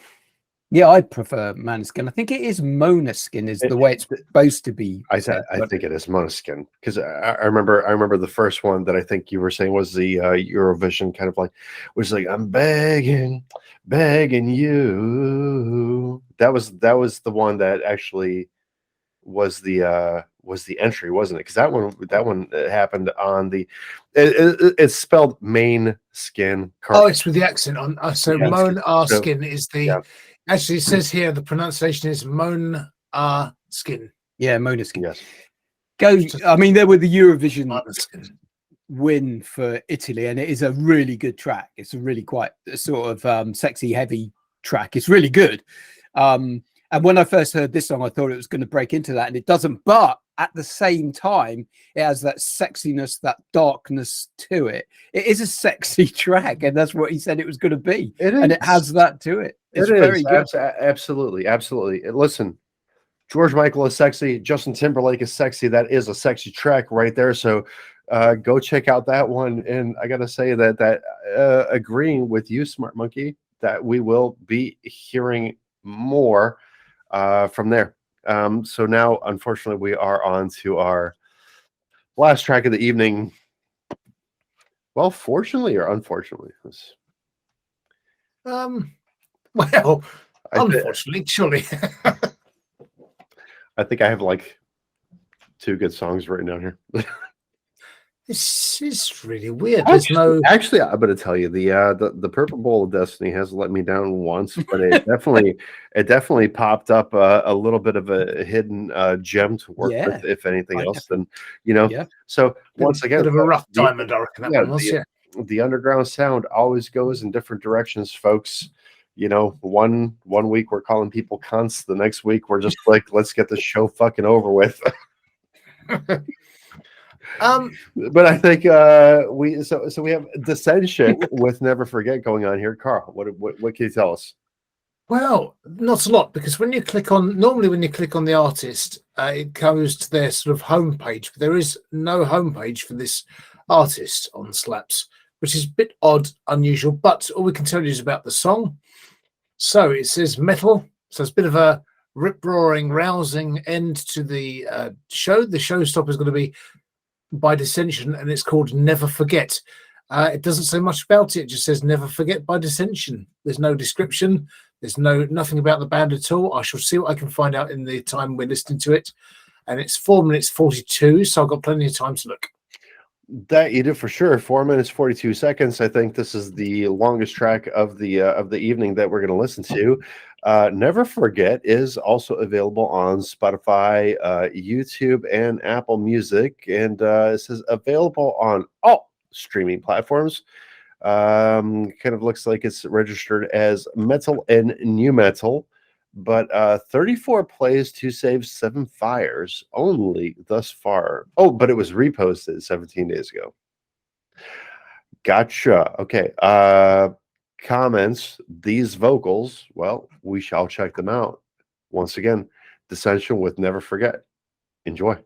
Yeah, I prefer Måneskin. I think it is Måneskin is the way it's supposed to be. I think it is Måneskin, because I remember the first one that I think you were saying was the Eurovision kind of like, was like, I'm begging you. That was the one that actually was the entry, wasn't it? Because that one happened on the it's spelled main skin. Oh, it's with the accent on. So Måneskin is the. Yeah. Actually, it says here the pronunciation is Måneskin. Yeah, Måneskin. Yes. I mean, there were the Eurovision win for Italy, and it is a really good track. It's a really quite sort of sexy, heavy track. It's really good. And when I first heard this song, I thought it was going to break into that, and it doesn't. But at the same time, it has that sexiness, that darkness to it. It is a sexy track, and that's what he said it was going to be. And it has that to it. It's very good. Absolutely. Listen, George Michael is sexy. Justin Timberlake is sexy. That is a sexy track right there. So go check out that one. And I got to say that agreeing with you, Smart Monkey, that we will be hearing more from there. So now, unfortunately, we are on to our last track of the evening. Well, fortunately or unfortunately? Well, unfortunately, surely. I think I have like 2 good songs written down here. This is really weird. Actually, I'm going to tell you the Purple Bowl of Destiny has let me down once, but it definitely popped up a little bit of a hidden gem to work with, if anything else. Then So once again, bit of a rough diamond, I reckon that one was. The underground sound always goes in different directions, folks. One week we're calling people cunts. The next week we're just like, let's get this show fucking over with. But I think we have Dissension with Never Forget going on here. Carl, what can you tell us? Well, not a lot, because when you click on the artist, it goes to their sort of homepage, but there is no homepage for this artist on Slaps, which is a bit odd, unusual. But all we can tell you is about the song. So it says metal, so it's a bit of a rip-roaring, rousing end to the show. The showstopper is going to be by Dissension, and it's called Never Forget. It doesn't say much about it. It just says Never Forget by Dissension. There's no description. There's nothing about the band at all. I shall see what I can find out in the time we're listening to it. And it's 4 minutes 42, so I've got plenty of time to look. That you do for sure. 4 minutes 42 seconds. I think this is the longest track of the evening that we're going to listen to. Never Forget is also available on Spotify, YouTube, and Apple Music, and it says available on all streaming platforms. Kind of looks like it's registered as metal and new metal, but 34 plays, 2 saves, 7 fires only thus far. Oh, but it was reposted 17 days ago. Gotcha. Okay. Comments, these vocals, well, we shall check them out. Once again, Dissension with Never Forget. Enjoy.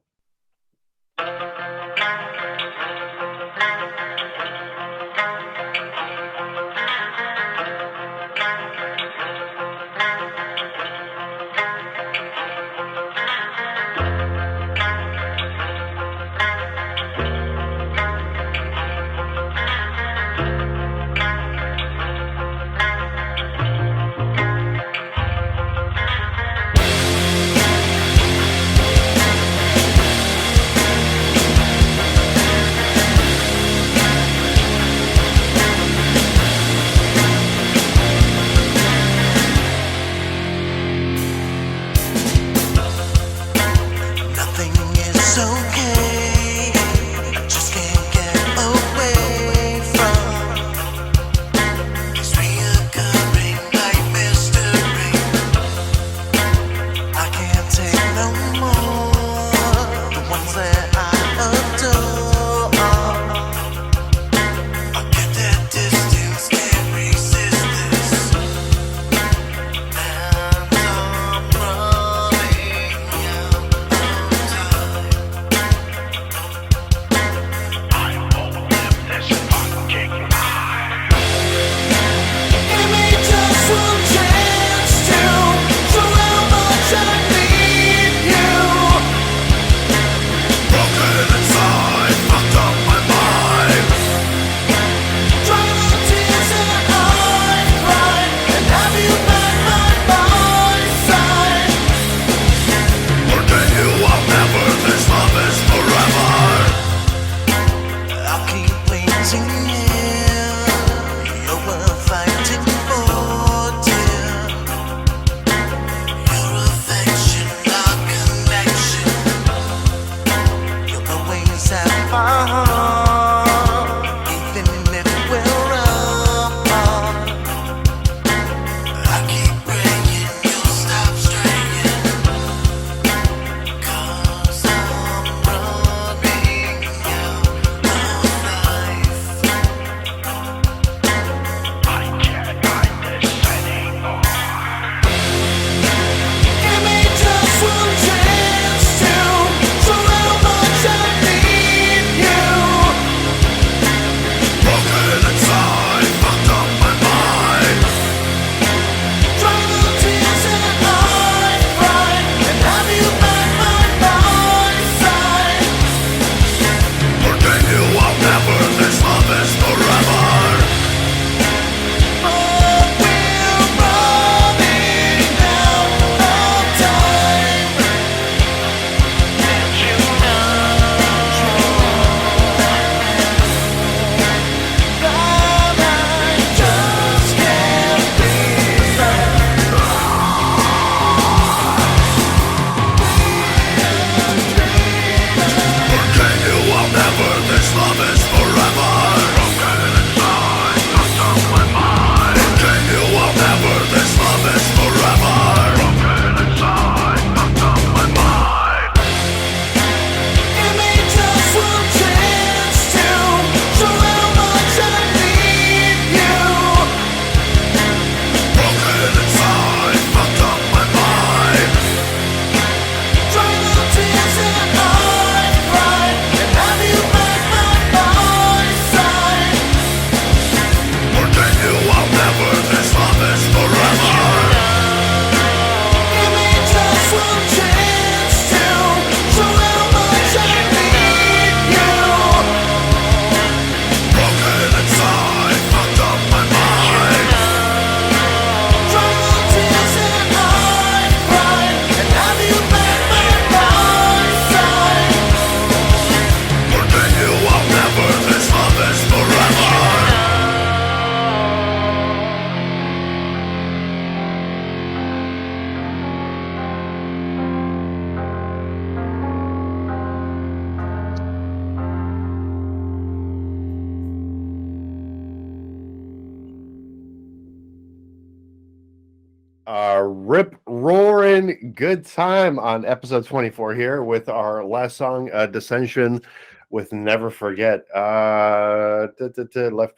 Rip roaring good time on episode 24 here with our last song, Dissension with Never Forget. Left,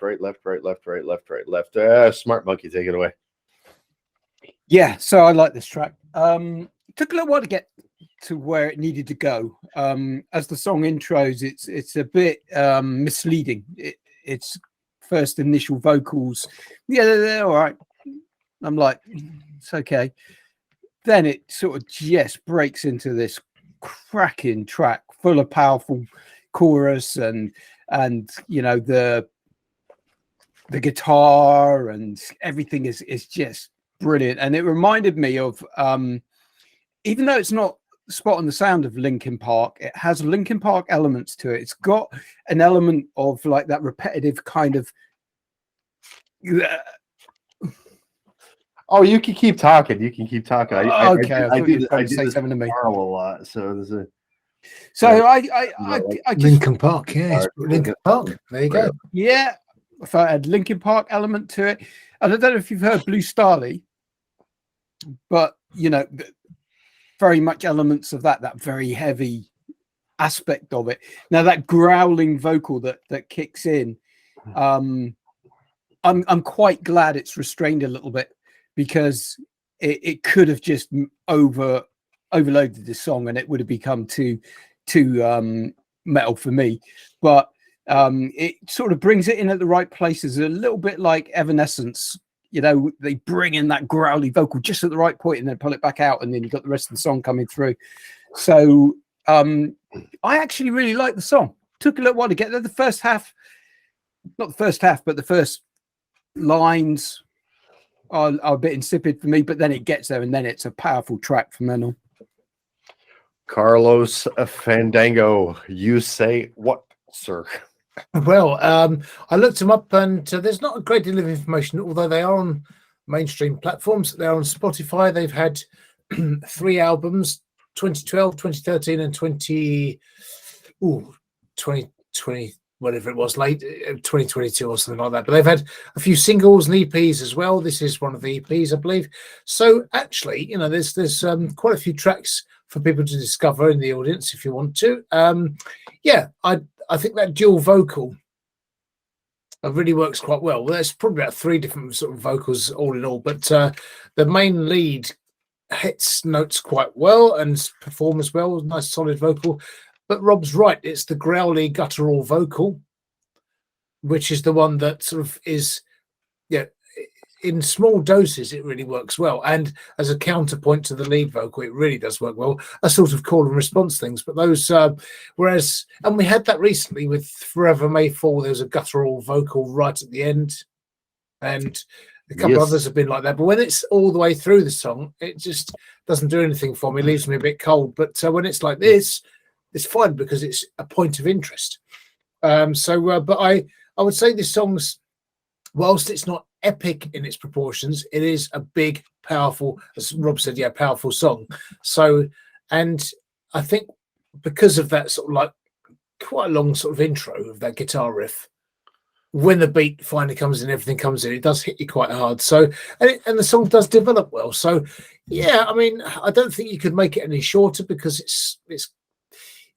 right, left, right, left, right, left, right, left. Smart Monkey, take it away. Yeah, so I like this track. It took a little while to get to where it needed to go. As the song intros, it's a bit misleading. It's first initial vocals. Yeah, they're all right. I'm like, it's okay. Then it sort of just breaks into this cracking track full of powerful chorus and you know the guitar and everything is just brilliant. And it reminded me of even though it's not spot on the sound of Linkin Park, it has Linkin Park elements to it. It's got an element of like that repetitive kind of Oh, you can keep talking. You can keep talking. I do this something to me. a lot. So there's a I just, Linkin Park, yeah, Linkin Park. There you go. Yeah, if I had Linkin Park element to it, and I don't know if you've heard Blue Starly, but you know, very much elements of that very heavy aspect of it. Now that growling vocal that kicks in, I'm quite glad it's restrained a little bit because it could have just overloaded this song and it would have become too metal for me. But it sort of brings it in at the right places, a little bit like Evanescence. You know, they bring in that growly vocal just at the right point and then pull it back out, and then you've got the rest of the song coming through. So I actually really like the song. Took a little while to get there. The first half, not the first half, but the first lines are a bit insipid for me, but then it gets there and then it's a powerful track from then on. Carlos Fandango, you say what, sir? Well, I looked them up and there's not a great deal of information, although they are on mainstream platforms. They're on Spotify. They've had 3 albums, 2012, 2013, and 2020, whatever it was, late 2022 or something like that. But they've had a few singles and EPs as well. This is one of the EPs, I believe. So actually, you know, there's quite a few tracks for people to discover in the audience if you want to. Yeah, I think that dual vocal really works quite well. Well, there's probably about 3 different sort of vocals all in all, but the main lead hits notes quite well and performs well. Nice solid vocal. But Rob's right, it's the growly guttural vocal, which is the one that sort of is, yeah, in small doses, it really works well. And as a counterpoint to the lead vocal, it really does work well. A sort of call and response things. But those, whereas, and we had that recently with Forever May Fall, there was a guttural vocal right at the end. And a couple others have been like that. But when it's all the way through the song, it just doesn't do anything for me. It leaves me a bit cold. But when it's like this, it's fun because it's a point of interest. But I would say this song's, whilst it's not epic in its proportions, it is a big, powerful, as Rob said, yeah, powerful song. So, and I think because of that sort of like quite a long sort of intro of that guitar riff, when the beat finally comes in, everything comes in, it does hit you quite hard. So, and the song does develop well. So, yeah, I mean, I don't think you could make it any shorter because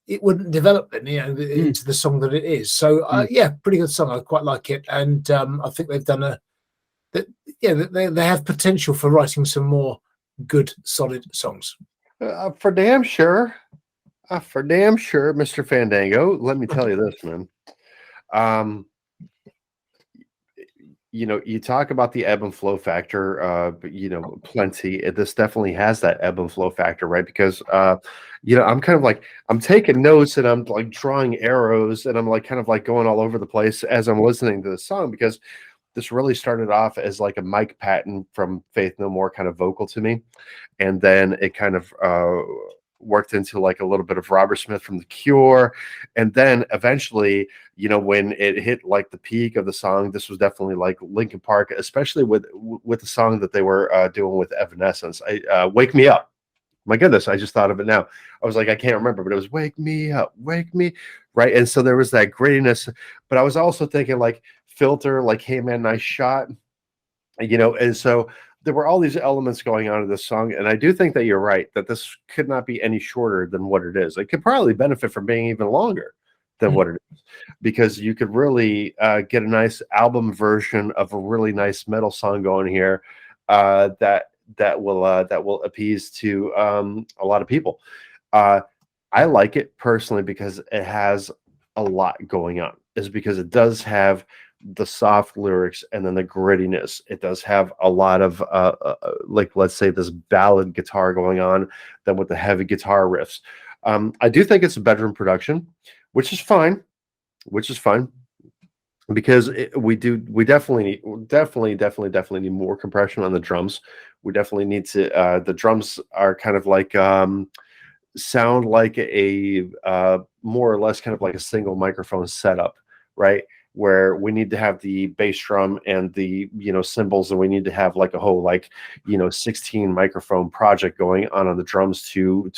it wouldn't develop then, you know, into the song that it is. So, yeah, pretty good song. I quite like it, and I think they've done they have potential for writing some more good, solid songs. For damn sure, Mr. Fandango. Let me tell you this, man. You know, you talk about the ebb and flow factor, you know, plenty. This definitely has that ebb and flow factor, right? Because, you know, I'm kind of like, I'm taking notes and I'm like drawing arrows and I'm like kind of like going all over the place as I'm listening to the song, because this really started off as like a Mike Patton from Faith No More kind of vocal to me. And then it kind of worked into like a little bit of Robert Smith from The Cure. And then eventually, you know, when it hit like the peak of the song, this was definitely like Linkin Park, especially with the song that they were doing with Evanescence. Wake Me Up. My goodness, I just thought of it now. I was like, I can't remember, but it was Wake Me Up, Wake Me. Right. And so there was that grittiness, but I was also thinking like Filter, like, hey man, nice shot. You know, and so there were all these elements going on in this song, and I do think that you're right that this could not be any shorter than what it is. It could probably benefit from being even longer than what it is, because you could really get a nice album version of a really nice metal song going here that will appease to a lot of people. I like it personally because it has a lot going on. Is because it does have the soft lyrics and then the grittiness. It does have a lot of like, let's say, this ballad guitar going on, then with the heavy guitar riffs. I do think it's a bedroom production, which is fine, because we definitely need more compression on the drums. We definitely need to. The drums are kind of like sound like a more or less kind of like a single microphone setup, right? Where we need to have the bass drum and the cymbals, and we need to have like a whole 16 microphone project going on the drums to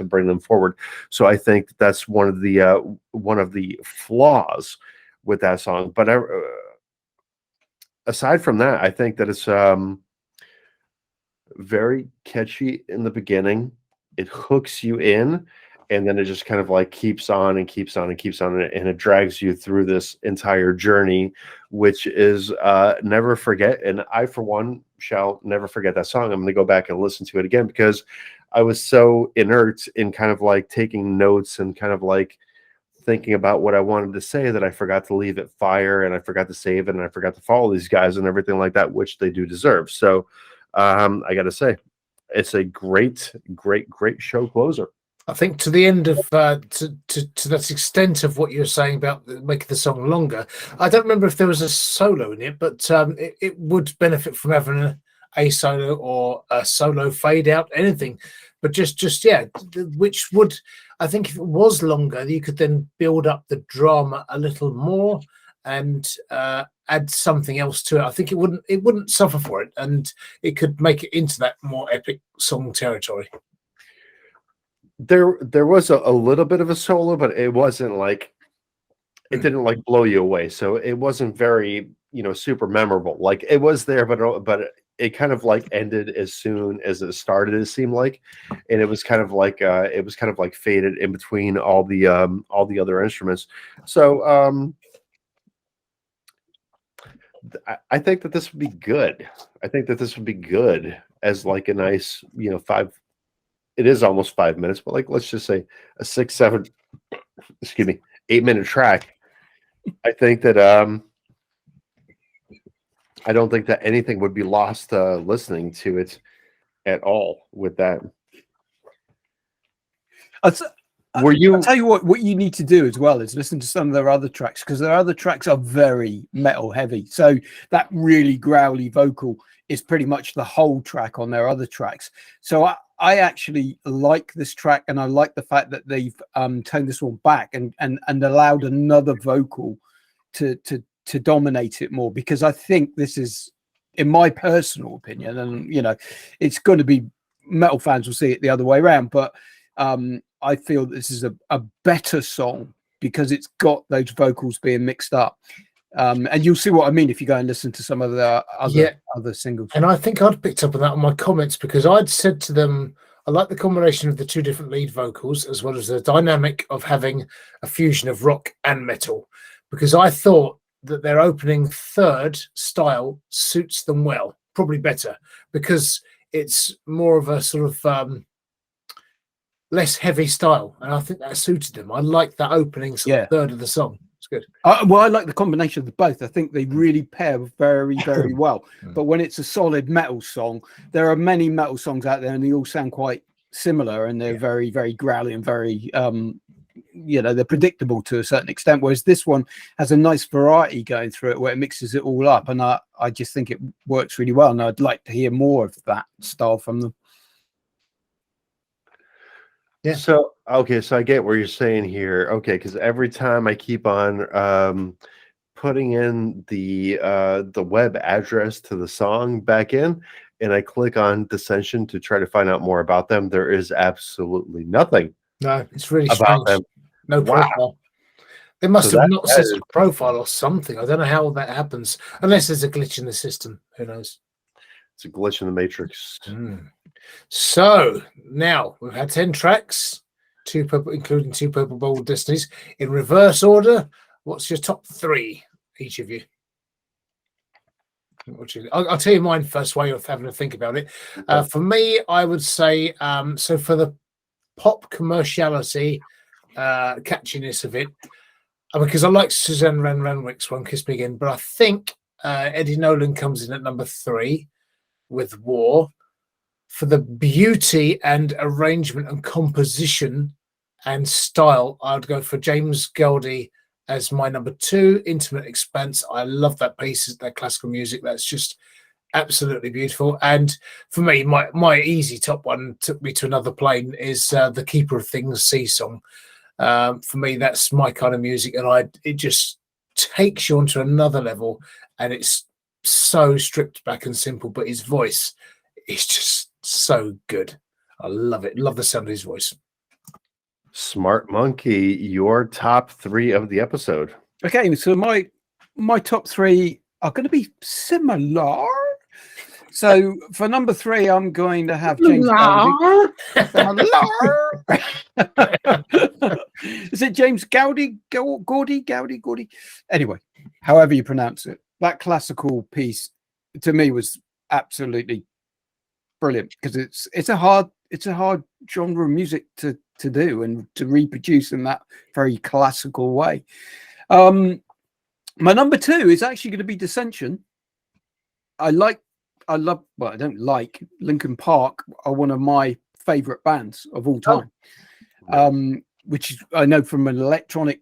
bring them forward. So I think that's one of the flaws with that song. But aside from that, I think that it's very catchy in the beginning. It hooks you in, and then it just kind of like keeps on and keeps on and keeps on, and it drags you through this entire journey, which is never forget. And I, for one, shall never forget that song. I'm going to go back and listen to it again, because I was so inert in kind of like taking notes and kind of like thinking about what I wanted to say that I forgot to leave it fire, and I forgot to save it, and I forgot to follow these guys and everything like that, which they do deserve. So I got to say, it's a great show closer. I think to the end of to that extent of what you're saying about making the song longer, I don't remember if there was a solo in it, but it would benefit from having a solo or a solo fade out, anything. But just yeah, which would, I think, if it was longer, you could then build up the drama a little more and add something else to it. I think it wouldn't suffer for it, and it could make it into that more epic song territory. There was a little bit of a solo, but it wasn't like, it didn't like blow you away. So it wasn't very super memorable. Like, it was there, but it kind of like ended as soon as it started, it seemed like, and it was kind of like faded in between all the other instruments. So I think that this would be good. I think that this would be good as like a nice 5. It is almost 5 minutes, but like, let's just say a 6, 7, 8-minute track. I think that I don't think that anything would be lost listening to it at all with that. I'll tell you what you need to do as well is listen to some of their other tracks, because their other tracks are very metal heavy. So that really growly vocal is pretty much the whole track on their other tracks. So I actually like this track, and I like the fact that they've toned this one back and allowed another vocal to dominate it more, because I think this is, in my personal opinion, and it's going to be, metal fans will see it the other way around, but I feel this is a better song because it's got those vocals being mixed up. And you'll see what I mean if you go and listen to some of the other singles. And I think I'd picked up on that on my comments, because I'd said to them, I like the combination of the two different lead vocals, as well as the dynamic of having a fusion of rock and metal, because I thought that their opening third style suits them well, probably better, because it's more of a sort of less heavy style, and I think that suited them. I like that opening third of the song. It's good. Well, I like the combination of the both. I think they really pair very, very well. But when it's a solid metal song, there are many metal songs out there, and they all sound quite similar, and they're very, very growly and very, they're predictable to a certain extent. Whereas this one has a nice variety going through it, where it mixes it all up, and I just think it works really well. And I'd like to hear more of that style from them. Yeah. So okay, so I get what you're saying here. Okay, because every time I keep on putting in the web address to the song back in, and I click on Dissension to try to find out more about them, there is absolutely nothing. No, it's really about strange. them. No profile. Wow. They must So have not set a profile or something. I don't know how that happens, unless there's a glitch in the system. Who knows? It's a glitch in the matrix. So now we've had 10 tracks, including 2 Purple Bowl Destinies. In reverse order, what's your top 3, each of you? I'll tell you mine first while you're having to think about it. For me, I would say, so for the pop commerciality, catchiness of it, because I like Suzanne VanRandwyck's One Kiss Me Again, but I think Eddie Nolan comes in at number 3 with War. For the beauty and arrangement and composition and style, I would go for James Gaudi as my number 2, Intimate Expanse. I love that piece, that classical music. That's just absolutely beautiful. And for me, my easy top one, took me to another plane, is the Keeper of Things Sea Song. For me, that's my kind of music, and it just takes you onto another level, and it's so stripped back and simple, but his voice is just so good. I love it. Love the sound of his voice. Smart Monkey, your top 3 of the episode. Okay, so my top 3 are going to be similar. So for number 3, I'm going to have James Gaudi. Is it James Gaudi? Gaudi? Anyway, however you pronounce it, that classical piece to me was absolutely brilliant, because it's a hard genre of music to do and to reproduce in that very classical way. My number 2 is actually going to be Dissension. I don't like Linkin Park are one of my favorite bands of all time. Which is, I know from an electronic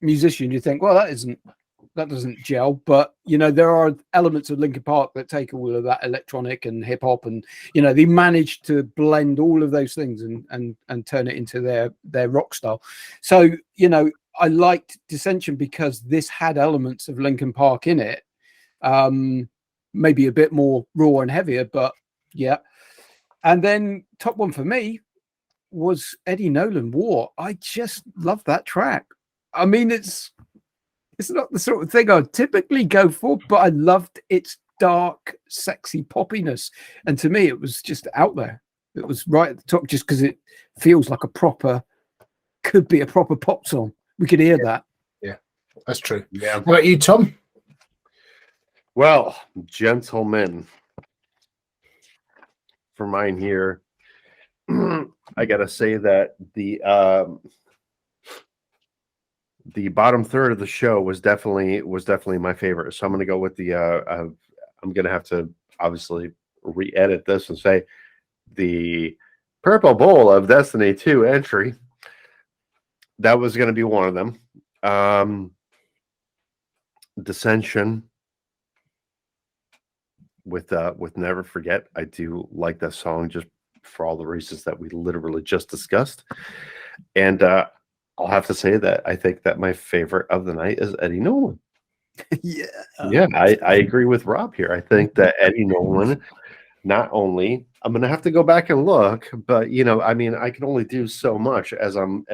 musician, you think, well, that doesn't gel, but there are elements of Linkin Park that take all of that electronic and hip hop, and they managed to blend all of those things and turn it into their rock style. So I liked Dissension because this had elements of Linkin Park in it, maybe a bit more raw and heavier, but yeah. And then top 1 for me was Eddie Nolan, War. I just love that track. I mean, it's not the sort of thing I'd typically go for, but I loved its dark, sexy poppiness. And to me, it was just out there. It was right at the top, just because it feels like could be a proper pop song. We could hear that. Yeah, that's true. Yeah. What about you, Tom? Well, gentlemen, for mine here, I gotta say that the bottom third of the show was definitely my favorite. So I'm gonna go with the I'm gonna have to obviously re-edit this and say the Purple Bowl of Destiny 2 entry. That was gonna be one of them. Dissension with Never Forget. I do like that song just for all the reasons that we literally just discussed. And I'll have to say that I think that my favorite of the night is Eddie Nolan. Yeah, I agree with Rob here. I think that Eddie Nolan, not only, I'm gonna have to go back and look, but I mean, I can only do so much as I'm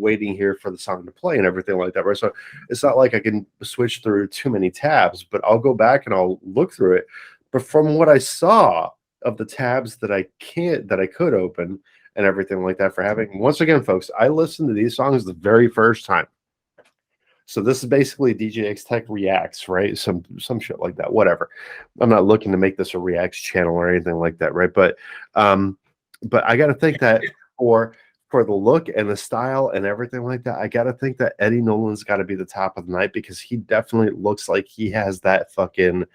waiting here for the song to play and everything like that, right? So it's not like I can switch through too many tabs, but I'll go back and I'll look through it. But from what I saw of the tabs that I could open and everything like that, for having, once again, folks, I listened to these songs the very first time. So this is basically DJ X Tech Reacts, right? Some shit like that, whatever. I'm not looking to make this a Reacts channel or anything like that, right? But I got to think that for the look and the style and everything like that, I got to think that Eddie Nolan's got to be the top of the night, because he definitely looks like he has that fucking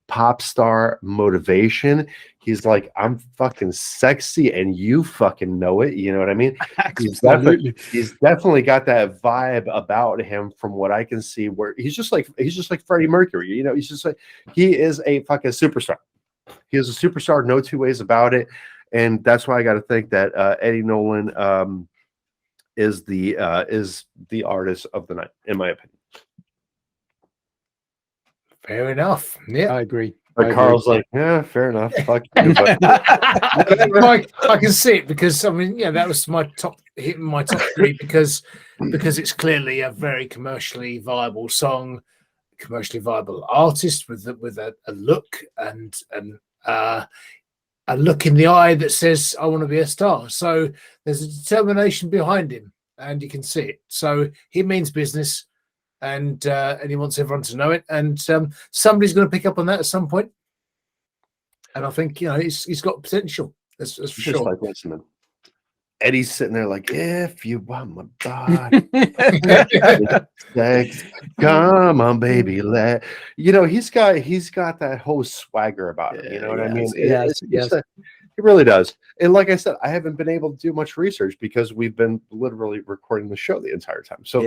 pop star motivation. He's like, I'm fucking sexy and you fucking know it. You know what I mean? He's definitely got that vibe about him from what I can see, where he's just like Freddie Mercury. He's just like, he is a fucking superstar. He is a superstar, no two ways about it. And that's why I got to think that Eddie Nolan is the artist of the night, in my opinion. Fair enough. Yeah, I agree. But Carl's like, yeah, fair enough. Fuck you. But I can see it, because I mean, yeah, that was my top 3, because it's clearly a very commercially viable song, commercially viable artist with a look and a look in the eye that says, I want to be a star. So there's a determination behind him, and you can see it. So he means business, and he wants everyone to know it. And somebody's going to pick up on that at some point. And I think, he's got potential. That's for Just sure. like listening. Eddie's sitting there like, if you want my body, sex, come on, baby, he's got that whole swagger about him. You know what I mean? Yes. He really does. And like I said, I haven't been able to do much research because we've been literally recording the show the entire time. So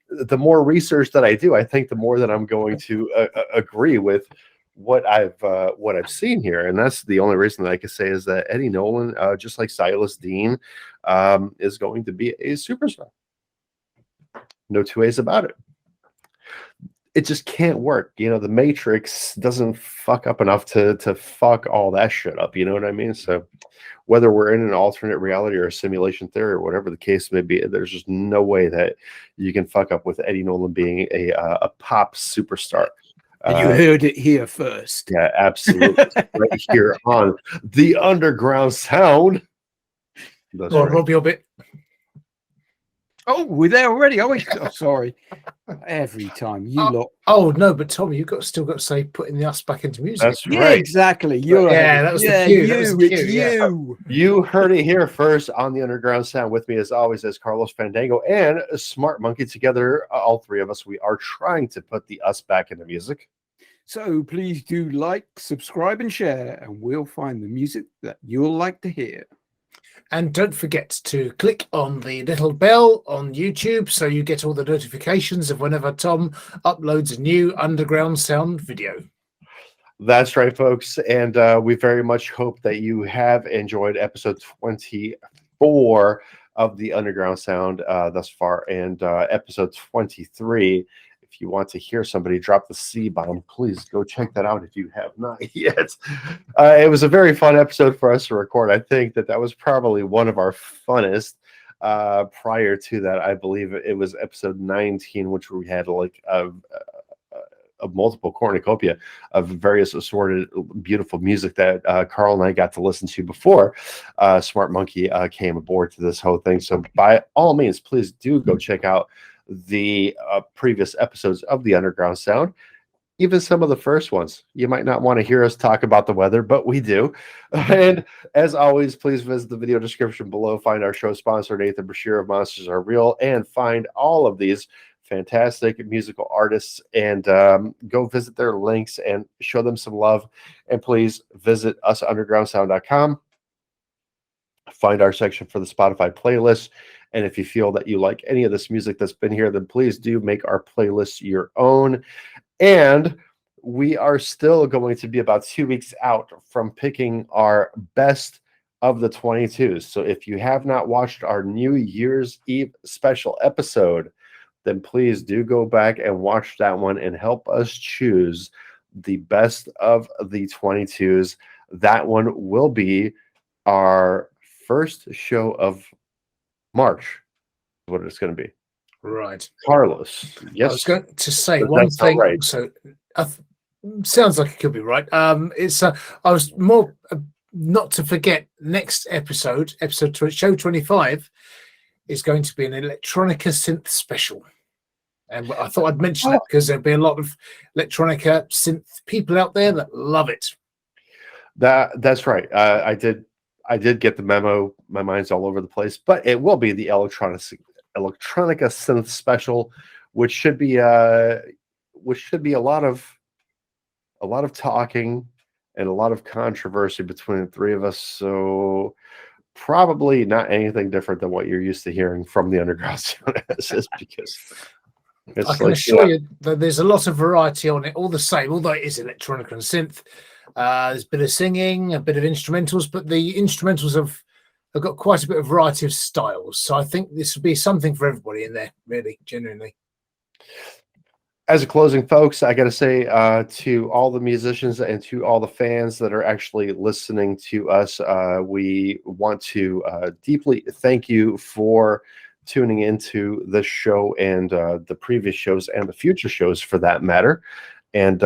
the more research that I do, I think the more that I'm going to agree with what I've seen here. And that's the only reason that I can say is that Eddie Nolan, just like Silas Dean, is going to be a superstar. No two ways about it. It just can't work. The Matrix doesn't fuck up enough to fuck all that shit up. You know what I mean? So whether we're in an alternate reality or a simulation theory or whatever the case may be, there's just no way that you can fuck up with Eddie Nolan being a pop superstar. And you heard it here first. Yeah, absolutely. Right here on the Underground Sound. That's right. Rob, your bit. Oh, we're there already, are we? Oh, sorry. Every time you lot. Oh no, but Tommy, still got to say putting the us back into music. That's right. Exactly. You're that was the cue. You. You heard it here first on the Underground Sound. With me, as always, is Carlos Fandango and Smart Monkey. Together, all three of us, we are trying to put the us back into music. So please do like, subscribe, and share, and we'll find the music that you'll like to hear. And don't forget to click on the little bell on YouTube so you get all the notifications of whenever Tom uploads a new Underground Sound video. That's right, folks. And we very much hope that you have enjoyed episode 24 of the Underground Sound thus far. And episode 23. If you want to hear somebody drop the C-bomb, please go check that out if you have not yet. It was a very fun episode for us to record. I think that was probably one of our funnest. Prior to that, I believe it was episode 19, which we had like a multiple cornucopia of various assorted beautiful music that Carl and I got to listen to before Smart Monkey came aboard to this whole thing. So by all means, please do go check out the previous episodes of the Underground Sound, even some of the first ones. You might not want to hear us talk about the weather, but we do. And as always, please visit the video description below, find our show sponsor, Nathan Brashear of Monsters Are Real, and find all of these fantastic musical artists, and go visit their links and show them some love. And please visit usundergroundsound.com, find our section for the Spotify playlist. And if you feel that you like any of this music that's been here, then please do make our playlist your own. And we are still going to be about 2 weeks out from picking our best of the 22s. So if you have not watched our New Year's Eve special episode, then please do go back and watch that one and help us choose the best of the 22s. That one will be our first show of March, what it's going to be. Right. Carlos. Yes. I was going to say one thing. Right. So sounds like it could be right. I was more not to forget, next episode show 25 is going to be an electronica synth special. And I thought I'd mention that because there'll be a lot of electronica synth people out there that love it. That's right. I did get the memo. My mind's all over the place, but it will be the electronica synth special, which should be a lot of talking and a lot of controversy between the three of us. So probably not anything different than what you're used to hearing from the Underground Sound, because it's I can assure you that there's a lot of variety on it, all the same, although it is electronica and synth. There's a bit of singing, a bit of instrumentals, but the instrumentals have got quite a bit of variety of styles. So I think this would be something for everybody in there, really, genuinely. As a closing, folks, I got to say to all the musicians and to all the fans that are actually listening to us, we want to deeply thank you for tuning into this show and the previous shows and the future shows for that matter. And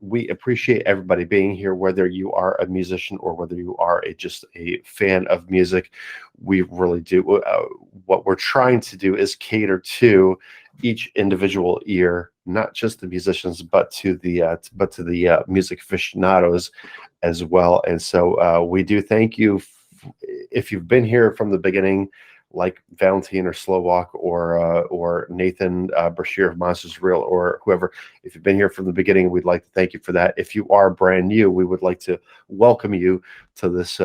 we appreciate everybody being here, whether you are a musician or whether you are just a fan of music. We really do. What we're trying to do is cater to each individual ear, not just the musicians, but to the music aficionados as well. And so we do thank you if you've been here from the beginning, like Valentine or Slowwalk or Nathan Brashear of Monsters Real or whoever. If you've been here from the beginning, we'd like to thank you for that. If you are brand new, we would like to welcome you to this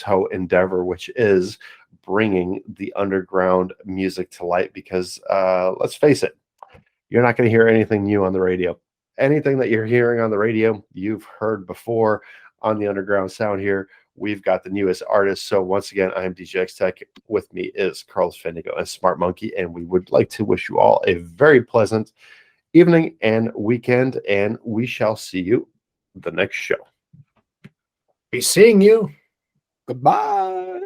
whole endeavor, which is bringing the underground music to light. Because let's face it, you're not going to hear anything new on the radio. Anything that you're hearing on the radio, you've heard before on the underground sound here. We've got the newest artists. So once again, I am DJ X Tech. With me is Carlos Fendigo and Smart Monkey, and we would like to wish you all a very pleasant evening and weekend, and we shall see you the next show. Be seeing you. Goodbye.